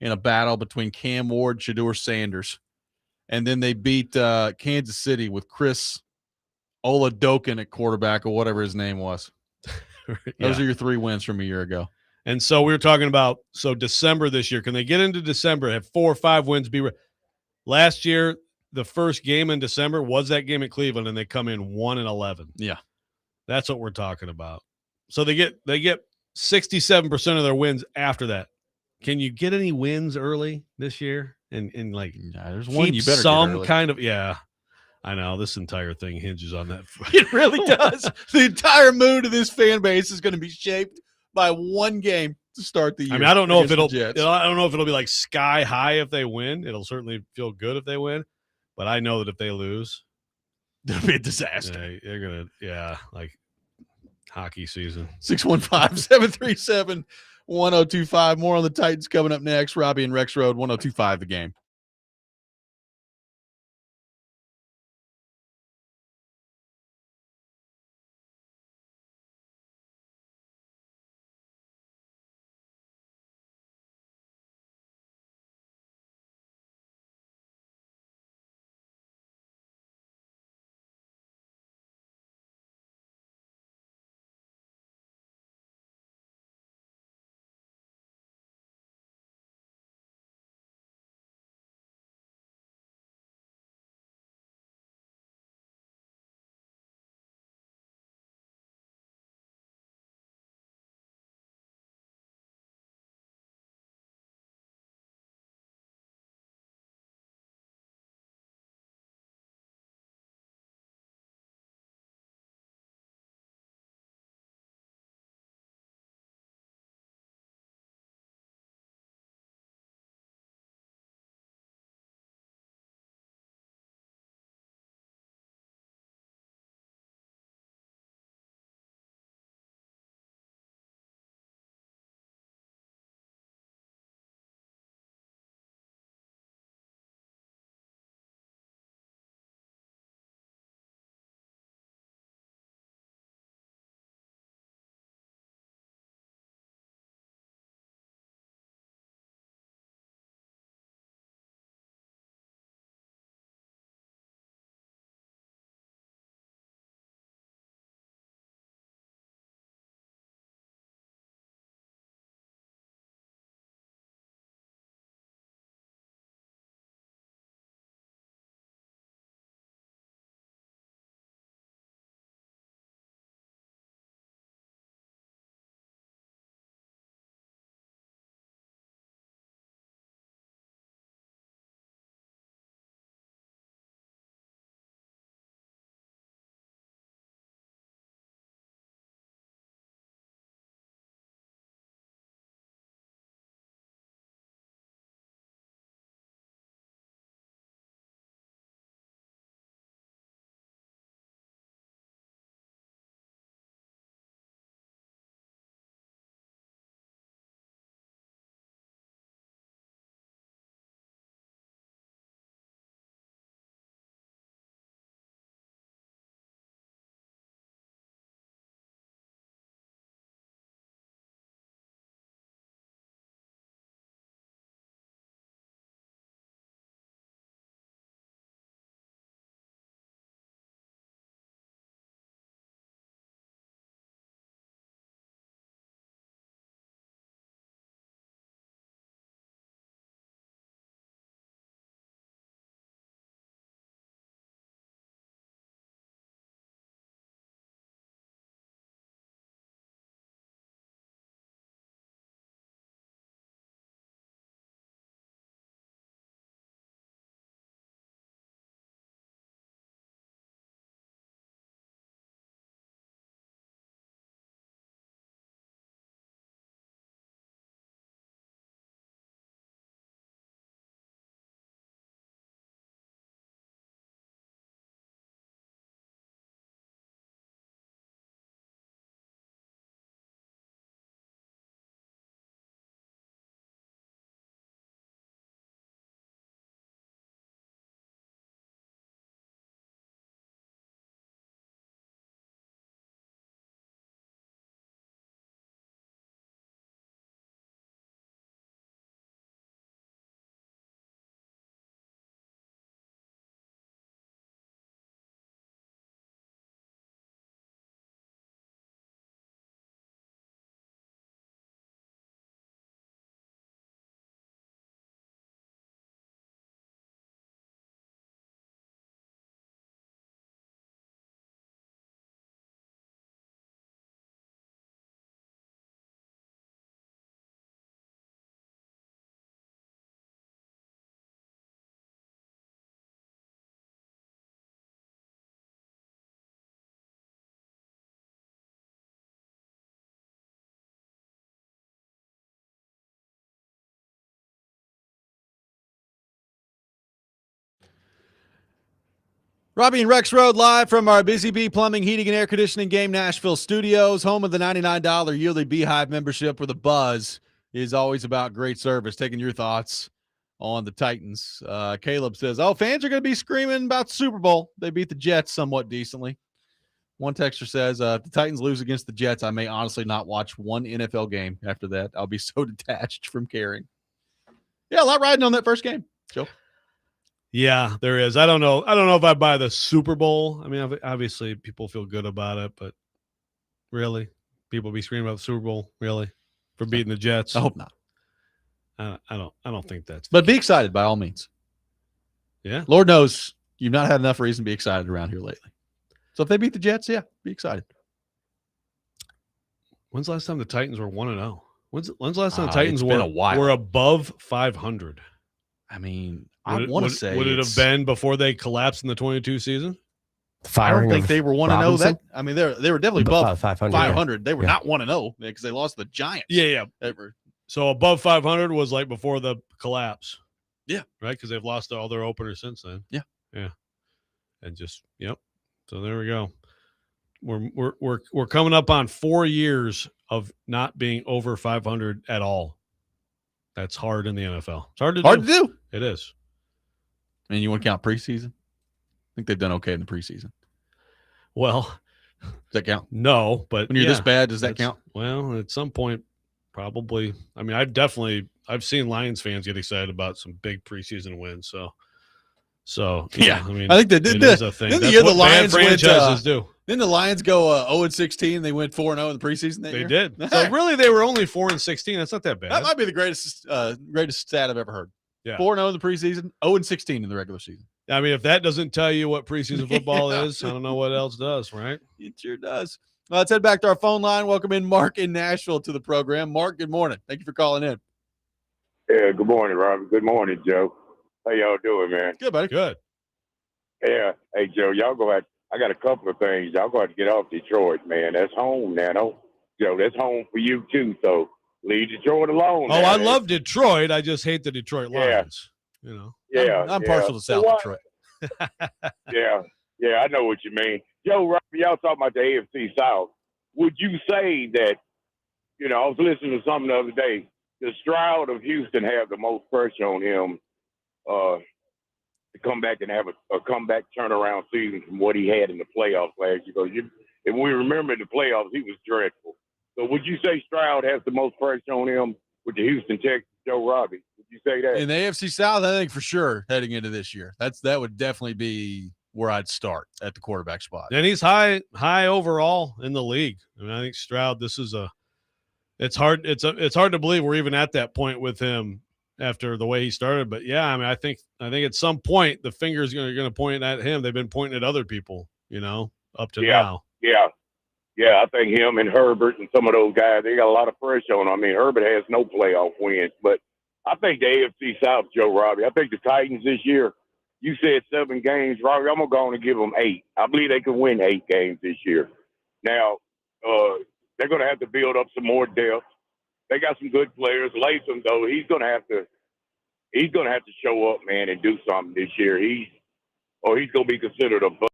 Speaker 1: in a battle between Cam Ward, Shedeur Sanders. And then they beat Kansas City with Chris Oladokin at quarterback or whatever his name was. Those are your 3 wins from a year ago.
Speaker 2: And so we were talking about, December this year, can they get into December, have 4 or 5 wins? Last year, the first game in December was that game at Cleveland, and they come in 1-11.
Speaker 1: Yeah.
Speaker 2: That's what we're talking about. So they get 67% of their wins after that. Can you get any wins early this year? And
Speaker 1: there's one you better
Speaker 2: some
Speaker 1: get early.
Speaker 2: kind of, yeah. I know this entire thing hinges on that.
Speaker 1: It really does. The entire mood of this fan base is going to be shaped by one game to start the year.
Speaker 2: I mean, I don't know if it'll be like sky high if they win. It'll certainly feel good if they win. but I know that if they lose,
Speaker 1: It'll be a disaster.
Speaker 2: they're gonna, like hockey season.
Speaker 1: 615-737-1025. More on the Titans coming up next. Robby and Rexrode, 1025 The Game. Robby and Rexrode live from our Busy Bee Plumbing, Heating, and Air Conditioning Game Nashville studios, home of the $99 yearly Beehive membership, where the buzz is always about great service. Taking your thoughts on the Titans. Caleb says, fans are going to be screaming about Super Bowl. They beat the Jets somewhat decently. One texter says, if the Titans lose against the Jets, I may honestly not watch one NFL game after that. I'll be so detached from caring. Yeah, a lot riding on that first game, Joe.
Speaker 2: Yeah, there is. I don't know if I buy the Super Bowl. I mean, obviously people feel good about it, but really, people be screaming about the Super Bowl, really, for beating the Jets.
Speaker 1: I hope not.
Speaker 2: I don't think that's.
Speaker 1: But be excited by all means.
Speaker 2: Yeah.
Speaker 1: Lord knows you've not had enough reason to be excited around here lately. So if they beat the Jets, yeah, be excited.
Speaker 2: When's the last time the Titans were 1-0? When's the last time the Titans
Speaker 1: were
Speaker 2: above 500?
Speaker 1: I mean, I want to say,
Speaker 2: would it have been before they collapsed in the 22 season?
Speaker 1: I don't think they were 1-0. That I mean, they were definitely above
Speaker 3: 500.
Speaker 1: 500. They were not 1-0 because they lost the Giants.
Speaker 2: Yeah. So above 500 was like before the collapse.
Speaker 1: Yeah,
Speaker 2: right. Because they've lost all their openers since then.
Speaker 1: Yeah,
Speaker 2: and just So there we go. We're coming up on 4 years of not being over 500 at all. That's hard in the NFL. It's hard to do. It is.
Speaker 1: And you want to count preseason? I think they've done okay in the preseason.
Speaker 2: Well,
Speaker 1: does that count?
Speaker 2: No, but
Speaker 1: when you're this bad, does that count?
Speaker 2: Well, at some point, probably. I mean, I've seen Lions fans get excited about some big preseason wins. So
Speaker 1: yeah.
Speaker 2: I mean,
Speaker 1: I think it is a thing. That's what bad franchises do. Didn't the Lions go 0-16? They went 4-0 in the preseason.
Speaker 2: They did. So really, they were only 4-16. That's not that bad.
Speaker 1: That might be the greatest stat I've ever heard.
Speaker 2: Yeah,
Speaker 1: 4-0 in the preseason, 0-16 in the regular season.
Speaker 2: I mean, if that doesn't tell you what preseason football is, I don't know what else does, right?
Speaker 1: It sure does. Let's head back to our phone line. Welcome in Mark in Nashville to the program. Mark, good morning. Thank you for calling in.
Speaker 8: Yeah, good morning, Robert. Good morning, Joe. How y'all doing, man?
Speaker 1: Good, buddy.
Speaker 2: Good.
Speaker 8: Yeah. Hey, Joe, y'all go ahead. I got a couple of things. Y'all go ahead to get off Detroit, man. That's home now. Joe, that's home for you, too. So leave Detroit alone.
Speaker 2: Oh, I love Detroit. I just hate the Detroit Lions.
Speaker 8: Yeah.
Speaker 1: I'm partial to South Detroit.
Speaker 8: Yeah, I know what you mean. Joe, Robert, y'all talking about the AFC South. Would you say that, I was listening to something the other day, the Stroud of Houston have the most pressure on him to come back and have a comeback turnaround season from what he had in the playoffs last year? If we remember in the playoffs, he was dreadful. So would you say Stroud has the most pressure on him with the Houston Texans, Joe Robby? Would you say that?
Speaker 1: In the AFC South, I think for sure heading into this year. That would definitely be where I'd start at the quarterback spot.
Speaker 2: And he's high overall in the league. I mean, I think Stroud, it's hard to believe we're even at that point with him after the way he started. But yeah, I mean, I think at some point the fingers are going to point at him. They've been pointing at other people, up to now.
Speaker 8: Yeah, I think him and Herbert and some of those guys, they got a lot of pressure on them. I mean, Herbert has no playoff wins, but I think the AFC South, Joe Robby, I think the Titans this year, you said 7 games, Robby, I'm going to go on and give them 8. I believe they can win 8 games this year. Now, they're going to have to build up some more depth. They got some good players. Latham, though, he's going to have to show up, man, and do something this year. He's going to be considered a bust.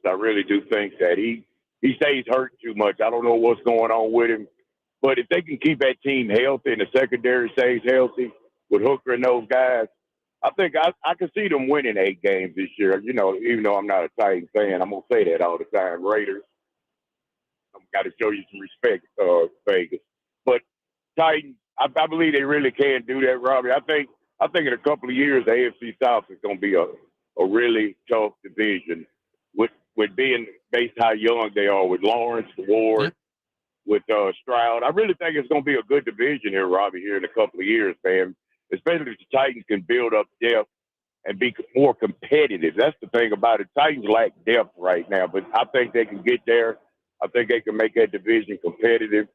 Speaker 8: I really do think that he stays hurt too much. I don't know what's going on with him. But if they can keep that team healthy and the secondary stays healthy with Hooker and those guys, I think I can see them winning 8 games this year. Even though I'm not a Titans fan, I'm going to say that all the time. Raiders, I've got to show you some respect, Vegas. But Titans, I believe they really can do that, Robby. I think in a couple of years, the AFC South is going to be a really tough division with being based how young they are with Lawrence, Ward, with Stroud. I really think it's going to be a good division here, Robby, here in a couple of years, man. Especially if the Titans can build up depth and be more competitive. That's the thing about it. Titans lack depth right now, but I think they can get there. I think they can make that division competitive.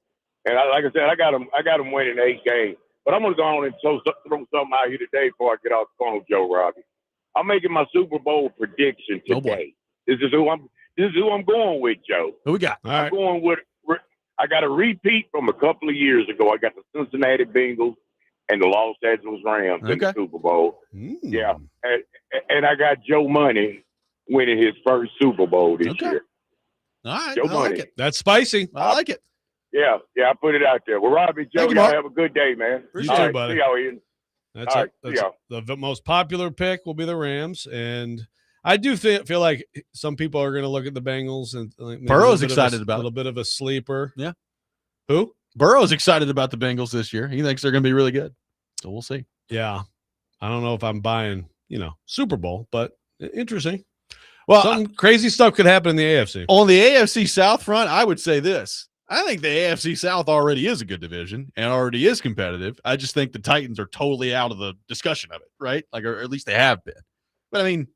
Speaker 8: And like I said, I got them winning 8 games. But I'm going to go on and throw something out here today before I get off the phone, Joe Robby. I'm making my Super Bowl prediction today. This is who I'm going with, Joe.
Speaker 1: Who we got?
Speaker 2: All right.
Speaker 8: I'm going with. I got a repeat from a couple of years ago. I got the Cincinnati Bengals and the Los Angeles Rams in the
Speaker 1: Okay.
Speaker 8: Super Bowl.
Speaker 2: Mm.
Speaker 8: Yeah, and I got Joe Money winning his first Super Bowl this
Speaker 1: Okay.
Speaker 8: year.
Speaker 1: All right.
Speaker 8: Joe
Speaker 1: I like
Speaker 8: Money.
Speaker 1: it.
Speaker 2: That's spicy.
Speaker 1: I like it.
Speaker 8: Yeah, I put it out there. Well, Robby Joe,
Speaker 1: Thank you,
Speaker 8: y'all
Speaker 1: Mark.
Speaker 8: have a good day, man.
Speaker 1: Appreciate
Speaker 2: You
Speaker 8: All
Speaker 2: too, buddy.
Speaker 8: See y'all, Ian.
Speaker 2: That's
Speaker 8: All
Speaker 2: it.
Speaker 8: right, see
Speaker 2: That's the most popular pick will be the Rams, and I do feel like some people are going to look at the Bengals and like maybe
Speaker 1: Burrow's
Speaker 2: a little bit of
Speaker 1: excited
Speaker 2: a
Speaker 1: about it.
Speaker 2: little bit of a sleeper.
Speaker 1: Yeah.
Speaker 2: Who?
Speaker 1: Burrow's excited about the Bengals this year. He thinks they're going to be really good. So we'll see.
Speaker 2: Yeah, I don't know if I'm buying Super Bowl, but interesting.
Speaker 1: Well,
Speaker 2: Some crazy stuff could happen in the AFC.
Speaker 1: on the AFC South front, I would say this. I think the AFC South already is a good division and already is competitive. I just think the Titans are totally out of the discussion of it, right? Like, or at least they have been. But I mean,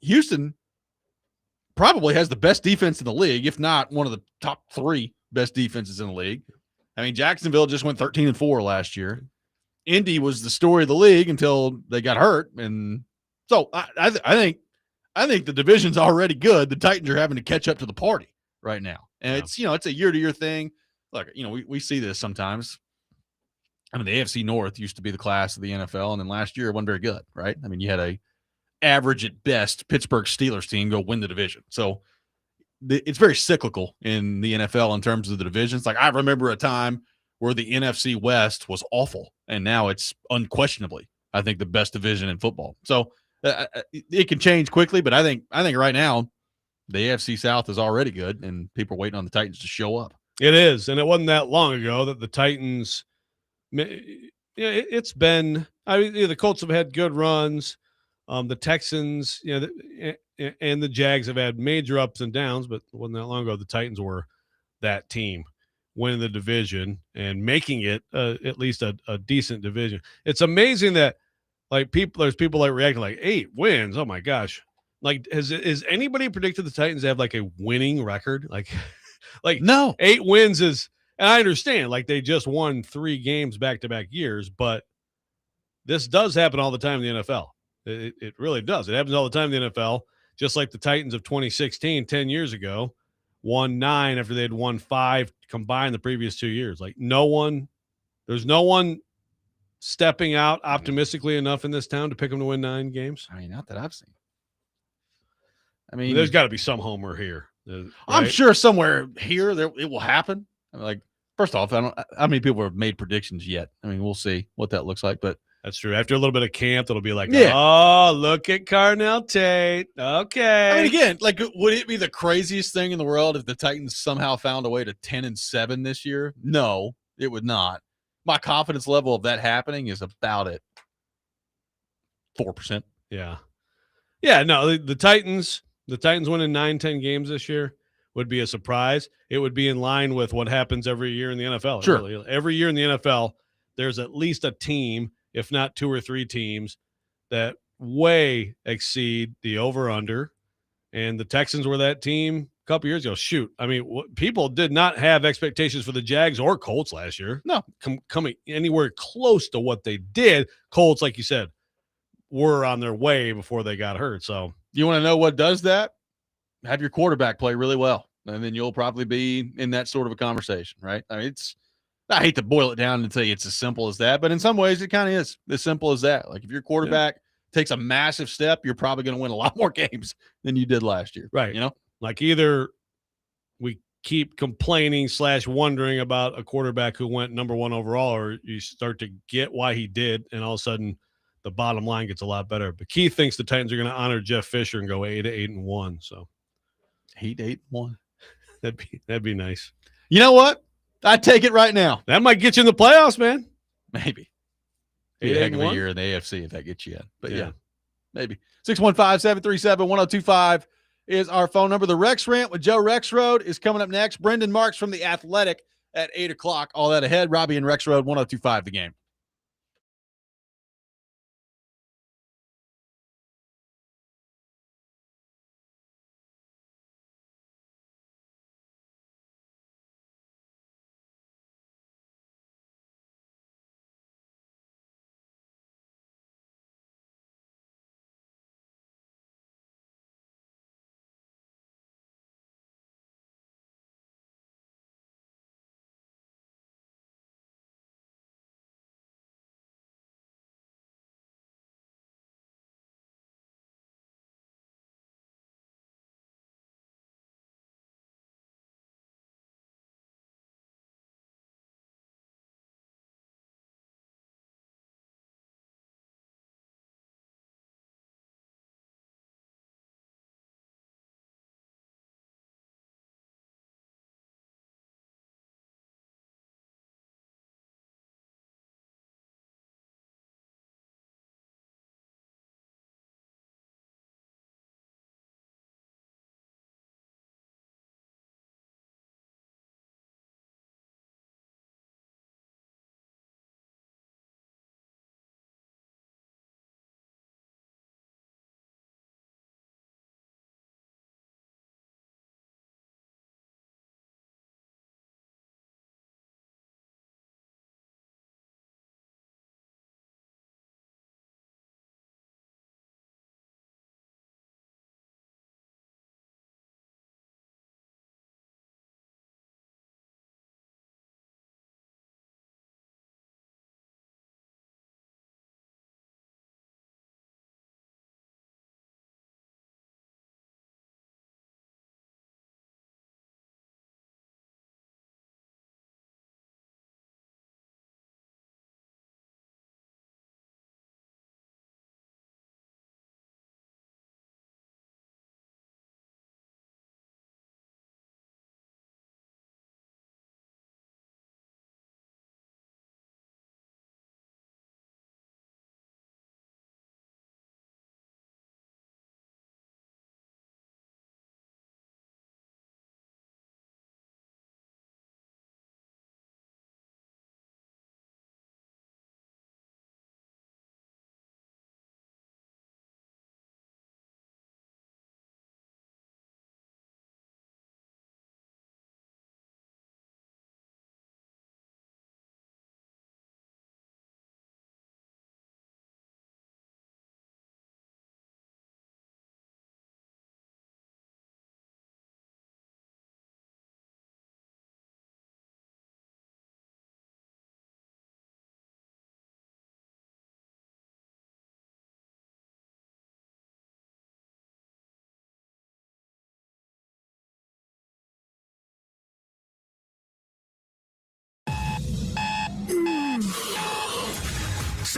Speaker 1: Houston probably has the best defense in the league, if not one of the top 3 best defenses in the league. I mean, Jacksonville just went 13-4 last year. Indy was the story of the league until they got hurt, and so I think the division's already good. The Titans are having to catch up to the party right now. And it's a year-to-year thing. Look, we see this sometimes. I mean, the AFC North used to be the class of the NFL, and then last year it wasn't very good, right? I mean, you had a average at best Pittsburgh Steelers team go win the division. So it's very cyclical in the NFL in terms of the divisions. Like, I remember a time where the NFC West was awful, and now it's unquestionably, I think, the best division in football. So it can change quickly, but I think right now the AFC South is already good, and people are waiting on the Titans to show up.
Speaker 2: It is, and it wasn't that long ago that the Titans. It's been. I mean, the Colts have had good runs. The Texans, and the Jags have had major ups and downs, but it wasn't that long ago the Titans were that team winning the division and making it at least a decent division. It's amazing that there's people like reacting like 8 wins. Oh my gosh. Like, is anybody predicted the Titans to have like a winning record? Like
Speaker 1: No.
Speaker 2: 8 wins is, and I understand, like, they just won 3 games back-to-back years, but this does happen all the time in the NFL. It really does. It happens all the time in the NFL, just like the Titans of 2016, 10 years ago, won 9 after they had won 5 combined the previous 2 years. Like, there's no one stepping out optimistically enough in this town to pick them to win 9 games.
Speaker 1: I mean, not that I've seen. I mean,
Speaker 2: There's got to be some homer here.
Speaker 1: I'm
Speaker 2: right?
Speaker 1: sure somewhere here it will happen. I mean, like, first off, I don't how many people have made predictions yet. I mean, we'll see what that looks like, but
Speaker 2: That's true. After a little bit of camp, it'll be like,
Speaker 1: Yeah.
Speaker 2: oh, look at Carnell Tate. Okay.
Speaker 1: I mean, again, like, would it be the craziest thing in the world if the Titans somehow found a way to 10-7 this year? No, it would not. My confidence level of that happening is about at 4%.
Speaker 2: Yeah. Yeah, no, the Titans winning 9-10 games this year would be a surprise. It would be in line with what happens every year in the NFL.
Speaker 1: Sure.
Speaker 2: Really. Every year in the NFL, there's at least a team, if not 2 or 3 teams, that way exceed the over-under. And the Texans were that team a couple years ago. Shoot. I mean, people did not have expectations for the Jags or Colts last year.
Speaker 1: No.
Speaker 2: Coming anywhere close to what they did. Colts, like you said, were on their way before they got hurt. So
Speaker 1: You want to know what does that? Have your quarterback play really well, and then you'll probably be in that sort of a conversation, right? I mean, I hate to boil it down and tell you it's as simple as that, but in some ways it kind of is as simple as that. Like, if your quarterback takes a massive step, you're probably going to win a lot more games than you did last year.
Speaker 2: Right.
Speaker 1: You know?
Speaker 2: Like, either we keep complaining / wondering about a quarterback who went number 1 overall, or you start to get why he did, and all of a sudden the bottom line gets a lot better. But Keith thinks the Titans are going to honor Jeff Fisher and go 8-8-1. So
Speaker 1: 8-8-1.
Speaker 2: that'd be nice.
Speaker 1: You know what? I'd take it right now.
Speaker 2: That might get you in the playoffs, man.
Speaker 1: Maybe. Be a heck of a
Speaker 2: 8-8-1?
Speaker 1: year in the AFC if that gets you in. But
Speaker 2: Yeah.
Speaker 1: yeah, maybe. 615-737-1025 is our phone number. The Rex Rant with Joe Rexrode is coming up next. Brendan Marks from The Athletic at 8 o'clock. All that ahead. Robby and Rexrode, 1025 The Game.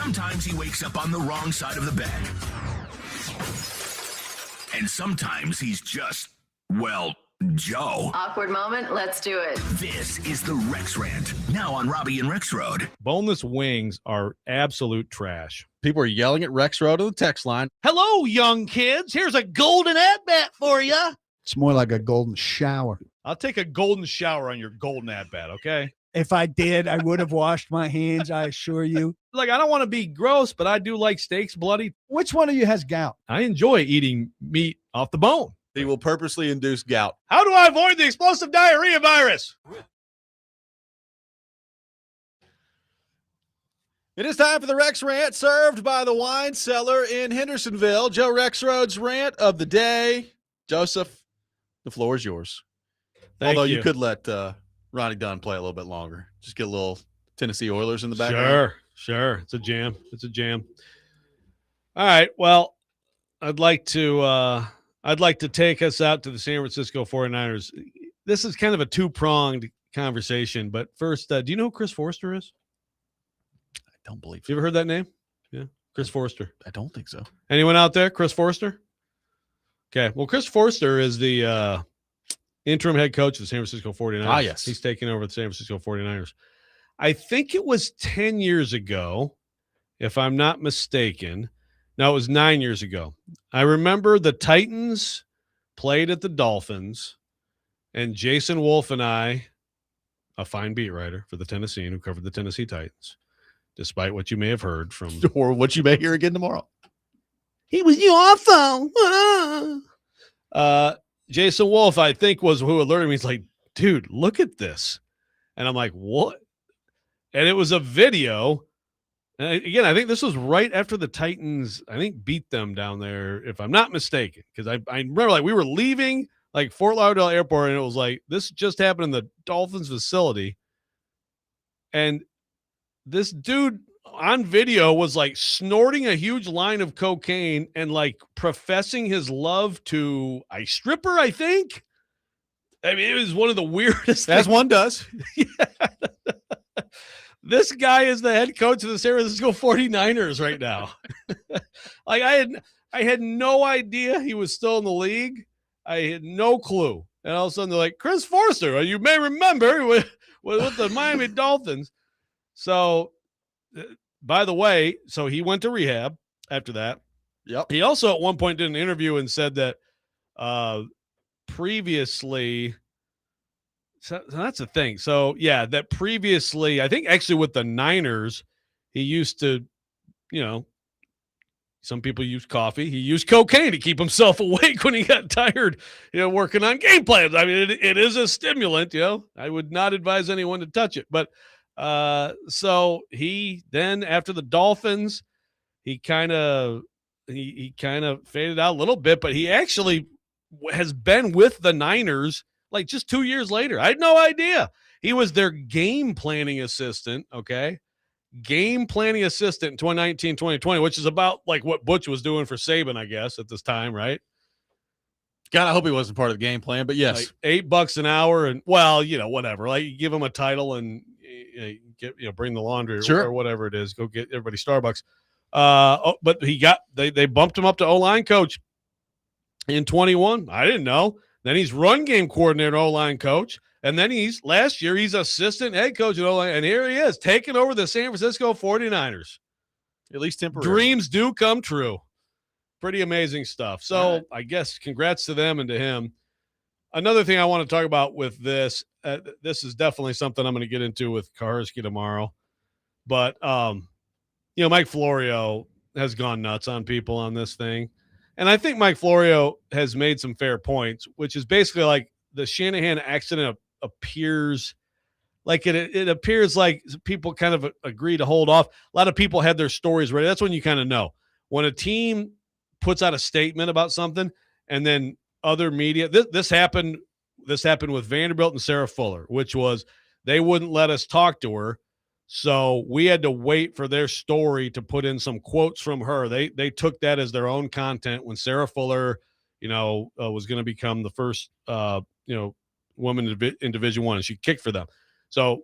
Speaker 9: Sometimes he wakes up on the wrong side of the bed. And sometimes he's just, well, Joe.
Speaker 10: Awkward moment. Let's do it.
Speaker 9: This is the Rex Rant, now on Robby and Rexrode.
Speaker 2: Boneless wings are absolute trash.
Speaker 1: People are yelling at Rexrode on the text line.
Speaker 2: Hello, young kids. Here's a golden at-bat for you.
Speaker 11: It's more like a golden shower.
Speaker 2: I'll take a golden shower on your golden at-bat, okay?
Speaker 11: If I did, I would have washed my hands, I assure you.
Speaker 2: Like, I don't want to be gross, but I do like steaks bloody.
Speaker 11: Which one of you has gout?
Speaker 2: I enjoy eating meat off the bone.
Speaker 1: He will purposely induce gout.
Speaker 2: How do I avoid the explosive diarrhea virus?
Speaker 1: It is time for the Rex Rant, served by the wine cellar in Hendersonville. Joe Rexrode's rant of the day. Joseph, the floor is yours. Although you could let Ronnie Dunn play a little bit longer. Just get a little Tennessee Oilers in the background.
Speaker 2: Sure. It's a jam. All right. Well, I'd like to take us out to the San Francisco 49ers. This is kind of a two-pronged conversation, but first, do you know who Chris Forster is?
Speaker 1: I don't believe so.
Speaker 2: You ever heard that name? Yeah. Chris Forster.
Speaker 1: I don't think so.
Speaker 2: Anyone out there? Chris Forster? Okay. Well, Chris Forster is the interim head coach of the San Francisco 49ers.
Speaker 1: Ah, yes.
Speaker 2: He's taking over the San Francisco 49ers. I think it was 10 years ago, if I'm not mistaken. No, it was 9 years ago. I remember the Titans played at the Dolphins, and Jason Wolf and I, a fine beat writer for the Tennessean who covered the Tennessee Titans, despite what you may have heard from
Speaker 1: or what you may hear again tomorrow.
Speaker 2: He was awesome. Jason Wolf, I think, was who alerted me. He's like, dude, look at this. And I'm like, what? And it was a video. And again, I think this was right after the Titans, I think, beat them down there, if I'm not mistaken. Because I remember, like, we were leaving, like, Fort Lauderdale Airport, and it was like, this just happened in the Dolphins facility. And this dude on video was, like, snorting a huge line of cocaine and, like, professing his love to a stripper, I think. I mean, it was one of the weirdest
Speaker 1: As
Speaker 2: things.
Speaker 1: one does.
Speaker 2: Yeah. This guy is the head coach of the San Francisco 49ers right now. Like, I had no idea he was still in the league. I had no clue. And all of a sudden they're like, Chris Forster, you may remember with the Miami Dolphins. So, by the way, so he went to rehab after that.
Speaker 1: Yep.
Speaker 2: He also at one point did an interview and said that previously – so that's the thing. So, yeah, that previously, I think actually with the Niners, he used to, some people use coffee. He used cocaine to keep himself awake when he got tired, working on game plans. I mean, it is a stimulant, I would not advise anyone to touch it. But so he then, after the Dolphins, he kind of faded out a little bit, but he actually has been with the Niners like just 2 years later. I had no idea. He was their game planning assistant, okay? Game planning assistant in 2019, 2020, which is about like what Butch was doing for Saban, I guess, at this time, right?
Speaker 1: God, I hope he wasn't part of the game plan, but yes.
Speaker 2: Like $8 an hour and, well, whatever. Like, you give him a title and bring the laundry or whatever it is. Go get everybody Starbucks. But they bumped him up to O-line coach in 21. I didn't know. Then he's run game coordinator, O-line coach. And then last year, he's assistant head coach at O-line. And here he is, taking over the San Francisco 49ers.
Speaker 1: At least temporarily.
Speaker 2: Dreams do come true. Pretty amazing stuff. So I guess congrats to them and to him. Another thing I want to talk about with this, this is definitely something I'm going to get into with Kaharski tomorrow. But, Mike Florio has gone nuts on people on this thing. And I think Mike Florio has made some fair points, which is basically like the Shanahan accident appears like it appears like people kind of agree to hold off. A lot of people had their stories ready. That's when you kind of know when a team puts out a statement about something and then other media, this happened with Vanderbilt and Sarah Fuller, which was they wouldn't let us talk to her. So we had to wait for their story to put in some quotes from her. They took that as their own content when Sarah Fuller, was going to become the first, woman in Division I, and she kicked for them. So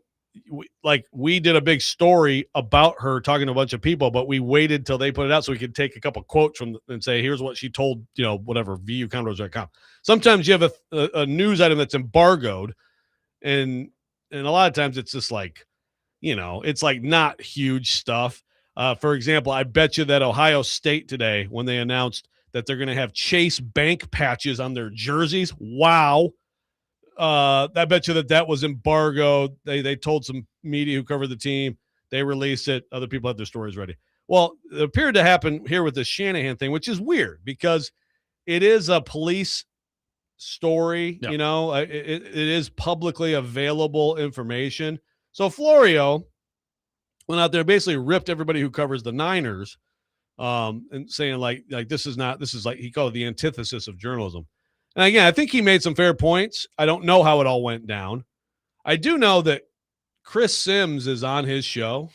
Speaker 2: we did a big story about her talking to a bunch of people, but we waited till they put it out so we could take a couple quotes from and say, here's what she told, whatever, VUCondos.com. Sometimes you have a news item that's embargoed, and a lot of times it's just like, it's like not huge stuff. For example, I bet you that Ohio State today, when they announced that they're going to have Chase Bank patches on their jerseys, wow. I bet you that was embargoed. They told some media who covered the team. They released it. Other people had their stories ready. Well, it appeared to happen here with the Shanahan thing, which is weird because it is a police story.
Speaker 1: Yep.
Speaker 2: It is publicly available information. So Florio went out there and basically ripped everybody who covers the Niners, and saying like this is like he called it the antithesis of journalism. And again, I think he made some fair points. I don't know how it all went down. I do know that Chris Sims is on his show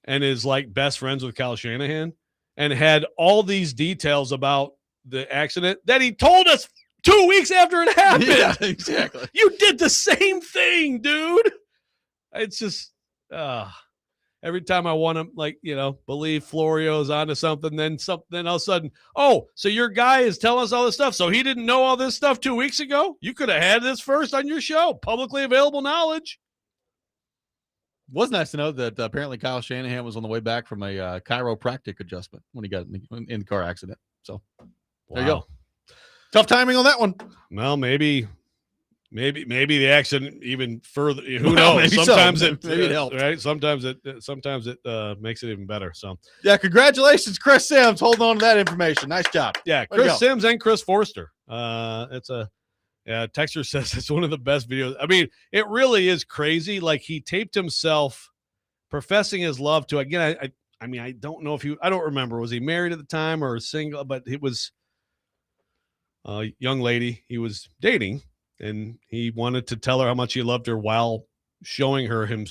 Speaker 2: and is like best friends with Kyle Shanahan and had all these details about the accident that he told us 2 weeks after it happened.
Speaker 1: Yeah, exactly.
Speaker 2: You did the same thing, dude. It's just every time I want to believe Florio's onto something, then all of a sudden, oh, so your guy is telling us all this stuff. So he didn't know all this stuff 2 weeks ago? You could have had this first on your show. Publicly available knowledge.
Speaker 1: Was nice to know that apparently Kyle Shanahan was on the way back from a chiropractic adjustment when he got in the car accident. So there you go. Tough timing on that one.
Speaker 2: Well, maybe the accident even further. Who knows? Sometimes it helps, right? Sometimes it makes it even better. So
Speaker 1: yeah, congratulations, Chris Sims. Holding on to that information. Nice job.
Speaker 2: Yeah, Chris Sims and Chris Forster. Texter says it's one of the best videos. I mean, it really is crazy. Like he taped himself professing his love to, again, I don't know I don't remember. Was he married at the time or single? But it was a young lady he was dating, and he wanted to tell her how much he loved her while showing her him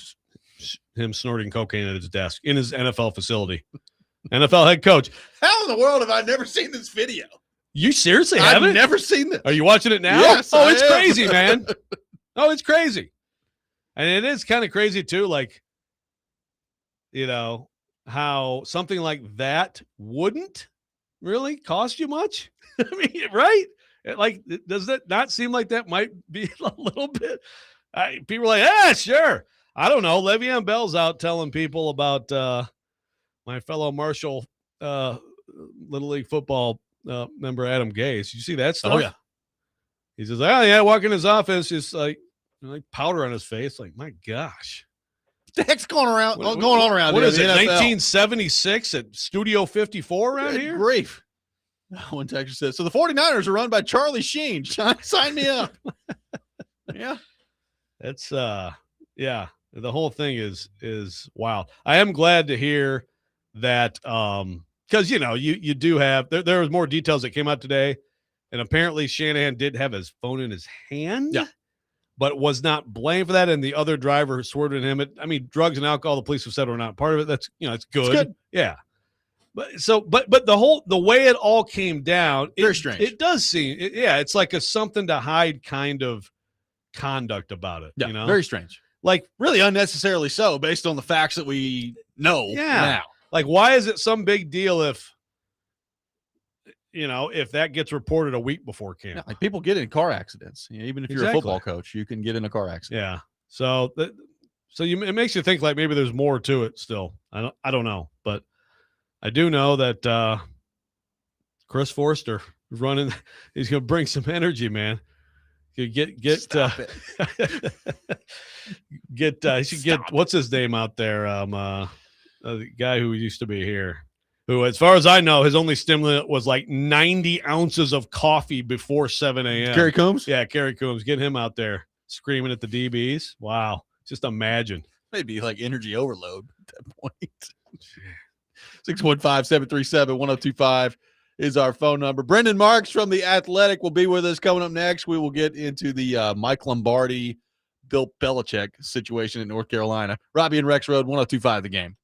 Speaker 2: snorting cocaine at his desk in his NFL facility. NFL head coach.
Speaker 1: How in the world have I never seen this video?
Speaker 2: You seriously haven't?
Speaker 1: I've never seen this.
Speaker 2: Are you watching it now?
Speaker 1: Yes,
Speaker 2: oh,
Speaker 1: I
Speaker 2: it's
Speaker 1: am.
Speaker 2: crazy, man. Oh, it's crazy. And it is kind of crazy too, like, how something like that wouldn't really cost you much. I mean, right? Like, does that not seem like that might be a little bit? People are like, sure. I don't know. Le'Veon Bell's out telling people about my fellow Marshall Little League football member Adam Gase. You see that stuff?
Speaker 1: Oh, yeah.
Speaker 2: He says, walk in his office, just like powder on his face. Like, my gosh.
Speaker 1: What the heck's going on around
Speaker 2: what
Speaker 1: here?
Speaker 2: Is it, 1976 at Studio 54 around
Speaker 1: Good
Speaker 2: here?
Speaker 1: grief. One texter says, so the 49ers are run by Charlie Sheen. Sign me up. Yeah.
Speaker 2: That's the whole thing is wild. I am glad to hear that because you do have there was more details that came out today, and apparently Shanahan did have his phone in his hand.
Speaker 1: Yeah.
Speaker 2: But was not blamed for that, and the other driver swerved at him. Drugs and alcohol, the police have said, were not part of it. That's it's good.
Speaker 1: It's good.
Speaker 2: Yeah. But the way it all came down,
Speaker 1: very strange.
Speaker 2: It does seem, it's like a something to hide kind of conduct about it.
Speaker 1: Yeah, very strange. Like really unnecessarily so, based on the facts that we know now.
Speaker 2: Like, why is it some big deal if that gets reported a week before camp?
Speaker 1: Yeah, like people get in car accidents. Even if you're a football coach, you can get in a car accident.
Speaker 2: Yeah. So it makes you think like maybe there's more to it still. I don't know, but I do know that Chris Forster is running. He's going to bring some energy, man. He should get what's his name out there? The guy who used to be here, who, as far as I know, his only stimulant was like 90 ounces of coffee before 7 a.m.
Speaker 1: Kerry Coombs?
Speaker 2: Yeah, Kerry Coombs. Get him out there screaming at the DBs. Wow. Just imagine.
Speaker 1: Maybe like energy overload at that point. 615-737-1025 is our phone number. Brendan Marks from The Athletic will be with us. Coming up next, we will get into the Mike Lombardi, Bill Belichick situation in North Carolina. Robby and Rexrode, 1025 The Game.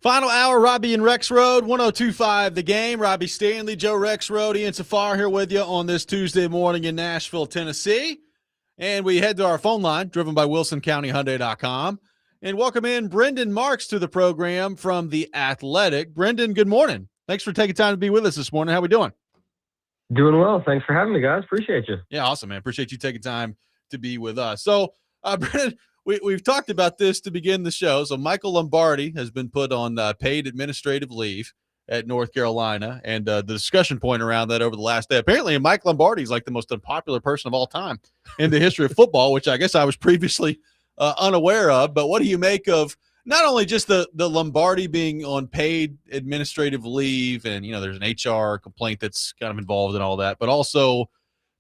Speaker 1: Final hour, Robby and Rexrode, 102.5 The Game. Robby Stanley, Joe Rexrode, Ian Safar here with you on this Tuesday morning in Nashville, Tennessee. And we head to our phone line, driven by WilsonCountyHyundai.com, and welcome in Brendan Marks to the program from The Athletic. Brendan, good morning. Thanks for taking time to be with us this morning. How we doing?
Speaker 12: Doing well. Thanks for having me, guys. Appreciate you.
Speaker 1: Yeah, awesome, man. Appreciate you taking time to be with us. So, Brendan, we've talked about this to begin the show. So Michael Lombardi has been put on paid administrative leave at North Carolina, and the discussion point around that over the last day. Apparently, Mike Lombardi is like the most unpopular person of all time in the history of football, which I guess I was previously unaware of. But what do you make of not only just the Lombardi being on paid administrative leave, and there's an HR complaint that's kind of involved in all that, but also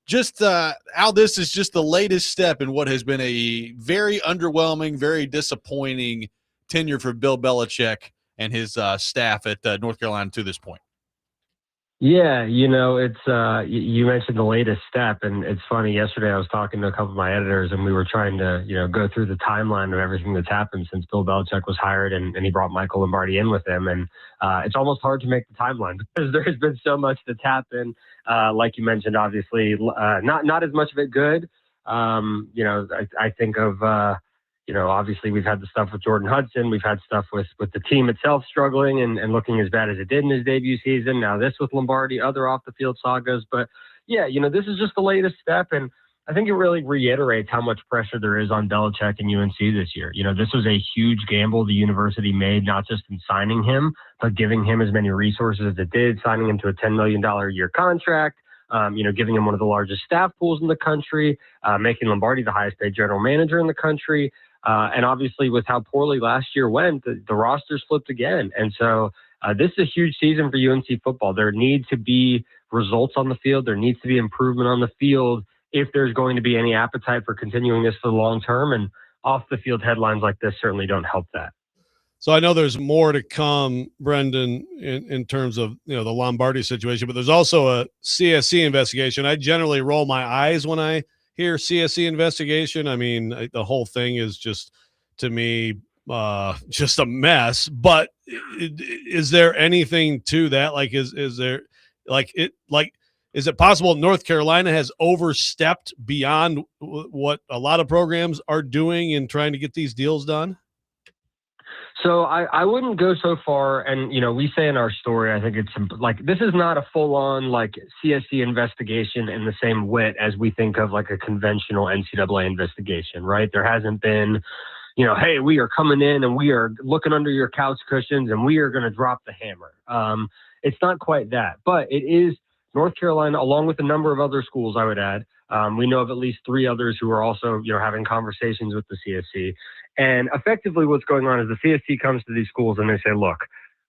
Speaker 1: just how this is just the latest step in what has been a very underwhelming, very disappointing tenure for Bill Belichick and his staff at North Carolina to this point?
Speaker 12: Yeah, it's you mentioned the latest step, and it's funny. Yesterday, I was talking to a couple of my editors, and we were trying to, go through the timeline of everything that's happened since Bill Belichick was hired, and he brought Michael Lombardi in with him. And it's almost hard to make the timeline because there has been so much that's happened. Like you mentioned, obviously, not as much of it good. I think of. Obviously we've had the stuff with Jordan Hudson. We've had stuff with the team itself struggling and looking as bad as it did in his debut season. Now this with Lombardi, other off the field sagas. But yeah, this is just the latest step. And I think it really reiterates how much pressure there is on Belichick and UNC this year. This was a huge gamble the university made, not just in signing him, but giving him as many resources as it did, signing him to a $10 million a year contract. Giving him one of the largest staff pools in the country, making Lombardi the highest paid general manager in the country. And obviously with how poorly last year went, the roster's flipped again. And so this is a huge season for UNC football. There need to be results on the field. There needs to be improvement on the field if there's going to be any appetite for continuing this for the long term. And off the field headlines like this certainly don't help that.
Speaker 2: So I know there's more to come, Brendan, in terms of the Lombardi situation, but there's also a CSC investigation. I generally roll my eyes when I hear CSC investigation. I mean, the whole thing is just, to me, just a mess. But is there anything to that? Like, is it possible North Carolina has overstepped beyond what a lot of programs are doing in trying to get these deals done?
Speaker 12: So I wouldn't go so far. And, we say in our story, I think it's like, this is not a full on like CSC investigation in the same wit as we think of like a conventional NCAA investigation, right? There hasn't been, hey, we are coming in and we are looking under your couch cushions and we are going to drop the hammer. It's not quite that, but it is North Carolina, along with a number of other schools, I would add. We know of at least 3 others who are also, having conversations with the CSC. And effectively what's going on is the CSC comes to these schools and they say, look,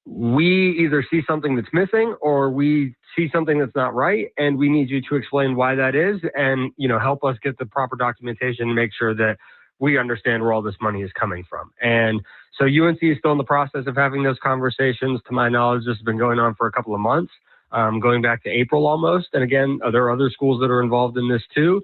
Speaker 12: we either see something that's missing or we see something that's not right. And we need you to explain why that is and, help us get the proper documentation and make sure that we understand where all this money is coming from. And so UNC is still in the process of having those conversations. To my knowledge, this has been going on for a couple of months, going back to April almost. And again, there are other schools that are involved in this too.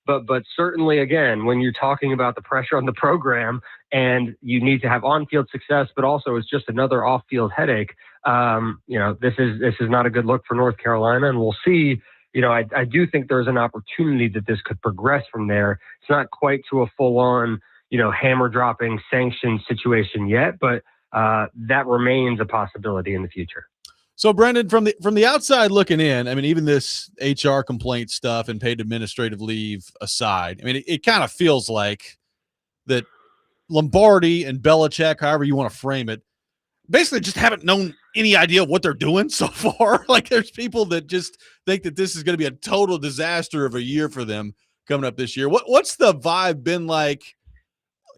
Speaker 12: But certainly, again, when you're talking about the pressure on the program and you need to have on-field success, but also it's just another off-field headache, this is not a good look for North Carolina. And we'll see, I do think there's an opportunity that this could progress from there. It's not quite to a full-on, hammer-dropping sanction situation yet, but that remains a possibility in the future.
Speaker 1: So, Brendan, from the outside looking in, I mean, even this HR complaint stuff and paid administrative leave aside, I mean, it kind of feels like that Lombardi and Belichick, however you want to frame it, basically just haven't known any idea of what they're doing so far. Like, there's people that just think that this is going to be a total disaster of a year for them coming up this year. What's the vibe been like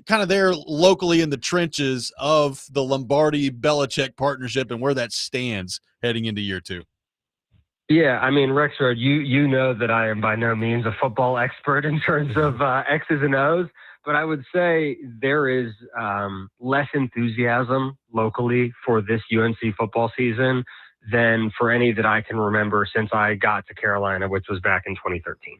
Speaker 1: kind of there locally in the trenches of the Lombardi-Belichick partnership and where that stands heading into year 2?
Speaker 12: Yeah, I mean, Rexrode, you know that I am by no means a football expert in terms of X's and O's, but I would say there is less enthusiasm locally for this UNC football season than for any that I can remember since I got to Carolina, which was back in 2013.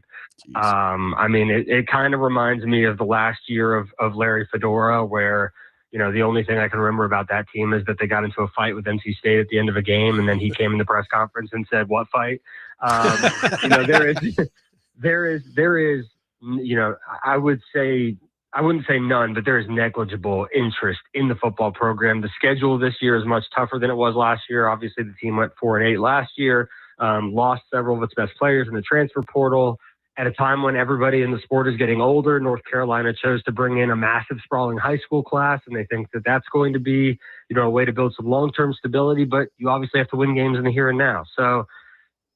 Speaker 12: I mean, it kind of reminds me of the last year of Larry Fedora, where, The only thing I can remember about that team is that they got into a fight with NC State at the end of a game, and then he came in the press conference and said, "What fight?" There is, I wouldn't say none, but there is negligible interest in the football program. The schedule this year is much tougher than it was last year. Obviously, the team went 4-8 last year, lost several of its best players in the transfer portal. At a time when everybody in the sport is getting older, North Carolina chose to bring in a massive, sprawling high school class, and they think that that's going to be, a way to build some long-term stability. But you obviously have to win games in the here and now. So,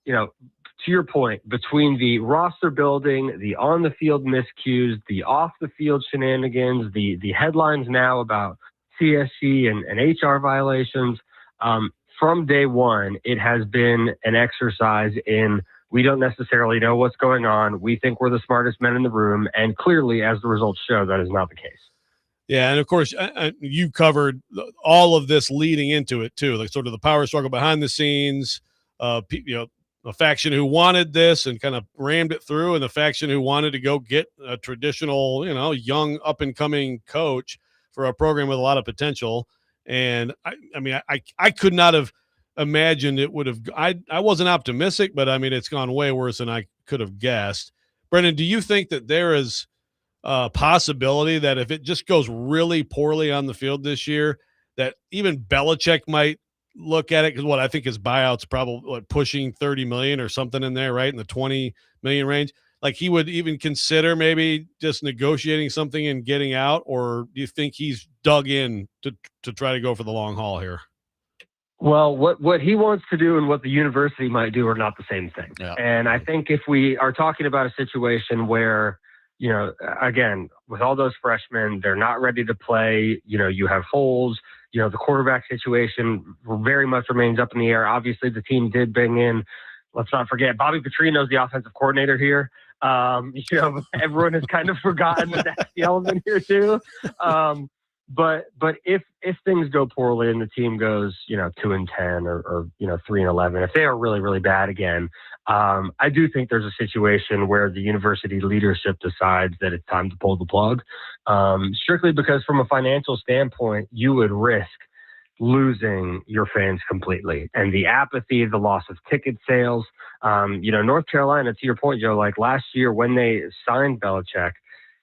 Speaker 12: to your point, between the roster building, the on-the-field miscues, the off-the-field shenanigans, the headlines now about CSC and HR violations, from day one, it has been an exercise in we don't necessarily know what's going on. We think we're the smartest men in the room. And clearly, as the results show, that is not the case.
Speaker 2: Yeah, and of course, you covered all of this leading into it, too, like sort of the power struggle behind the scenes, a faction who wanted this and kind of rammed it through, and the faction who wanted to go get a traditional, young up-and-coming coach for a program with a lot of potential. And, I could not have imagined it would have – I wasn't optimistic, but, it's gone way worse than I could have guessed. Brendan, do you think that there is a possibility that if it just goes really poorly on the field this year, that even Belichick might look at it? Because I think his buyout's probably pushing $30 million or something in there, right, in the $20 million range. Like he would even consider maybe just negotiating something and getting out, or do you think he's dug in to try to go for the long haul here?
Speaker 12: Well, what he wants to do and what the university might do are not the same thing. Yeah. And I think if we are talking about a situation where, again, with all those freshmen, they're not ready to play, you have holes, the quarterback situation very much remains up in the air. Obviously, the team did bring in, let's not forget, Bobby Petrino's the offensive coordinator here. Everyone has kind of forgotten that that's the element here too. But if things go poorly and the team goes, 2-10 or 3-11, if they are really, really bad again, I do think there's a situation where the university leadership decides that it's time to pull the plug, strictly because from a financial standpoint, you would risk losing your fans completely. And the apathy, the loss of ticket sales, North Carolina, to your point, Joe, like last year when they signed Belichick,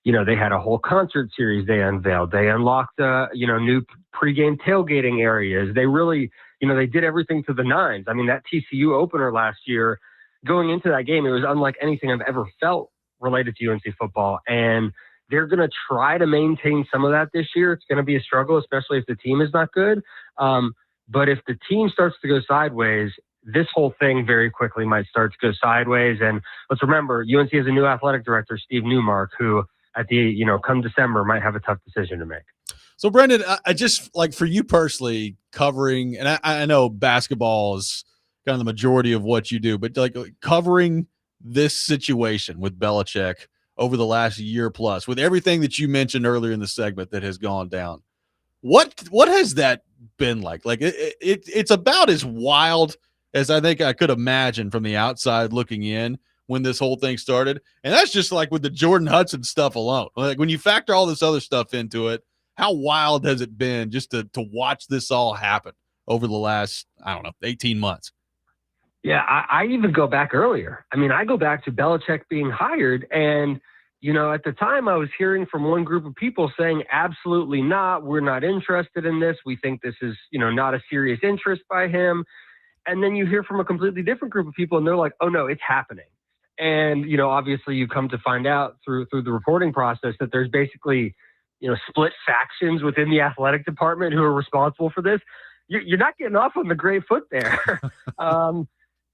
Speaker 12: they had a whole concert series they unveiled. They unlocked, new pregame tailgating areas. They really, they did everything to the nines. That TCU opener last year, going into that game, it was unlike anything I've ever felt related to UNC football. And they're going to try to maintain some of that this year. It's going to be a struggle, especially if the team is not good. But if the team starts to go sideways, this whole thing very quickly might start to go sideways. And let's remember, UNC has a new athletic director, Steve Newmark, who at the, come December might have a tough decision to make.
Speaker 1: So Brendan, I just like for you personally covering, and I know basketball is kind of the majority of what you do, but like covering this situation with Belichick over the last year plus, with everything that you mentioned earlier in the segment that has gone down, what has that been like? Like it's about as wild as I think I could imagine from the outside looking in when this whole thing started. And that's just like with the Jordan Hudson stuff alone. Like when you factor all this other stuff into it, how wild has it been just to watch this all happen over the last, 18 months?
Speaker 12: Yeah, I even go back earlier. I go back to Belichick being hired. And, at the time I was hearing from one group of people saying, absolutely not. We're not interested in this. We think this is, not a serious interest by him. And then you hear from a completely different group of people and they're like, oh no, it's happening. And, obviously you come to find out through the reporting process that there's basically, split factions within the athletic department who are responsible for this. You're not getting off on the great foot there.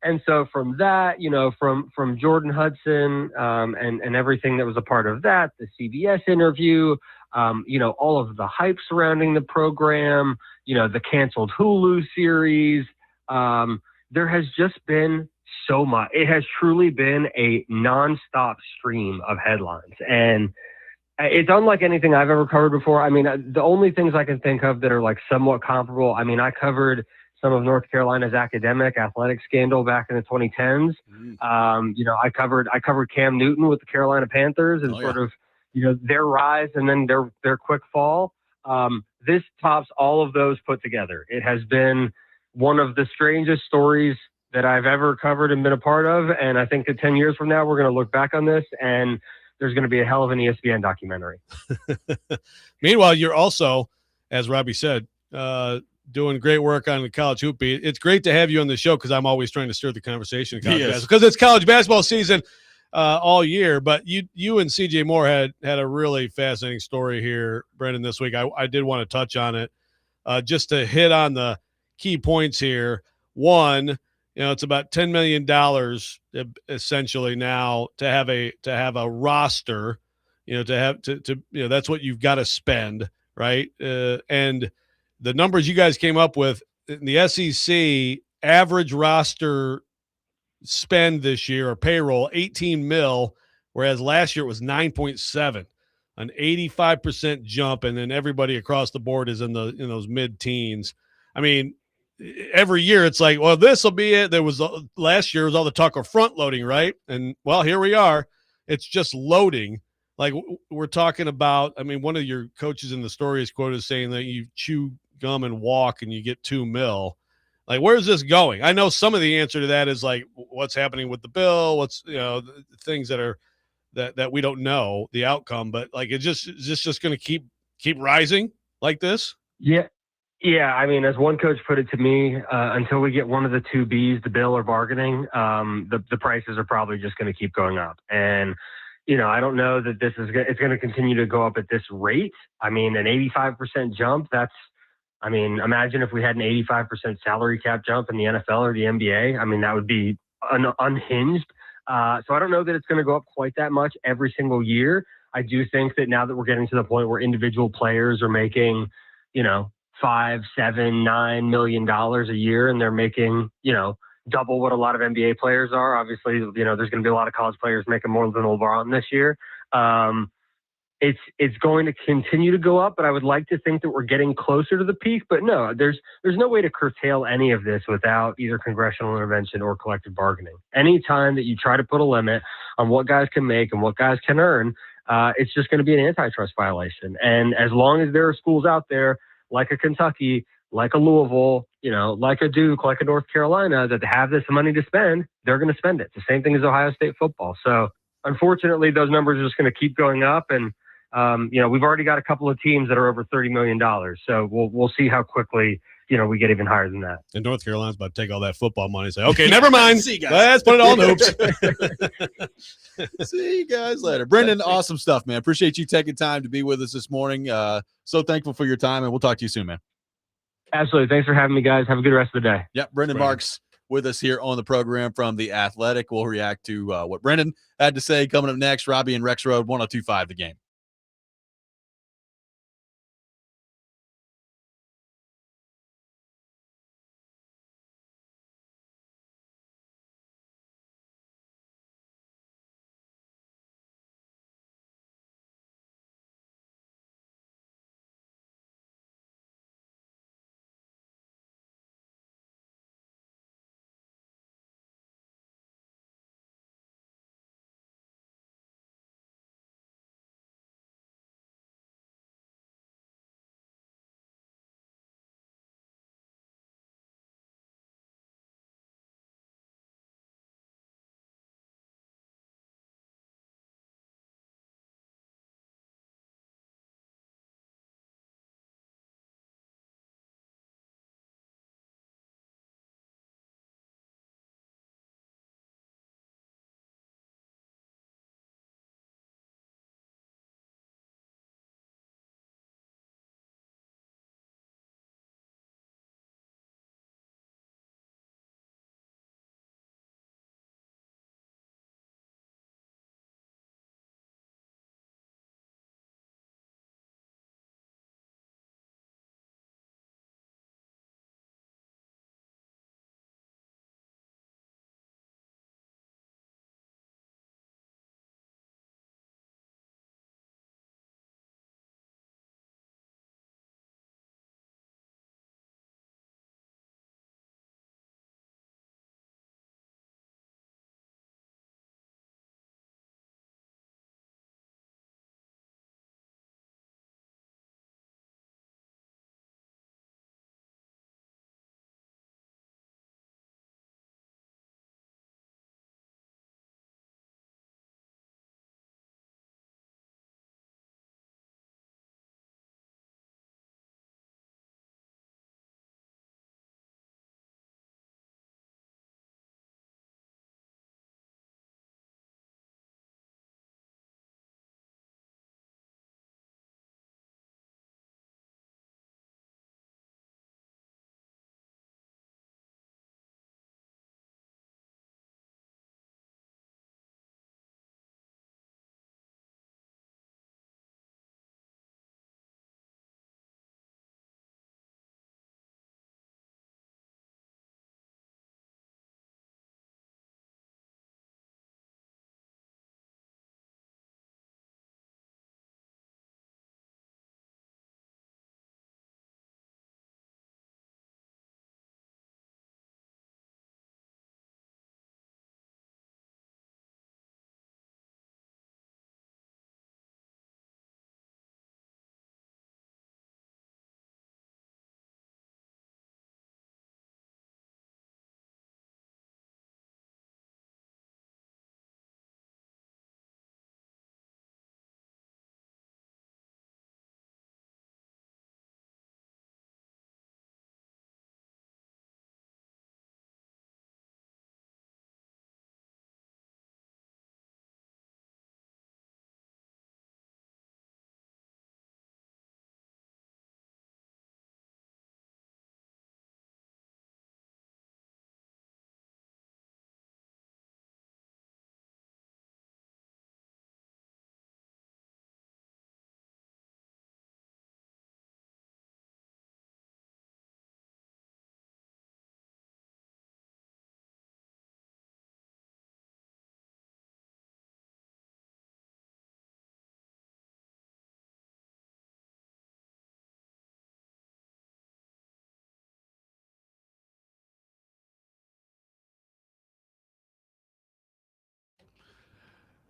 Speaker 12: And so from that, from Jordan Hudson and everything that was a part of that, the CBS interview, all of the hype surrounding the program, the canceled Hulu series, there has just been so much. It has truly been a nonstop stream of headlines. And it's unlike anything I've ever covered before. The only things I can think of that are like somewhat comparable. I covered some of North Carolina's academic athletic scandal back in the 2010s. I covered Cam Newton with the Carolina Panthers and their rise and then their quick fall. This tops all of those put together. It has been one of the strangest stories that I've ever covered and been a part of. And I think that 10 years from now, we're going to look back on this and there's going to be a hell of an ESPN documentary.
Speaker 2: Meanwhile, you're also, as Robby said, doing great work on the college hoop beat. It's great to have you on the show because I'm always trying to stir the conversation because it's college basketball season all year. But you and CJ Moore had a really fascinating story here, Brendan, this week. I did want to touch on it just to hit on the key points here. One, it's about $10 million essentially now to have a roster, that's what you've got to spend, right? And the numbers you guys came up with in the SEC average roster spend this year or payroll 18 mil, whereas last year it was 9.7, an 85% jump. And then everybody across the board is in those mid-teens. I mean, every year it's like, well, this will be it. There was last year was all the talk of front loading, right? And well, here we are. It's just loading. Like we're talking about, I mean, one of your coaches in the story is quoted as saying that you chew gum and walk and you get 2 mil. Like, where's this going? I know some of the answer to that is like, what's happening with the bill? What's, things that are that we don't know the outcome, but like, is this just going to keep rising like this?
Speaker 12: Yeah. Yeah. I mean, as one coach put it to me, until we get one of the two Bs, the bill or bargaining, the prices are probably just going to keep going up. And, I don't know that it's going to continue to go up at this rate. I mean, an 85% jump, imagine if we had an 85% salary cap jump in the NFL or the NBA. I mean, that would be unhinged. So I don't know that it's going to go up quite that much every single year. I do think that now that we're getting to the point where individual players are making, $5, $7, $9 million a year, and they're making, double what a lot of NBA players are. Obviously, there's going to be a lot of college players making more than LeBron this year. It's going to continue to go up, but I would like to think that we're getting closer to the peak. But no, there's no way to curtail any of this without either congressional intervention or collective bargaining. Anytime that you try to put a limit on what guys can make and what guys can earn, it's just going to be an antitrust violation. And as long as there are schools out there like a Kentucky, like a Louisville, like a Duke, like a North Carolina that have this money to spend, they're going to spend it. It's the same thing as Ohio State football. So unfortunately, those numbers are just going to keep going up. And we've already got a couple of teams that are over $30 million. So we'll see how quickly, we get even higher than that.
Speaker 2: And North Carolina's about to take all that football money and say, okay, never mind. See you guys. Let's put it all in hoops.
Speaker 1: See you guys later. Brendan, awesome stuff, man. Appreciate you taking time to be with us this morning. So thankful for your time, and we'll talk to you soon, man.
Speaker 12: Absolutely. Thanks for having me, guys. Have a good rest of the day.
Speaker 1: Yep. Brendan Marks with us here on the program from The Athletic. We'll react to what Brendan had to say coming up next. Robby and Rexrode, 102.5 The Game.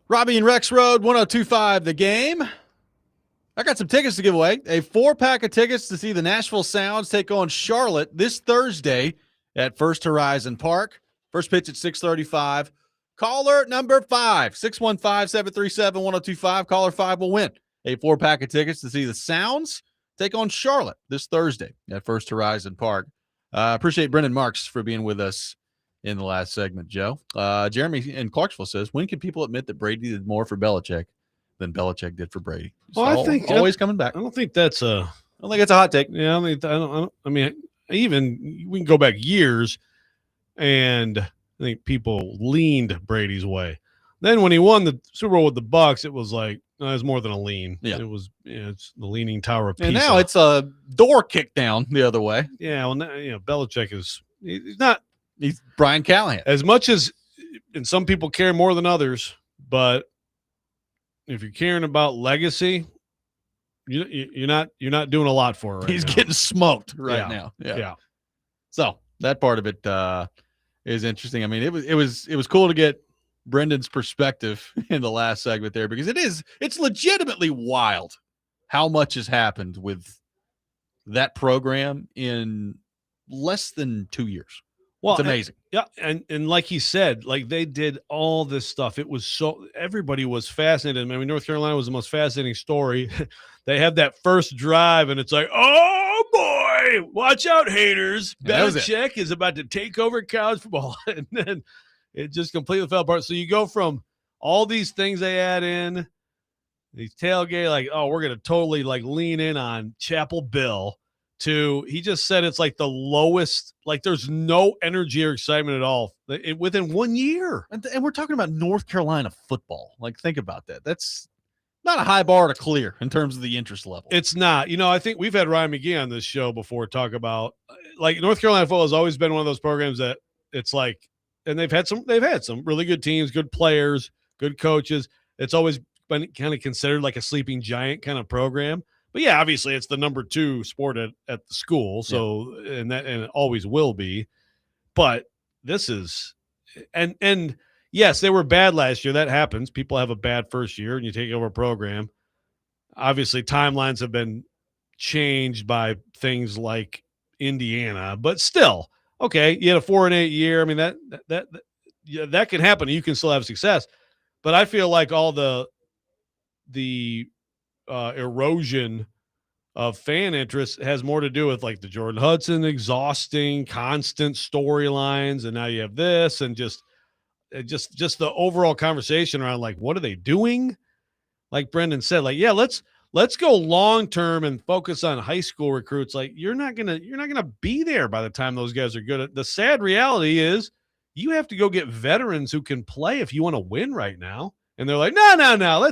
Speaker 1: Robby and Rexrode, 102.5 The Game. I got some tickets to give away. A 4-pack of tickets to see the Nashville Sounds take on Charlotte this Thursday at First Horizon Park. First pitch at 6:35. Caller number 5, 615-737-1025. Caller 5 will win a 4-pack of tickets to see the Sounds take on Charlotte this Thursday at First Horizon Park. Appreciate Brendan Marks for being with us in the last segment, Joe. Jeremy in Clarksville says, when can people admit that Brady did more for Belichick than Belichick did for Brady?
Speaker 2: Well, I think
Speaker 1: always coming back.
Speaker 2: I don't think that's a.
Speaker 1: I don't think it's a hot take.
Speaker 2: Yeah, I mean, even we can go back years, and I think people leaned Brady's way. Then when he won the Super Bowl with the Bucks, it was like it was more than a lean.
Speaker 1: Yeah,
Speaker 2: it was. It's the leaning tower of Pisa.
Speaker 1: And now it's a door kick down the other way.
Speaker 2: Yeah, well, now, Belichick he's not.
Speaker 1: He's Brian Callahan.
Speaker 2: As much as, and some people care more than others, but if you're caring about legacy, you're not doing a lot for it right
Speaker 1: He's
Speaker 2: now.
Speaker 1: getting smoked right now.
Speaker 2: Yeah.
Speaker 1: So that part of it is interesting. I mean, it was cool to get Brendan's perspective in the last segment there, because it's legitimately wild how much has happened with that program in less than 2 years.
Speaker 2: Well,
Speaker 1: it's amazing.
Speaker 2: And like he said, like they did all this stuff. It was everybody was fascinated. I mean, North Carolina was the most fascinating story. They have that first drive, and it's like, oh boy, watch out, haters. Belichick is about to take over college football, and then it just completely fell apart. So you go from all these things they add in, these tailgate, like, oh, we're gonna totally like lean in on Chapel Bill. To he just said it's like the lowest, like there's no energy or excitement at all within 1 year.
Speaker 1: And we're talking about North Carolina football. Like, think about that. That's not a high bar to clear in terms of the interest level.
Speaker 2: It's not. I think we've had Ryan McGee on this show before talk about, like, North Carolina football has always been one of those programs that it's like, and they've had some really good teams, good players, good coaches. It's always been kind of considered like a sleeping giant kind of program. But yeah, obviously it's the number 2 sport at the school. So, and it always will be, but this is, and yes, they were bad last year. That happens. People have a bad first year and you take over a program. Obviously timelines have been changed by things like Indiana, but still, okay. You had a 4-8 year. I mean, that can happen. You can still have success, but I feel like all the erosion of fan interest has more to do with like the Jordan Hudson exhausting constant storylines, and now you have this, and just the overall conversation around like, what are they doing? Like Brendan said, like, yeah, let's go long term and focus on high school recruits. Like, you're not gonna be there by the time those guys are good. The sad reality is you have to go get veterans who can play if you want to win right now. And they're like, no,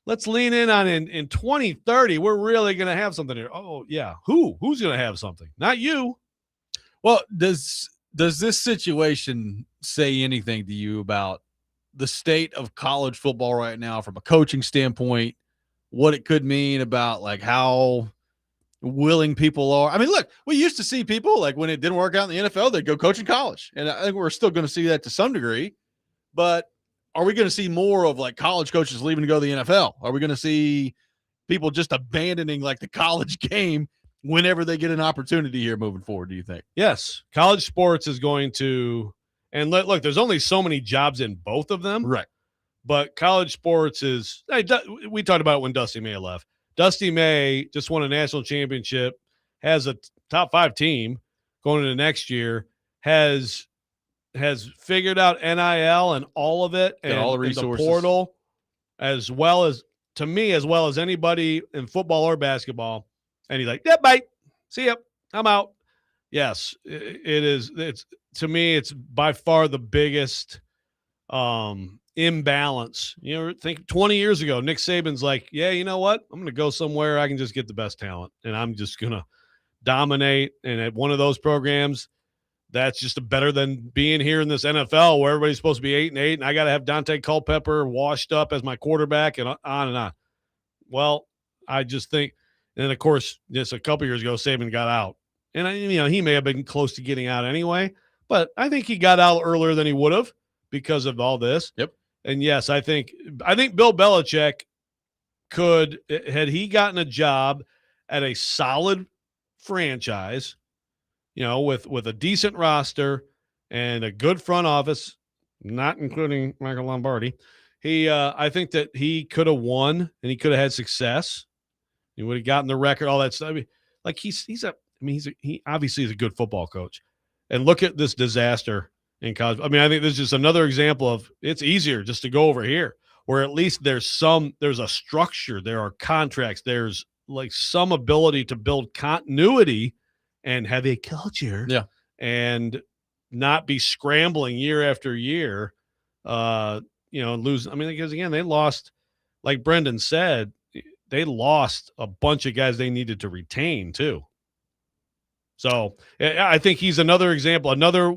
Speaker 2: let's lean in on in 2030. We're really going to have something here. Oh, yeah. Who's going to have something? Not you.
Speaker 1: Well, does this situation say anything to you about the state of college football right now from a coaching standpoint, what it could mean about like how willing people are? I mean, look, we used to see people like when it didn't work out in the NFL, they'd go coach in college. And I think we're still going to see that to some degree, but are we going to see more of like college coaches leaving to go to the NFL? Are we going to see people just abandoning like the college game whenever they get an opportunity here moving forward, do you think?
Speaker 2: Yes. College sports is going to, and look, there's only so many jobs in both of them.
Speaker 1: Right.
Speaker 2: But college sports is, we talked about it when Dusty May left. Dusty May just won a national championship, has a top 5 team going into next year, has figured out NIL and all of it, and
Speaker 1: all the resources,
Speaker 2: the portal, as well as anybody in football or basketball. And he's like, yeah, bye. See ya. I'm out. Yes, it is. It's, to me, it's by far the biggest imbalance. Think 20 years ago, Nick Saban's like, yeah, you know what? I'm going to go somewhere I can just get the best talent, and I'm just going to dominate. And at one of those programs, that's just better than being here in this NFL where everybody's supposed to be 8-8, and I got to have Dante Culpepper washed up as my quarterback, and on and on. Well, I just think, and of course, just a couple years ago, Saban got out, and he may have been close to getting out anyway, but I think he got out earlier than he would have because of all this.
Speaker 1: Yep.
Speaker 2: And yes, I think Bill Belichick could, had he gotten a job at a solid franchise, with a decent roster and a good front office, not including Michael Lombardi, I think that he could have won and he could have had success. He would have gotten the record, all that stuff. I mean, like he obviously is a good football coach. And look at this disaster in college. I mean, I think this is just another example of it's easier just to go over here, where at least there's a structure, there are contracts, there's like some ability to build continuity and have a culture, and not be scrambling year after year, lose. I mean, because again, they lost, like Brendan said, they lost a bunch of guys they needed to retain too. So I think he's another example, another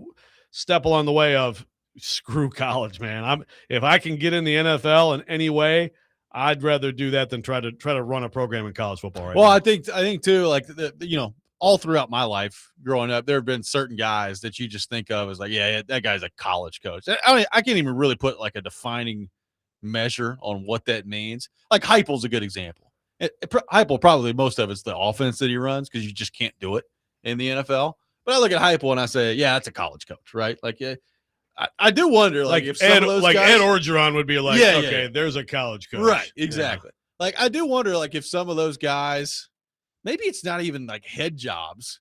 Speaker 2: step along the way of screw college, man. If I can get in the NFL in any way, I'd rather do that than try to run a program in college football.
Speaker 1: Well, I think too, like all throughout my life growing up, there have been certain guys that you just think of as like, yeah, that guy's a college coach. I mean, I can't even really put like a defining measure on what that means. Like Heupel's a good example. Heupel, probably most of it's the offense that he runs because you just can't do it in the NFL. But I look at Heupel and I say, yeah, that's a college coach, right? Like, I do wonder, like if some of those guys,
Speaker 2: Ed Orgeron would be like, there's a college coach,
Speaker 1: right? Exactly. Yeah. Like, I do wonder, like, if some of those guys, maybe it's not even like head jobs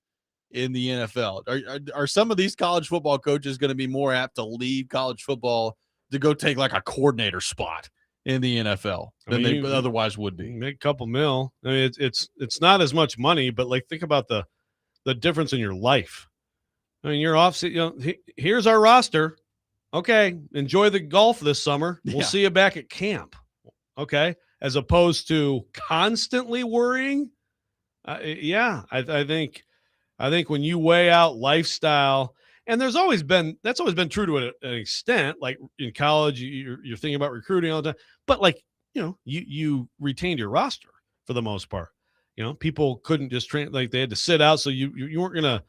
Speaker 1: in the NFL. Are some of these college football coaches going to be more apt to leave college football to go take like a coordinator spot in the NFL than they otherwise would be?
Speaker 2: Make a couple mil. I mean, it's not as much money, but like think about the difference in your life. I mean, you're off. Here's our roster. Okay, enjoy the golf this summer. We'll see you back at camp. Okay, as opposed to constantly worrying. I think when you weigh out lifestyle, and that's always been true to an extent. Like in college, you're thinking about recruiting all the time, but like you retained your roster for the most part. People couldn't just train, like they had to sit out, so you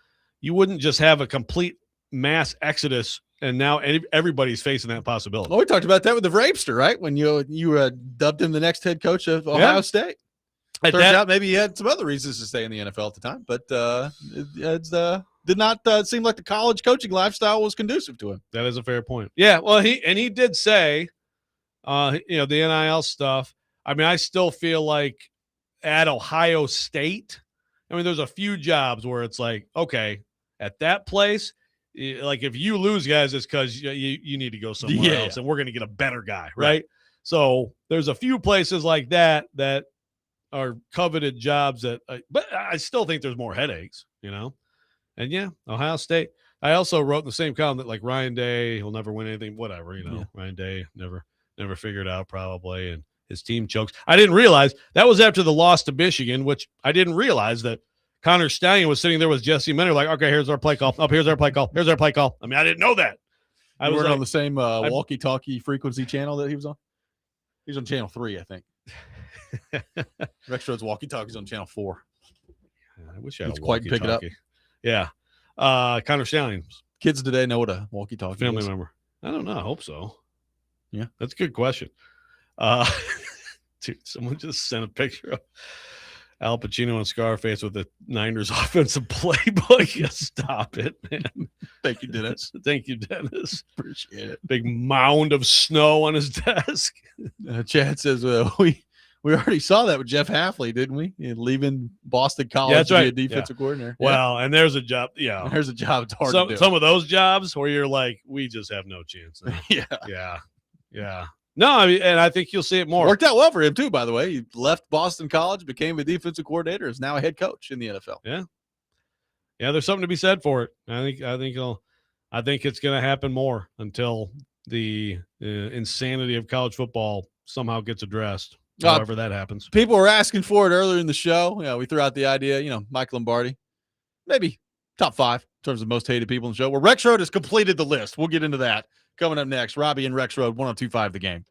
Speaker 2: wouldn't just have a complete mass exodus. And now everybody's facing that possibility.
Speaker 1: Well, we talked about that with the Vrapester, right? When you dubbed him the next head coach of Ohio State. Turns out maybe he had some other reasons to stay in the NFL at the time, but it did not seem like the college coaching lifestyle was conducive to him.
Speaker 2: That is a fair point. Yeah, well, he did say, the NIL stuff. I mean, I still feel like at Ohio State, I mean, there's a few jobs where it's like, okay, at that place, like if you lose guys, it's because you need to go somewhere else, and we're going to get a better guy, right? So there's a few places like that are coveted jobs but I still think there's more headaches, And Ohio State. I also wrote in the same column that like Ryan Day, he'll never win anything, whatever, Ryan Day never figured out probably, and his team chokes. I didn't realize that was after the loss to Michigan, which I didn't realize that Connor Stallion was sitting there with Jesse Minter, like, okay, here's our play call. Here's our play call. Here's our play call. I mean, I didn't know that.
Speaker 1: I was on the same walkie-talkie frequency channel that he was on. He was on channel 3, I think. Rexrode's walkie-talkie's on channel 4.
Speaker 2: I wish I had
Speaker 1: a walkie-talkie. Pick it up.
Speaker 2: Yeah. Connor Stallion.
Speaker 1: Kids today know what a walkie-talkie
Speaker 2: family
Speaker 1: is.
Speaker 2: member. I don't know. I hope so.
Speaker 1: Yeah.
Speaker 2: That's a good question. Dude, someone just sent a picture of Al Pacino and Scarface with the Niners offensive playbook. Yeah, stop it, man.
Speaker 1: Thank you, Dennis.
Speaker 2: Thank you, Dennis.
Speaker 1: Appreciate it.
Speaker 2: Big mound of snow on his desk.
Speaker 1: Chad says, we already saw that with Jeff Hafley, didn't we? Leaving Boston College to be a defensive coordinator.
Speaker 2: Well, and there's a job. Yeah.
Speaker 1: There's a job. It's hard to do.
Speaker 2: Some of those jobs where you're like, we just have no chance now. Yeah. No, I mean, and I think you'll see it more.
Speaker 1: Worked out well for him too, by the way. He left Boston College, became a defensive coordinator, is now a head coach in the NFL.
Speaker 2: Yeah. There's something to be said for it. I think it's going to happen more until the insanity of college football somehow gets addressed. However that happens.
Speaker 1: People were asking for it earlier in the show. We threw out the idea, Mike Lombardi, maybe top 5 in terms of most hated people in the show. Well, Rexrode has completed the list. We'll get into that coming up next. Robby and Rexrode, 102.5 The Game.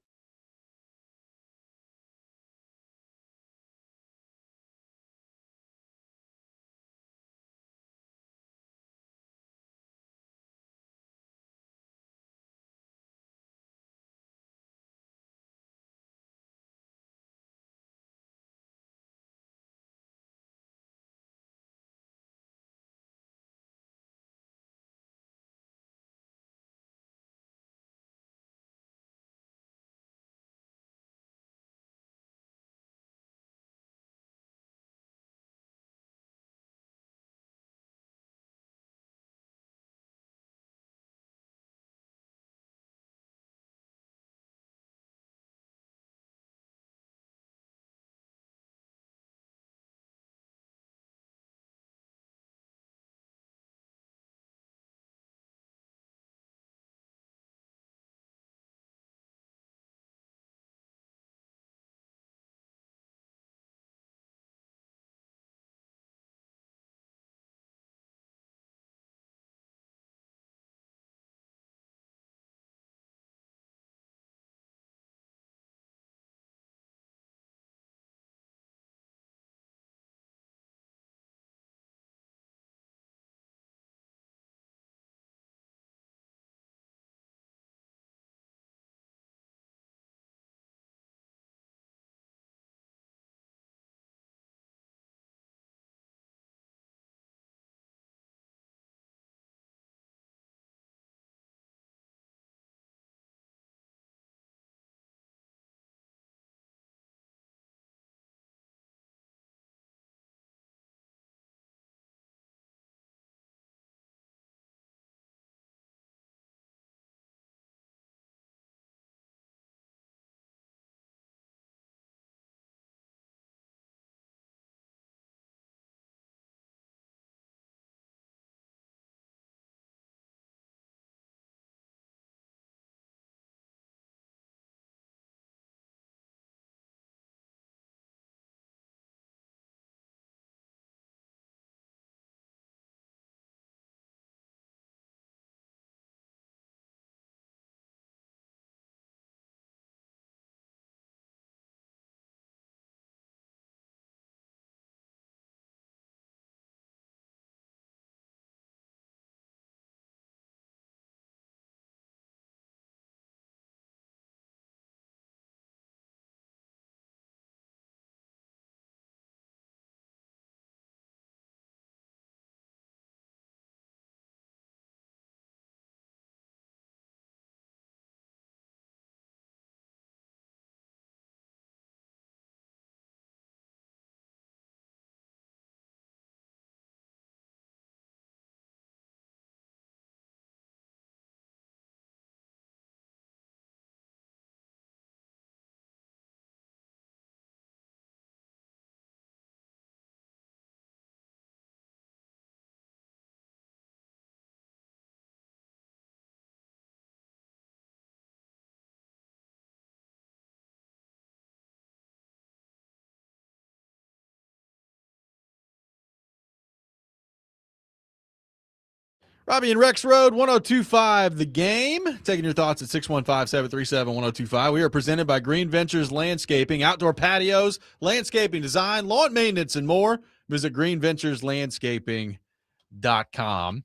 Speaker 1: Robby and Rexrode, 1025 The Game. Taking your thoughts at 615-737-1025. We are presented by Green Ventures Landscaping, outdoor patios, landscaping design, lawn maintenance, and more. Visit greenventureslandscaping.com.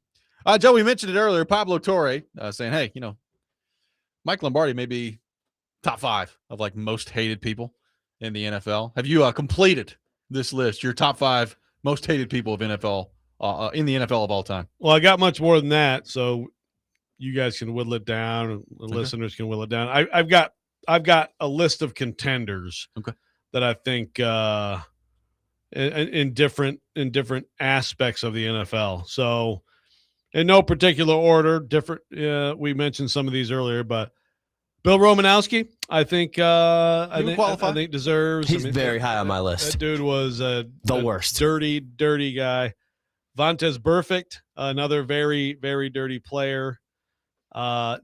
Speaker 1: Joe, we mentioned it earlier. Pablo Torre saying, hey, Mike Lombardi may be top 5 of like most hated people in the NFL. Have you completed this list, your top 5 most hated people of NFL in the NFL of all time?
Speaker 2: Well, I got much more than that, so you guys can whittle it down, and the listeners can whittle it down. I've got a list of contenders that I think in different aspects of the NFL. So, in no particular order, different. We mentioned some of these earlier, but Bill Romanowski, I think deserves.
Speaker 3: He's very high on my list.
Speaker 2: That dude was the
Speaker 3: worst,
Speaker 2: dirty guy. Vontaze Burfict, another very, very dirty player.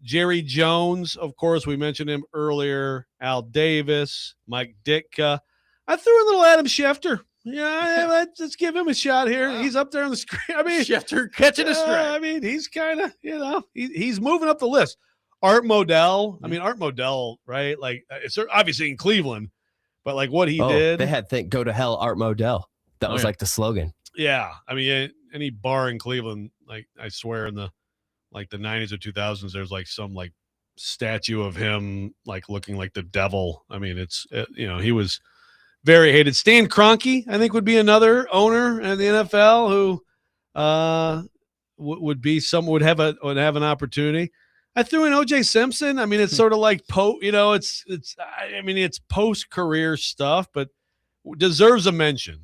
Speaker 2: Jerry Jones, of course, we mentioned him earlier. Al Davis, Mike Ditka. I threw a little Adam Schefter. Yeah, let's give him a shot here. Wow. He's up there on the screen. I mean,
Speaker 1: Schefter catching a strike.
Speaker 2: I mean, he's kind of, he's moving up the list. Art Modell. I mean, Art Modell, right? Like, it's obviously in Cleveland, but like what he did.
Speaker 3: They had go to hell, Art Modell. That was like the slogan.
Speaker 2: Yeah, I mean, any bar in Cleveland, like I swear, in the 90s or 2000s, there's like some like statue of him like looking like the devil. I mean, he was very hated. Stan Kroenke, I think, would be another owner in the NFL who would have an opportunity. I threw in O.J. Simpson. I mean, it's sort of like it's post-career stuff, but deserves a mention.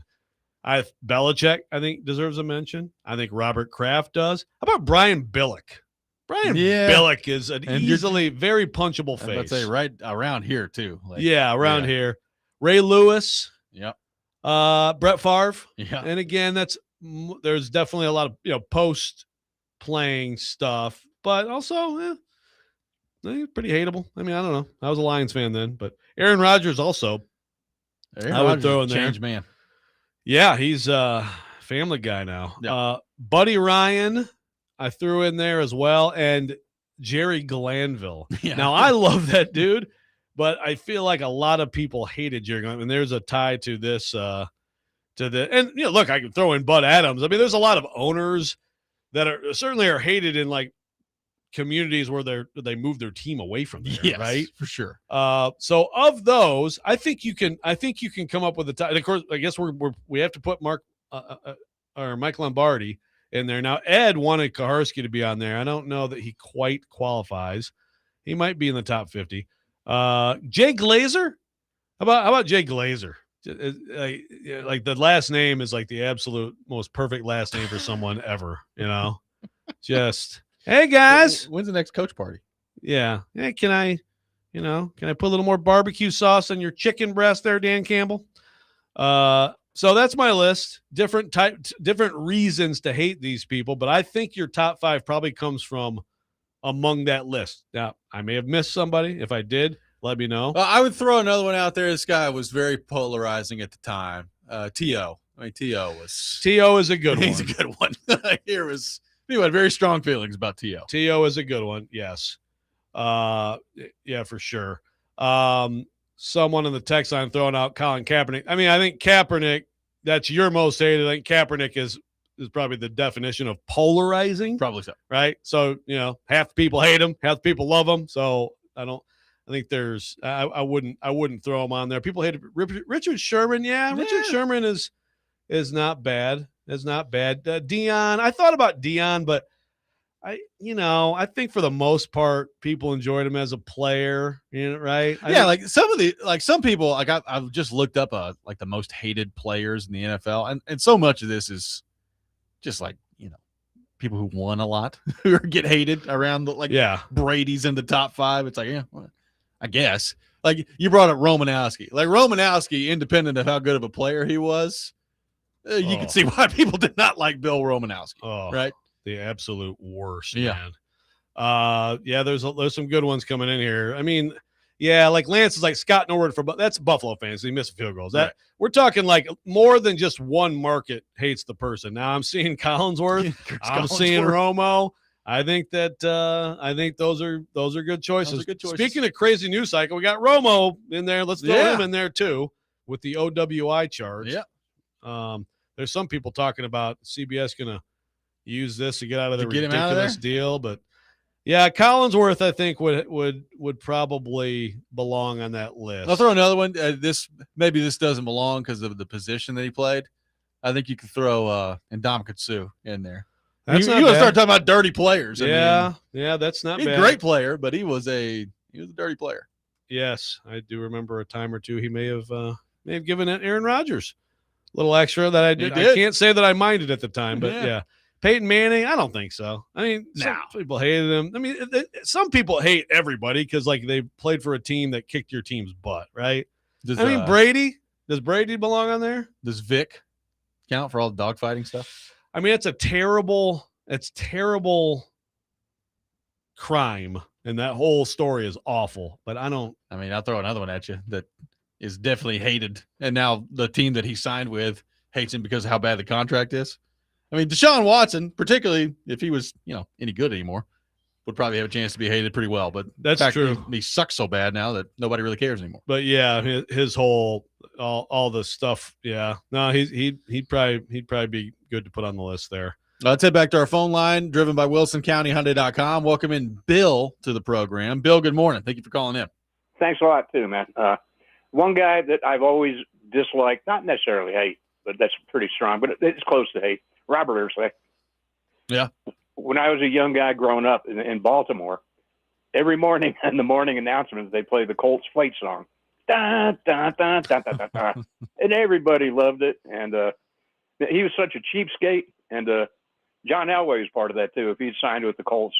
Speaker 2: Belichick, I think, deserves a mention. I think Robert Kraft does. How about Brian Billick? Billick is an easily very punchable face.
Speaker 1: I'd say right around here too.
Speaker 2: Around here. Ray Lewis.
Speaker 1: Yep.
Speaker 2: Brett Favre.
Speaker 1: Yeah.
Speaker 2: And again, there's definitely a lot of post playing stuff, but also pretty hateable. I mean, I don't know. I was a Lions fan then, but Aaron Rodgers also. I would throw in there.
Speaker 1: Change man.
Speaker 2: Yeah, he's a Family Guy now.
Speaker 1: Yeah.
Speaker 2: Buddy Ryan, I threw in there as well, and Jerry Glanville.
Speaker 1: Yeah.
Speaker 2: Now, I love that dude, but I feel like a lot of people hated Jerry Glanville, and there's a tie to this. Look, I can throw in Bud Adams. I mean, there's a lot of owners that certainly are hated in like communities where they move their team away from there,
Speaker 1: yes,
Speaker 2: right?
Speaker 1: For sure.
Speaker 2: So of those, I think you can come up with a tie. Of course, I guess we have to put Mike Lombardi in there. Now, Ed wanted Kaharski to be on there. I don't know that he quite qualifies. He might be in the top 50. Jay Glazer. How about Jay Glazer? Like the last name is like the absolute most perfect last name for someone ever, just, hey guys,
Speaker 1: when's the next coach party?
Speaker 2: Yeah. Hey, can I put a little more barbecue sauce on your chicken breast there, Dan Campbell? So that's my list. Different reasons to hate these people, but I think your top 5 probably comes from among that list. Now, I may have missed somebody. If I did, let me know.
Speaker 1: I would throw another one out there. This guy was very polarizing at the time. T.O. I mean, T.O.
Speaker 2: is a good one.
Speaker 1: He's a good one. He had very strong feelings about T.O.
Speaker 2: T.O. is a good one. Yes. Yeah, for sure. Someone in the text line throwing out Colin Kaepernick. I mean, I think Kaepernick, that's your most hated. I think Kaepernick is probably the definition of polarizing.
Speaker 1: Probably so.
Speaker 2: Right. So, half the people hate him, half the people love him. So I think there's, I wouldn't throw him on there. People hate Richard Sherman. Yeah. Richard Sherman is not bad. It's not bad. Deion. I thought about Deion, but I think for the most part, people enjoyed him as a player, right?
Speaker 1: Some people, like I've just looked up like the most hated players in the NFL, and so much of this is just like people who won a lot who get hated around Brady's in the top 5. It's like I guess like you brought up Romanowski, independent of how good of a player he was, you can see why people did not like Bill Romanowski, right?
Speaker 2: The absolute worst, man. There's some good ones coming in here. I mean, like Lance is like Scott Norwood that's Buffalo fans. He missed field goals. That we're talking like more than just one market hates the person. Now I'm seeing Collinsworth. I'm seeing Romo. I think those are good choices.
Speaker 1: Those are good choices.
Speaker 2: Speaking of crazy news cycle, we got Romo in there. Let's throw him in there too with the OWI charge.
Speaker 1: Yeah.
Speaker 2: There's some people talking about CBS going to use this to get out of the
Speaker 1: get him out of
Speaker 2: ridiculous
Speaker 1: there?
Speaker 2: deal, but yeah, Collinsworth I think would probably belong on that list.
Speaker 1: I'll throw another one. This doesn't belong because of the position that he played. I think you could throw Ndamukong Suh in there.
Speaker 2: That's
Speaker 1: you
Speaker 2: not
Speaker 1: want to
Speaker 2: bad.
Speaker 1: start talking about dirty players.
Speaker 2: Yeah, that's not
Speaker 1: he's
Speaker 2: bad.
Speaker 1: a great player, but he was a dirty player.
Speaker 2: Yes, I do remember a time or two he may have given Aaron Rodgers a little extra that I did. I can't say that I minded at the time, but yeah. Peyton Manning, I don't think so. I mean, some people hated him. I mean, some people hate everybody because like they played for a team that kicked your team's butt, right? Brady. Does Brady belong on there?
Speaker 1: Does Vic count for all the dogfighting stuff?
Speaker 2: I mean, it's terrible crime, and that whole story is awful. But I'll
Speaker 1: throw another one at you that is definitely hated, and now the team that he signed with hates him because of how bad the contract is. I mean, Deshaun Watson, particularly if he was, any good anymore, would probably have a chance to be hated pretty well. But
Speaker 2: that's true.
Speaker 1: He sucks so bad now that nobody really cares anymore.
Speaker 2: But yeah, his whole all the stuff. Yeah, no, he'd probably be good to put on the list there.
Speaker 1: Let's head back to our phone line, driven by WilsonCountyHyundai.com. Welcome in Bill to the program. Bill, good morning. Thank you for calling in.
Speaker 13: Thanks a lot too, man. One guy that I've always disliked, not necessarily hate, but that's pretty strong, but it's close to hate. Robert Ursay.
Speaker 1: Yeah.
Speaker 13: When I was a young guy growing up in Baltimore, every morning in the morning announcements, they play the Colts fight song. Da, da, da, da, da, da, da. And everybody loved it. And he was such a cheapskate. And John Elway was part of that, too. If he'd signed with the Colts,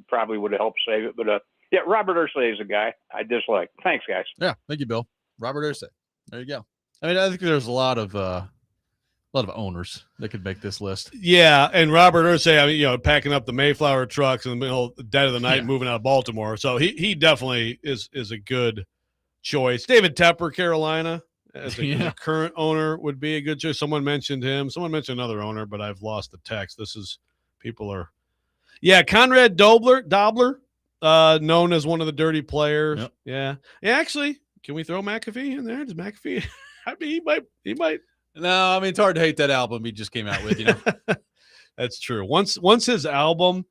Speaker 13: probably would have helped save it. But, yeah, Robert Ursay is a guy I dislike. Thanks, guys.
Speaker 1: Yeah, thank you, Bill. Robert Ursay. There you go. I mean, I think there's a lot of owners that could make this list.
Speaker 2: Yeah, and Robert Ursay, I mean, packing up the Mayflower trucks in the middle dead of the night, moving out of Baltimore. So he definitely is a good choice. David Tepper, Carolina, as a current owner would be a good choice. Someone mentioned him. Someone mentioned another owner, but I've lost the text. Conrad Dobler, known as one of the dirty players. Yep. Yeah. Actually, can we throw McAfee in there? Does McAfee? I mean, he might.
Speaker 1: No, I mean, it's hard to hate that album he just came out with,
Speaker 2: That's true. Once his album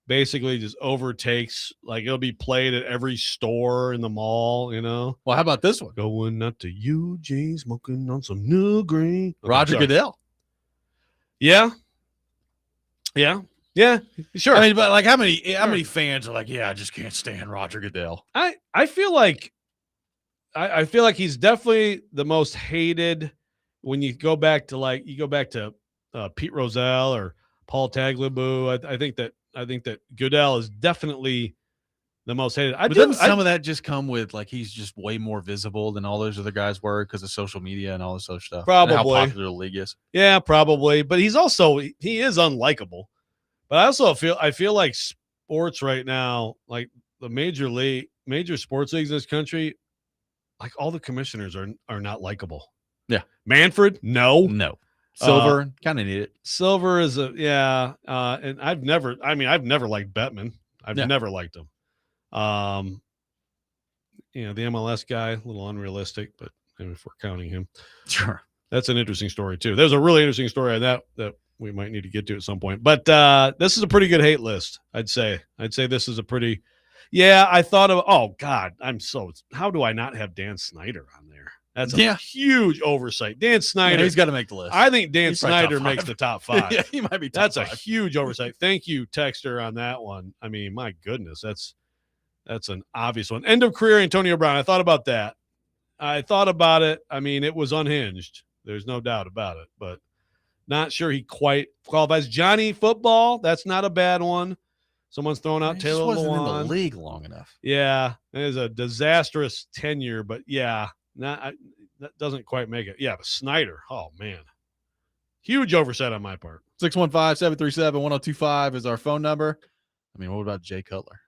Speaker 2: basically just overtakes, like it'll be played at every store in the mall,
Speaker 1: Well, how about this one?
Speaker 2: Going out to Eugene, smoking on some new green.
Speaker 1: Roger Goodell.
Speaker 2: Yeah. Sure.
Speaker 1: I mean, but like how many fans are like, I just can't stand Roger Goodell.
Speaker 2: I feel like he's definitely the most hated. When you go back to Pete Rozelle or Paul Tagliabue, I think that Goodell is definitely the most hated.
Speaker 1: Doesn't some of that just come with like he's just way more visible than all those other guys were because of social media and all this other stuff?
Speaker 2: Probably.
Speaker 1: And how popular the league is.
Speaker 2: Yeah, probably. But he is unlikable. But I feel like sports right now, like the major sports leagues in this country, like all the commissioners are not likable.
Speaker 1: Yeah.
Speaker 2: Manfred? No.
Speaker 1: Silver, kind of need it.
Speaker 2: Silver is and I've never liked Bettman. I've never liked him. The MLS guy, a little unrealistic, but if we're counting him.
Speaker 1: Sure.
Speaker 2: That's an interesting story too. There's a really interesting story on that we might need to get to at some point. But this is a pretty good hate list, I'd say. This is a pretty I thought of how do I not have Dan Snyder on there? That's a huge oversight. Dan Snyder.
Speaker 1: He's got to make the list.
Speaker 2: I think Dan Snyder makes the top 5.
Speaker 1: Yeah, he might be top
Speaker 2: That's
Speaker 1: 5.
Speaker 2: a huge oversight. Thank you, Texter, on that one. I mean, my goodness, that's an obvious one. End of career, Antonio Brown. I thought about that. I thought about it. I mean, it was unhinged. There's no doubt about it. But not sure he quite qualifies. Johnny Football, that's not a bad one. Someone's throwing out Taylor
Speaker 1: wasn't
Speaker 2: Lewan.
Speaker 1: in the league long enough.
Speaker 2: Yeah, it is a disastrous tenure, but that doesn't quite make it. Yeah, but Snyder, oh man, huge oversight on my part.
Speaker 1: 615-737-1025 is our phone number. I mean, what about Jay Cutler?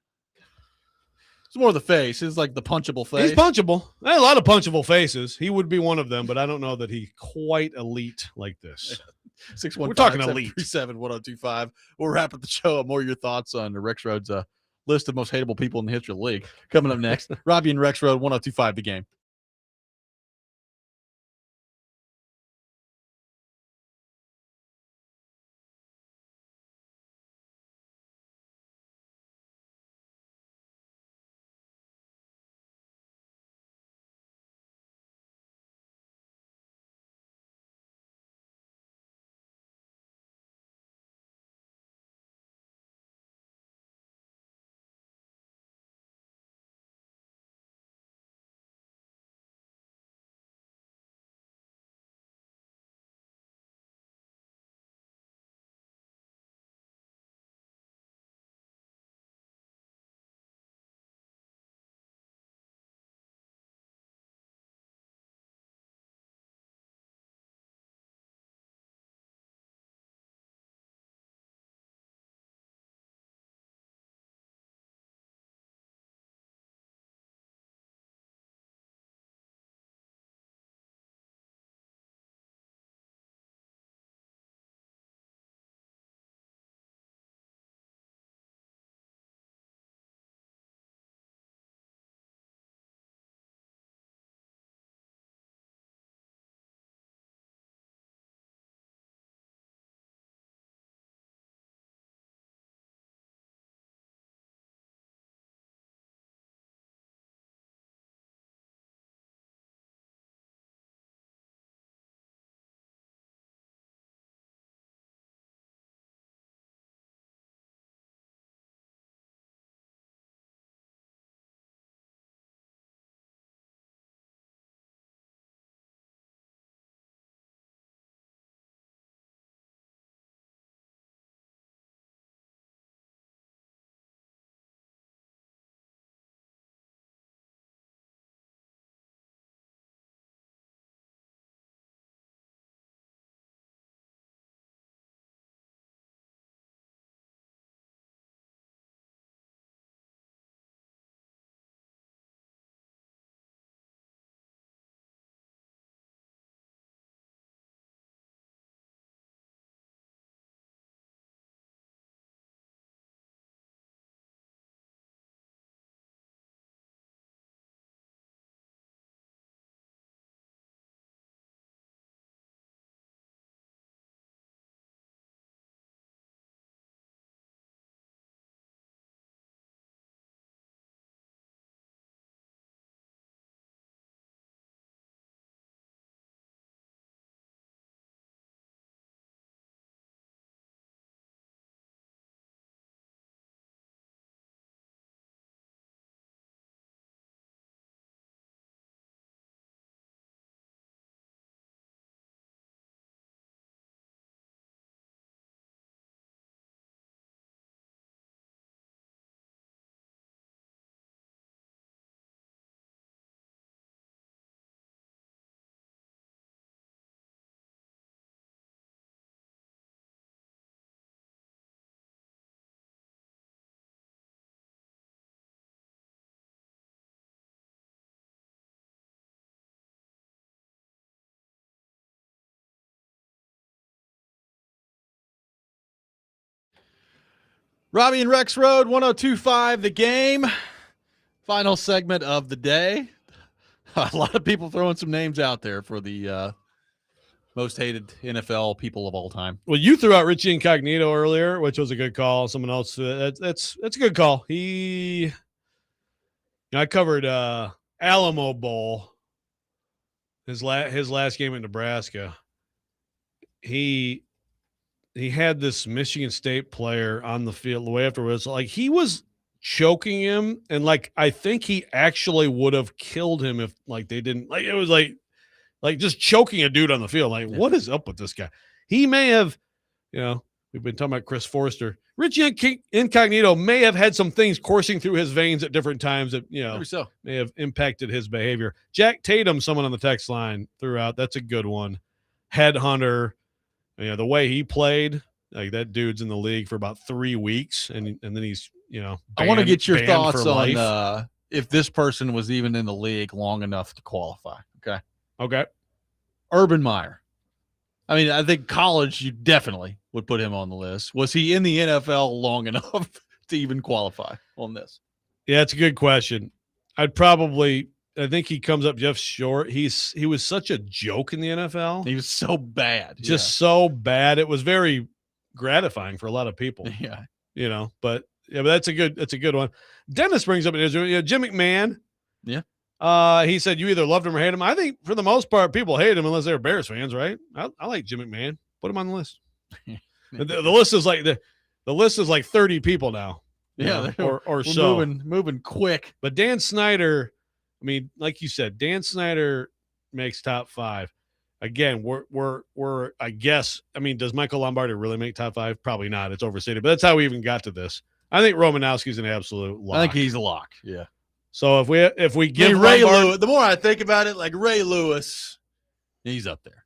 Speaker 1: It's more the face. It's like the punchable face.
Speaker 2: He's punchable. A lot of punchable faces. He would be one of them, but I don't know that he's quite elite like this. We're talking elite.
Speaker 1: 615-737-1025. We'll wrap up the show up. More of your thoughts on the Rexrode's list of most hateable people in the history of the league. Coming up next, Robby and Rexrode, 1025 The Game. Robby and Rexrode, 1025 The Game. Final segment of the day. A lot of people throwing some names out there for the most hated NFL people of all time.
Speaker 2: Well, you threw out Richie Incognito earlier, which was a good call. Someone else, that's a good call. I covered Alamo Bowl, his last game in Nebraska. He had this Michigan State player on the field the way afterwards. Like, he was choking him, and like I think he actually would have killed him if like they didn't, like it was like just choking a dude on the field. Like, what is up with this guy? He may have, we've been talking about Chris Forster. Richie Incognito may have had some things coursing through his veins at different times that may have impacted his behavior. Jack Tatum, someone on the text line threw out. That's a good one. Headhunter. The way he played, like that dude's in the league for about 3 weeks, and then he's
Speaker 1: I want to get your thoughts
Speaker 2: on
Speaker 1: if this person was even in the league long enough to qualify. Okay.
Speaker 2: Okay.
Speaker 1: Urban Meyer. I mean, I think college, you definitely would put him on the list. Was he in the NFL long enough to even qualify on this?
Speaker 2: Yeah, it's a good question. I think he comes up just short. He was such a joke in the NFL.
Speaker 1: He was so bad.
Speaker 2: Just so bad. It was very gratifying for a lot of people.
Speaker 1: Yeah.
Speaker 2: But that's a good one. Dennis brings up an Israel. Jim McMahon.
Speaker 1: Yeah.
Speaker 2: He said you either loved him or hate him. I think for the most part, people hate him unless they're Bears fans, right? I like Jim McMahon. Put him on the list. the list is like the list is like 30 people now.
Speaker 1: Yeah,
Speaker 2: or so
Speaker 1: moving quick.
Speaker 2: But Dan Snyder, I mean, like you said, Dan Snyder makes top 5. Again, we're I guess. I mean, does Michael Lombardi really make top 5? Probably not. It's overstated. But that's how we even got to this. I think Romanowski's an absolute lock.
Speaker 1: I think he's a lock. Yeah.
Speaker 2: So if we give
Speaker 1: Ray Lewis, the more I think about it, like Ray Lewis, he's up there.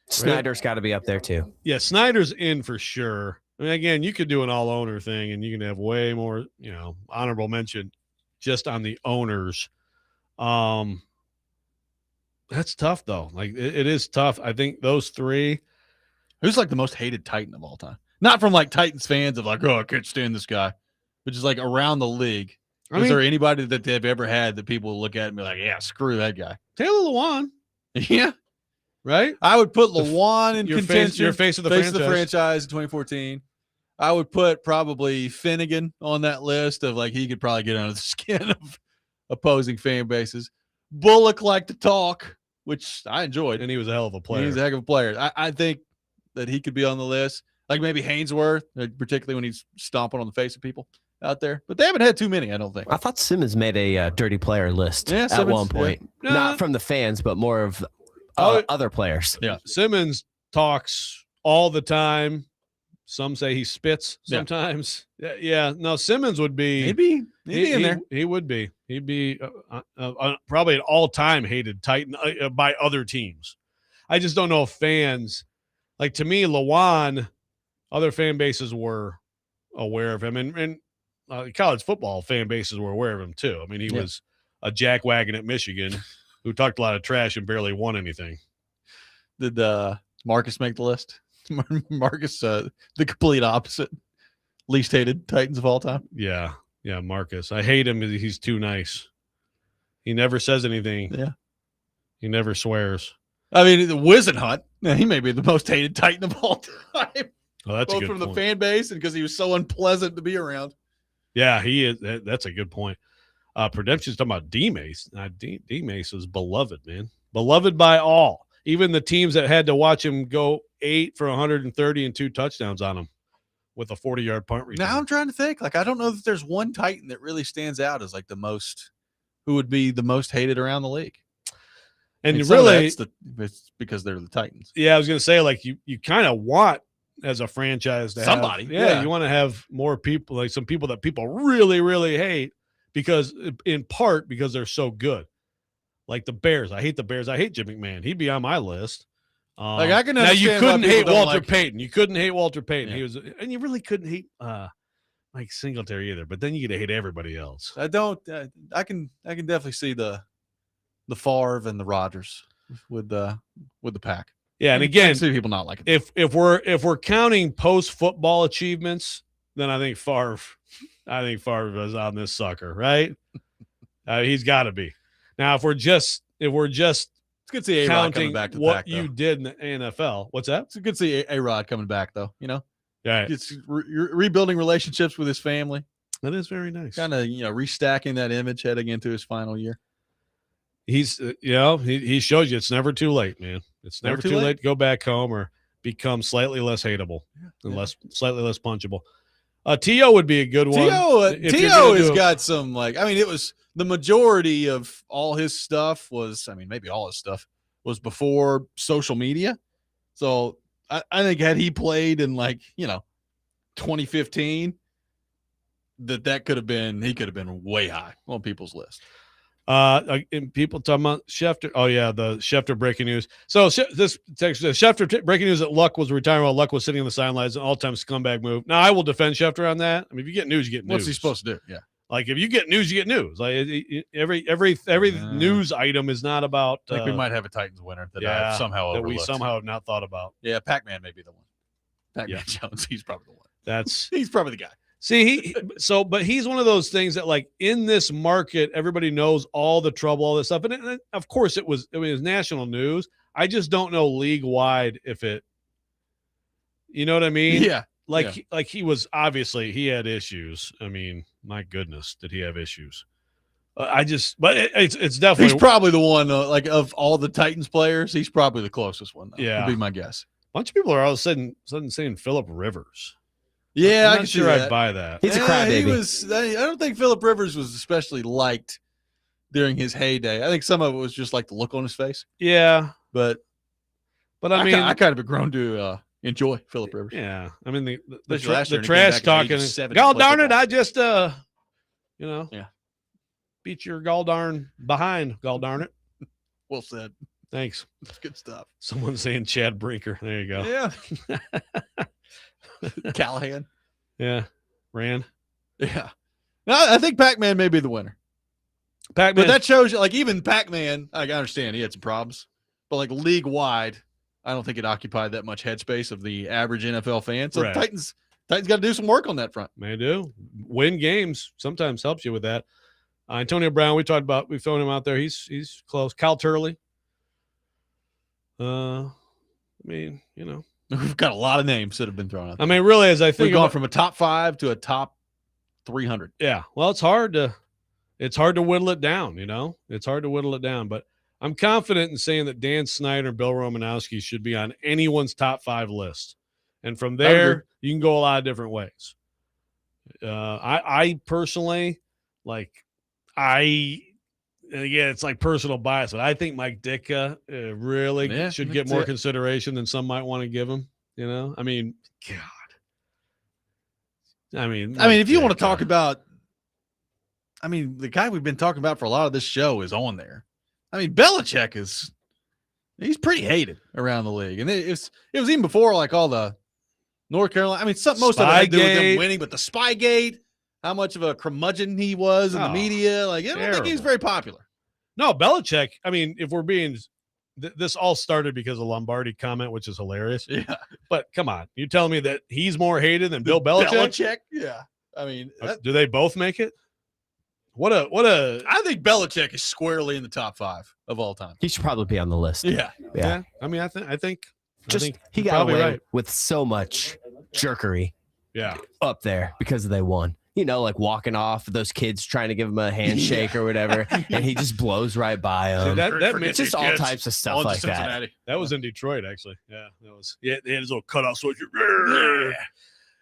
Speaker 3: Snyder's got to be up there too.
Speaker 2: Yeah, Snyder's in for sure. I mean, again, you could do an all owner thing and you can have way more, honorable mention just on the owners. That's tough though. Like it is tough. I think those 3.
Speaker 1: Who's like the most hated Titan of all time? Not from like Titans fans of like, oh, I can't stand this guy, but just like around the league. Is there anybody that they've ever had that people look at and be like, yeah, screw that guy?
Speaker 2: Taylor Lewan.
Speaker 1: Yeah.
Speaker 2: Right?
Speaker 1: I would put Lewan in contention.
Speaker 2: Your face of the
Speaker 1: franchise in 2014. I would put probably Finnegan on that list of like he could probably get under the skin of opposing fan bases. Bullock liked to talk, which I enjoyed.
Speaker 2: And he was a hell of a player.
Speaker 1: He was a heck of a player. I think that he could be on the list. Like maybe Hainsworth, particularly when he's stomping on the face of people out there. But they haven't had too many, I don't think.
Speaker 3: I thought Simmons made a dirty player list at one point.
Speaker 2: Yeah.
Speaker 3: Not from the fans, but more of other players.
Speaker 1: Yeah.
Speaker 2: Simmons talks all the time. Some say he spits sometimes. Yeah. No, Simmons would be.
Speaker 1: Maybe in there.
Speaker 2: He would be. He'd be probably an all-time hated Titan by other teams. I just don't know if fans, like to me, Lewan, other fan bases were aware of him, and college football fan bases were aware of him too. I mean, he was a jackwagon at Michigan who talked a lot of trash and barely won anything.
Speaker 1: Did Marcus make the list? Marcus, the complete opposite, least hated Titans of all time.
Speaker 2: Yeah, Marcus. I hate him. He's too nice. He never says anything.
Speaker 1: Yeah,
Speaker 2: he never swears.
Speaker 1: I mean, the Wisenhunt, he may be the most hated Titan of all time.
Speaker 2: Oh, that's
Speaker 1: both
Speaker 2: a good
Speaker 1: from
Speaker 2: point.
Speaker 1: The fan base and because he was so unpleasant to be around.
Speaker 2: Yeah, he is. That's a good point. Redemption's talking about D-Mace. D-Mace is beloved, man. Beloved by all. Even the teams that had to watch him go 8 for 130 and 2 touchdowns on him with a 40-yard punt return.
Speaker 1: Now I'm trying to think. Like, I don't know that there's one Titan that really stands out as like the most, who would be the most hated around the league.
Speaker 2: And
Speaker 1: really, it's because they're the Titans.
Speaker 2: Yeah, I was going to say, like, you kind of want as a franchise to
Speaker 1: somebody.
Speaker 2: You want to have more people, like some people that people really, really hate because they're so good. Like the Bears. I hate the Bears. I hate Jim McMahon. He'd be on my list.
Speaker 1: Like I can
Speaker 2: now you couldn't hate Walter
Speaker 1: Payton.
Speaker 2: You couldn't hate Walter Payton.
Speaker 1: Yeah.
Speaker 2: He was, and you really couldn't hate Mike Singletary either. But then you get to hate everybody else.
Speaker 1: I don't. I can definitely see the Favre and the Rodgers with the pack.
Speaker 2: Yeah, and again,
Speaker 1: see people not like it.
Speaker 2: If we're counting post football achievements, then I think Favre is on this sucker, right? He's got to be. Now, if we're just
Speaker 1: it's good to see A-Rod coming back to the
Speaker 2: what
Speaker 1: pack,
Speaker 2: you did in the NFL, what's that?
Speaker 1: It's good to see A-Rod coming back, though.
Speaker 2: Yeah,
Speaker 1: it's rebuilding relationships with his family.
Speaker 2: That is very nice.
Speaker 1: Kind of restacking that image heading into his final year.
Speaker 2: He's he shows you it's never too late, man. It's never too late to go back home or become slightly less hateable and slightly less punchable. T.O. would be a good one.
Speaker 1: T.O. has got some, like, I mean, it was the majority of all his stuff was, I mean, maybe all his stuff was before social media. So I think had he played in 2015, that could have been, he could have been way high on people's list.
Speaker 2: And people talking about Schefter. Oh yeah, the Schefter breaking news. So this text, Schefter breaking news that Luck was retiring while Luck was sitting on the sidelines. An all-time scumbag move. Now I will defend Schefter on that. I mean, if you get news, you get news.
Speaker 1: What's he supposed to do? Yeah.
Speaker 2: Like if you get news, you get news. Like every news item is not about.
Speaker 1: I think we might have a Titans winner that I somehow
Speaker 2: that we
Speaker 1: overlooked.
Speaker 2: somehow have not thought about.
Speaker 1: Yeah, Pac-Man may be the one. Pac-Man Jones, he's probably the one. He's probably the guy.
Speaker 2: See, but he's one of those things that, like, in this market, everybody knows all the trouble, all this stuff, and of course it was national news. I just don't know league wide if it, you know what I mean?
Speaker 1: Yeah.
Speaker 2: Like he was obviously he had issues. I mean, my goodness, did he have issues? But it's definitely
Speaker 1: he's probably the one like of all the Titans players, he's probably the closest one. Though,
Speaker 2: yeah,
Speaker 1: would be my guess.
Speaker 2: A bunch of people are all of a sudden saying Phillip Rivers.
Speaker 1: Yeah,
Speaker 2: I'm not sure I'd buy that.
Speaker 3: He's a crybaby.
Speaker 1: I don't think Phillip Rivers was especially liked during his heyday. I think some of it was just like the look on his face.
Speaker 2: Yeah,
Speaker 1: but
Speaker 2: I mean,
Speaker 1: I kind of have grown to enjoy Phillip Rivers.
Speaker 2: Yeah, I mean the
Speaker 1: trash
Speaker 2: talking. God darn it! I just beat your gall darn behind. God darn it.
Speaker 1: Well said.
Speaker 2: Thanks.
Speaker 1: That's good stuff.
Speaker 2: Someone saying Chad Brinker. There you go.
Speaker 1: Yeah. Callahan.
Speaker 2: Yeah. Rand.
Speaker 1: Yeah. No, I think Pac-Man may be the winner.
Speaker 2: Pac-Man.
Speaker 1: But that shows you, like, even Pac-Man, I understand he had some problems, but like league wide, I don't think it occupied that much headspace of the average NFL fan. So
Speaker 2: right.
Speaker 1: Titans got to do some work on that front.
Speaker 2: They do. Win games sometimes helps you with that. Antonio Brown, we've thrown him out there. He's close. Kyle Turley. I mean,
Speaker 1: we've got a lot of names that have been thrown out there.
Speaker 2: I mean, really, as I think
Speaker 1: we've gone from a top 5 to a top 300.
Speaker 2: Yeah. Well, it's hard to whittle it down, It's hard to whittle it down, but I'm confident in saying that Dan Snyder and Bill Romanowski should be on anyone's top 5 list. And from there, you can go a lot of different ways. I personally, and again, it's like personal bias, but I think Mike Ditka really should get more consideration than some might want to give him. I mean, God. I mean,
Speaker 1: if you want to talk about, the guy we've been talking about for a lot of this show is on there. I mean, Belichick he's pretty hated around the league, and it was even before like all the North Carolina. I mean, most of it had to do with them winning, but the Spygate. How much of a curmudgeon he was in the media. Like, I don't think he's very popular.
Speaker 2: No, Belichick, I mean, if we're being this all started because of Lombardi comment, which is hilarious.
Speaker 1: Yeah.
Speaker 2: But come on. You're telling me that he's more hated than Bill Belichick?
Speaker 1: Yeah. I mean,
Speaker 2: do they both make it?
Speaker 1: I think Belichick is squarely in the top 5 of all time.
Speaker 3: He should probably be on the list.
Speaker 1: Yeah.
Speaker 2: I mean, I think
Speaker 3: he got away with so much jerkery.
Speaker 2: Yeah.
Speaker 3: Up there because they won. Like walking off, those kids trying to give him a handshake or whatever, and he just blows right by them.
Speaker 2: That
Speaker 3: just all types of stuff like that.
Speaker 2: That was in Detroit, actually. Yeah, that was. Yeah, they had his little cutout switch.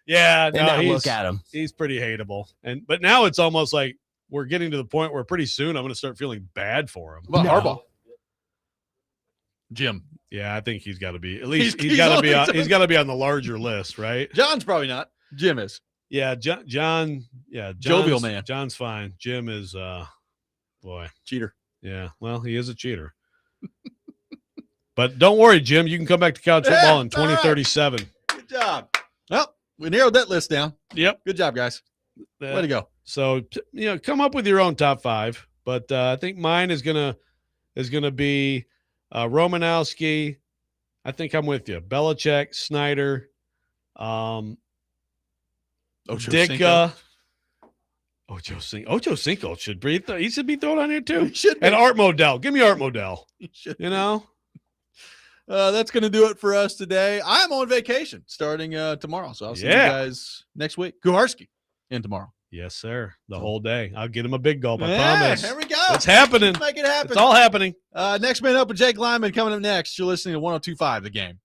Speaker 2: Yeah,
Speaker 3: now look at him.
Speaker 2: He's pretty hateable, but now it's almost like we're getting to the point where pretty soon I'm going to start feeling bad for him.
Speaker 1: Well, Harbaugh, Jim.
Speaker 2: Yeah, I think he's got to be at least he's got to be on the larger list, right?
Speaker 1: John's probably not. Jim is.
Speaker 2: Yeah, John. Yeah,
Speaker 1: jovial man.
Speaker 2: John's fine. Jim is,
Speaker 1: cheater.
Speaker 2: Yeah, well, he is a cheater. But don't worry, Jim. You can come back to college football in 2037.
Speaker 1: Right. Good job. Well, we narrowed that list down.
Speaker 2: Yep.
Speaker 1: Good job, guys. Way to go.
Speaker 2: So come up with your own top 5. But I think mine is gonna be Romanowski. I think I'm with you. Belichick, Snyder. Ditka. Ocho Cinco should be. He should be thrown on here too. And Art Modell. Give me Art Modell.
Speaker 1: That's going to do it for us today. I'm on vacation starting tomorrow, so I'll see you guys next week. Kuharski in tomorrow.
Speaker 2: Yes, sir. The whole day. I'll get him a big gulp. I promise.
Speaker 1: There we go.
Speaker 2: It's happening.
Speaker 1: Let's make it happen.
Speaker 2: It's all happening.
Speaker 1: Next Man Up with Jake Lyman coming up next. You're listening to 102.5 The Game.